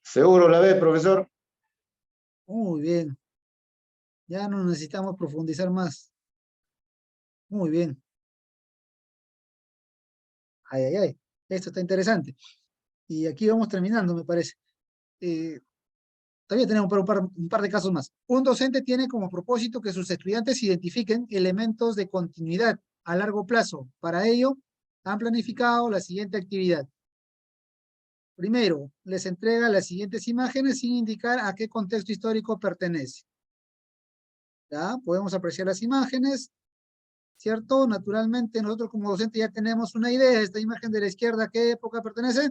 Seguro la B, profesor. Muy bien. Ya no necesitamos profundizar más. Muy bien. Ay, ay, ay. Esto está interesante. Y aquí vamos terminando, me parece. Todavía tenemos un par de casos más. Un docente tiene como propósito que sus estudiantes identifiquen elementos de continuidad a largo plazo. Para ello, han planificado la siguiente actividad. Primero, les entrega las siguientes imágenes sin indicar a qué contexto histórico pertenece. ¿Ya? Podemos apreciar las imágenes, ¿cierto? Naturalmente, nosotros como docente ya tenemos una idea. Esta imagen de la izquierda, ¿a qué época pertenece?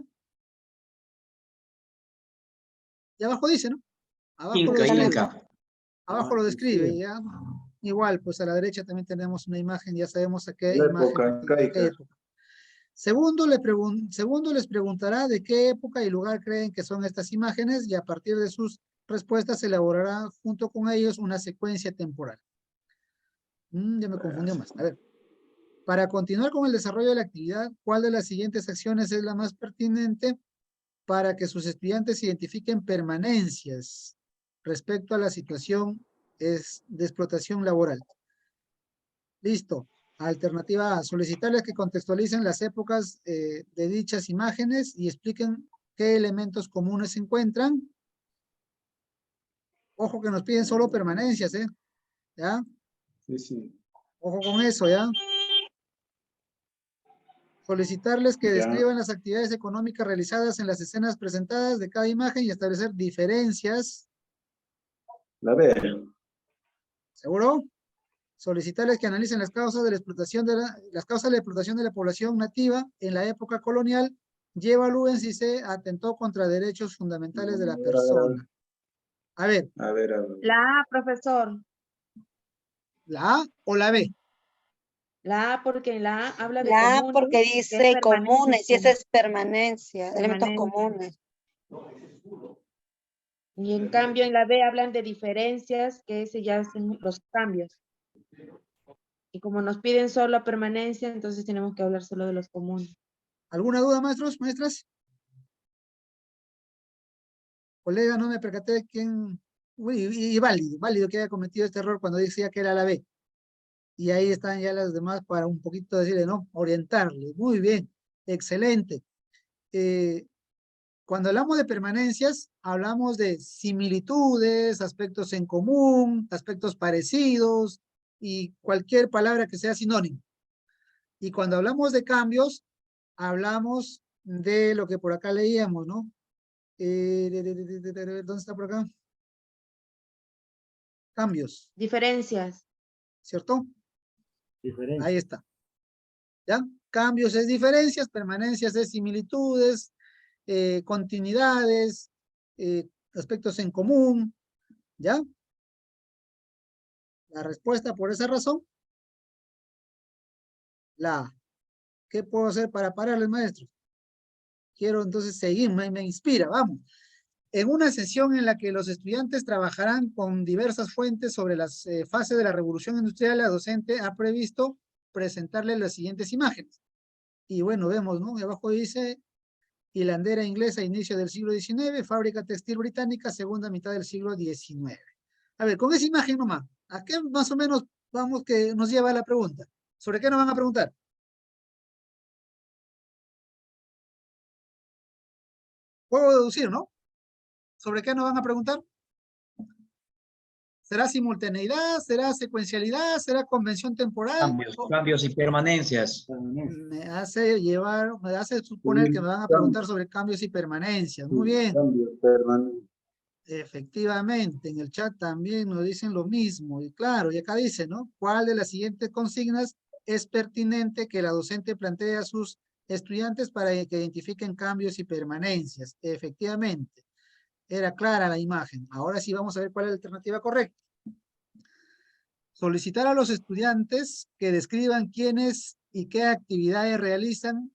Y abajo dice, ¿no? Abajo lo Inca, describe. Inca. Abajo lo describe, Sí. ¿ya? Igual, pues a la derecha también tenemos una imagen, ya sabemos a qué La imagen, época a qué incaica. época. Segundo, les preguntará de qué época y lugar creen que son estas imágenes y a partir de sus respuestas se elaborará junto con ellos una secuencia temporal. Ya me confundió más. A ver, para continuar con el desarrollo de la actividad, ¿cuál de las siguientes acciones es la más pertinente para que sus estudiantes identifiquen permanencias respecto a la situación de explotación laboral? Listo. Alternativa A, solicitarles que contextualicen las épocas de dichas imágenes y expliquen qué elementos comunes se encuentran. Ojo que nos piden solo permanencias, ¿eh? ¿Ya? Sí, sí. Ojo con eso, ¿ya? Solicitarles que Ya. describan las actividades económicas realizadas en las escenas presentadas de cada imagen y establecer diferencias. La B. ¿Seguro? Solicitarles que analicen las causas de la explotación de la población nativa en la época colonial y evalúen si se atentó contra derechos fundamentales de la persona. A ver, A ver, a ver. La A, profesor. ¿la A o la B? La A porque en la A habla de La A comunes, porque que es dice comunes y esa permanencia. es permanencia, elementos Permanencia. comunes. Y en cambio en la B hablan de diferencias, que ese ya hacen los cambios. Y como nos piden solo permanencia, entonces tenemos que hablar solo de los comunes. ¿Alguna duda, maestros, maestras? Colega, no me percaté de quién... Uy, y válido que haya cometido este error cuando decía que era la B. Y ahí están ya las demás para un poquito decirle, ¿no? Orientarle. Muy bien, excelente. Cuando hablamos de permanencias, hablamos de similitudes, aspectos en común, aspectos parecidos y cualquier palabra que sea sinónimo. Y cuando hablamos de cambios, hablamos de lo que por acá leíamos, ¿no? ¿Dónde está por acá? Cambios, Diferencias. ¿cierto? Diferente. Ahí está. ¿Ya? Cambios es diferencias, permanencias es similitudes, continuidades, aspectos en común, ¿ya? La respuesta por esa razón, la A. ¿Qué puedo hacer para pararles, maestros? Quiero entonces seguir, me inspira, vamos. En una sesión en la que los estudiantes trabajarán con diversas fuentes sobre las fases de la revolución industrial, la docente ha previsto presentarle las siguientes imágenes. Y bueno, vemos, ¿no? Y abajo dice, hilandera inglesa, inicio del siglo XIX, fábrica textil británica, segunda mitad del siglo XIX. A ver, con esa imagen nomás, ¿a qué más o menos vamos que nos lleva a la pregunta? ¿Sobre qué nos van a preguntar? Puedo deducir, ¿no? ¿Sobre qué nos van a preguntar? ¿Será simultaneidad? ¿Será secuencialidad? ¿Será convención temporal? Cambios y permanencias. Me hace suponer que me van a preguntar sobre cambios y permanencias. Muy bien. Cambio permanente. Efectivamente, en el chat también nos dicen lo mismo. Y claro, y acá dice, ¿no? ¿Cuál de las siguientes consignas es pertinente que la docente plantee a sus estudiantes para que identifiquen cambios y permanencias? Efectivamente, era clara la imagen. Ahora sí vamos a ver cuál es la alternativa correcta. Solicitar a los estudiantes que describan quiénes y qué actividades realizan,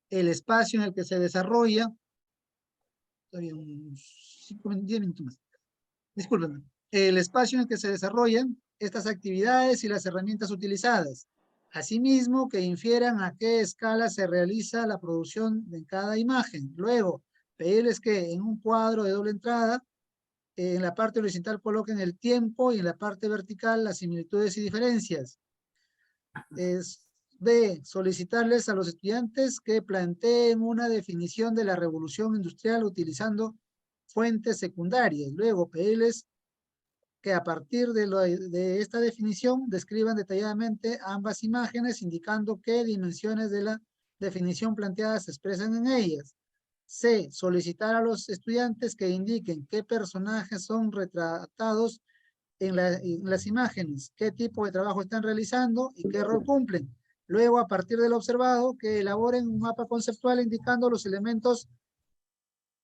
el espacio en el que se desarrolla. Todavía unos 10 minutos más. Discúlpenme. El espacio en el que se desarrollan estas actividades y las herramientas utilizadas. Asimismo, que infieran a qué escala se realiza la producción de cada imagen. Luego, pedirles que en un cuadro de doble entrada, en la parte horizontal coloquen el tiempo y en la parte vertical las similitudes y diferencias. B, solicitarles a los estudiantes que planteen una definición de la revolución industrial utilizando fuentes secundarias. Luego, pedirles que a partir de esta definición describan detalladamente ambas imágenes, indicando qué dimensiones de la definición planteada se expresan en ellas. C, solicitar a los estudiantes que indiquen qué personajes son retratados en las imágenes, qué tipo de trabajo están realizando y qué rol cumplen. Luego, a partir de lo observado, que elaboren un mapa conceptual indicando los elementos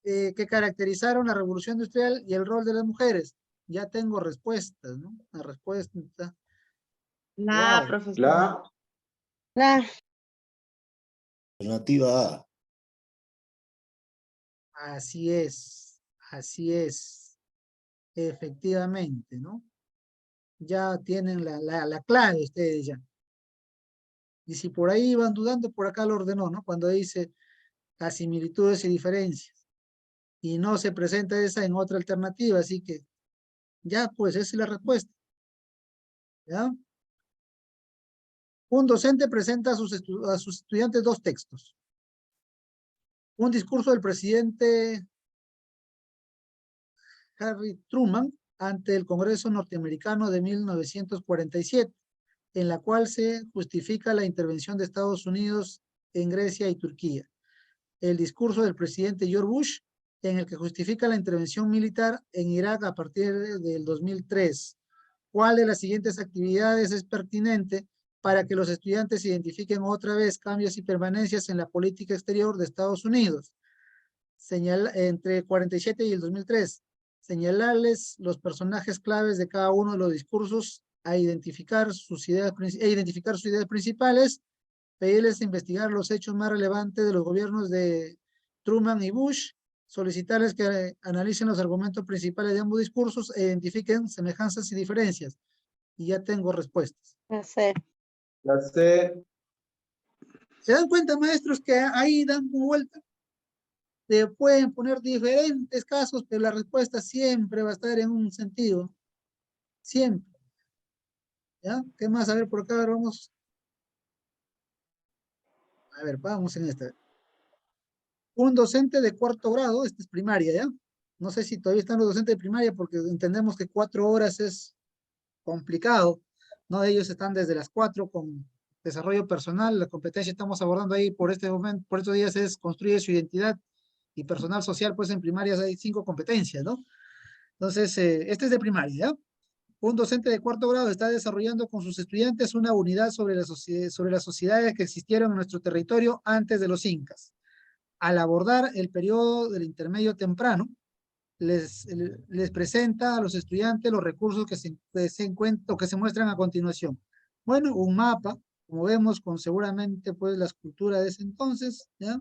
que caracterizaron la revolución industrial y el rol de las mujeres. Ya tengo respuestas, ¿no? La respuesta. La Wow. profesora. La, Alternativa A. Así es, efectivamente, ¿no? Ya tienen la clave ustedes ya. Y si por ahí van dudando, por acá lo ordenó, ¿no? Cuando dice las similitudes y diferencias. Y no se presenta esa en otra alternativa, así que ya, pues esa es la respuesta. ¿Ya? Un docente presenta a sus estudiantes dos textos. Un discurso del presidente Harry Truman ante el Congreso norteamericano de 1947, en la cual se justifica la intervención de Estados Unidos en Grecia y Turquía. El discurso del presidente George Bush, en el que justifica la intervención militar en Irak a partir del 2003. ¿Cuál de las siguientes actividades es pertinente para que los estudiantes identifiquen otra vez cambios y permanencias en la política exterior de Estados Unidos? Entre 47 y el 2003. Señalarles los personajes claves de cada uno de los discursos a identificar sus ideas principales, pedirles investigar los hechos más relevantes de los gobiernos de Truman y Bush, solicitarles que analicen los argumentos principales de ambos discursos e identifiquen semejanzas y diferencias. Y ya tengo respuestas. la C. La C. ¿Se dan cuenta, maestros, que ahí dan vuelta? Se pueden poner diferentes casos, pero la respuesta siempre va a estar en un sentido. Siempre. ¿Ya? ¿Qué más? A ver, por acá vamos. A ver, vamos en esta. Un docente de cuarto grado, esta es primaria, ¿ya? No sé si todavía están los docentes de primaria porque entendemos que 4 horas es complicado, ¿no? Ellos están desde las 4 con desarrollo personal, la competencia estamos abordando ahí por este momento, por estos días es construir su identidad y personal social, pues en primarias hay 5 competencias, ¿no? Entonces, este es de primaria, ¿ya? Un docente de cuarto grado está desarrollando con sus estudiantes una unidad sobre las sociedades que existieron en nuestro territorio antes de los incas. Al abordar el periodo del intermedio temprano, les presenta a los estudiantes los recursos que se muestran a continuación. Bueno, un mapa, como vemos, con seguramente pues la escultura de ese entonces, ¿ya?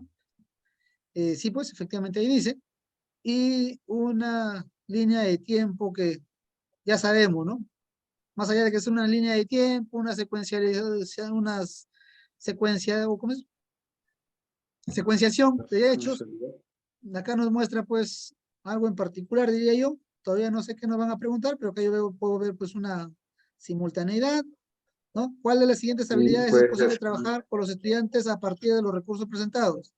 Sí, pues efectivamente ahí dice. y una línea de tiempo que ya sabemos, ¿no? Más allá de que es una línea de tiempo, una o ¿cómo es? Secuenciación de hechos. Acá nos muestra pues algo en particular, diría yo. Todavía no sé qué nos van a preguntar, pero acá puedo ver pues una simultaneidad, ¿no? ¿Cuál de las siguientes habilidades es posible trabajar por los estudiantes a partir de los recursos presentados?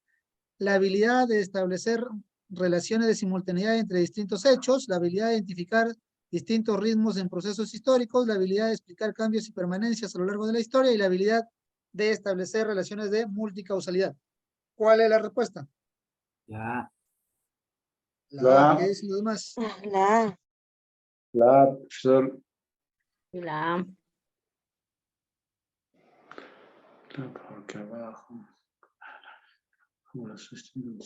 La habilidad de establecer relaciones de simultaneidad entre distintos hechos, la habilidad de identificar distintos ritmos en procesos históricos, la habilidad de explicar cambios y permanencias a lo largo de la historia y la habilidad de establecer relaciones de multicausalidad. ¿Cuál es la respuesta? Ya. La A, ¿qué dicen los demás? La A. La A, profesor. La A. Porque abajo. ¿Cómo lo sostengo?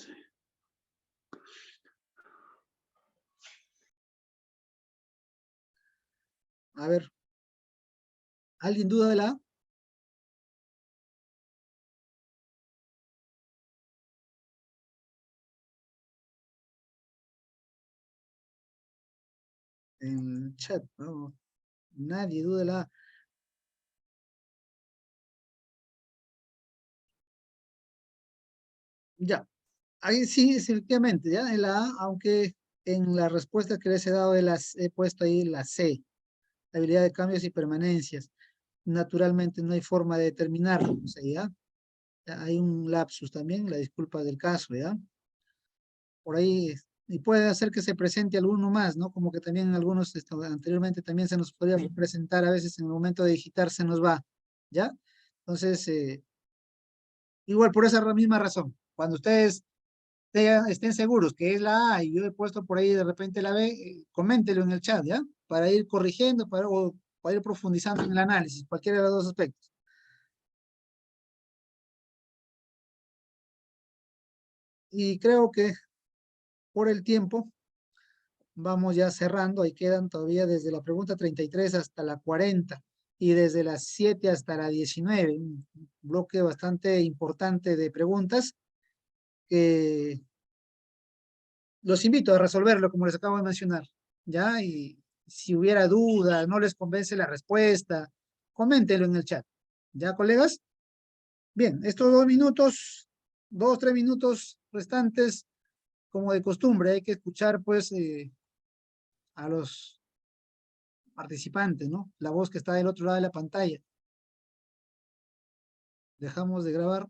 A ver. ¿Alguien duda de la A? En el chat, no. Nadie duda de la A. Ya. Ahí sí, efectivamente, ya en la A, aunque en la respuesta que les he dado he puesto ahí la C, la habilidad de cambios y permanencias. Naturalmente no hay forma de determinarlo, o sea, ¿ya? Hay un lapsus también, la disculpa del caso, ¿ya? Por ahí, y puede hacer que se presente alguno más, ¿no? Como que también algunos anteriormente también se nos podía presentar, a veces en el momento de digitar se nos va, ¿ya? Entonces, igual por esa misma razón, cuando ustedes estén seguros que es la A y yo he puesto por ahí de repente la B, coméntelo en el chat, ¿ya? Para ir corrigiendo, o para ir profundizando en el análisis, cualquiera de los dos aspectos. Y creo que por el tiempo vamos ya cerrando, ahí quedan todavía desde la pregunta 33 hasta la 40 y desde las 7 hasta la 19, un bloque bastante importante de preguntas que los invito a resolverlo como les acabo de mencionar, ¿ya? Y si hubiera duda, no les convence la respuesta, coméntenlo en el chat, ¿ya, colegas? Bien, estos 2 minutos, 3 minutos restantes, como de costumbre, hay que escuchar pues a los participantes, ¿no? La voz que está del otro lado de la pantalla. Dejamos de grabar.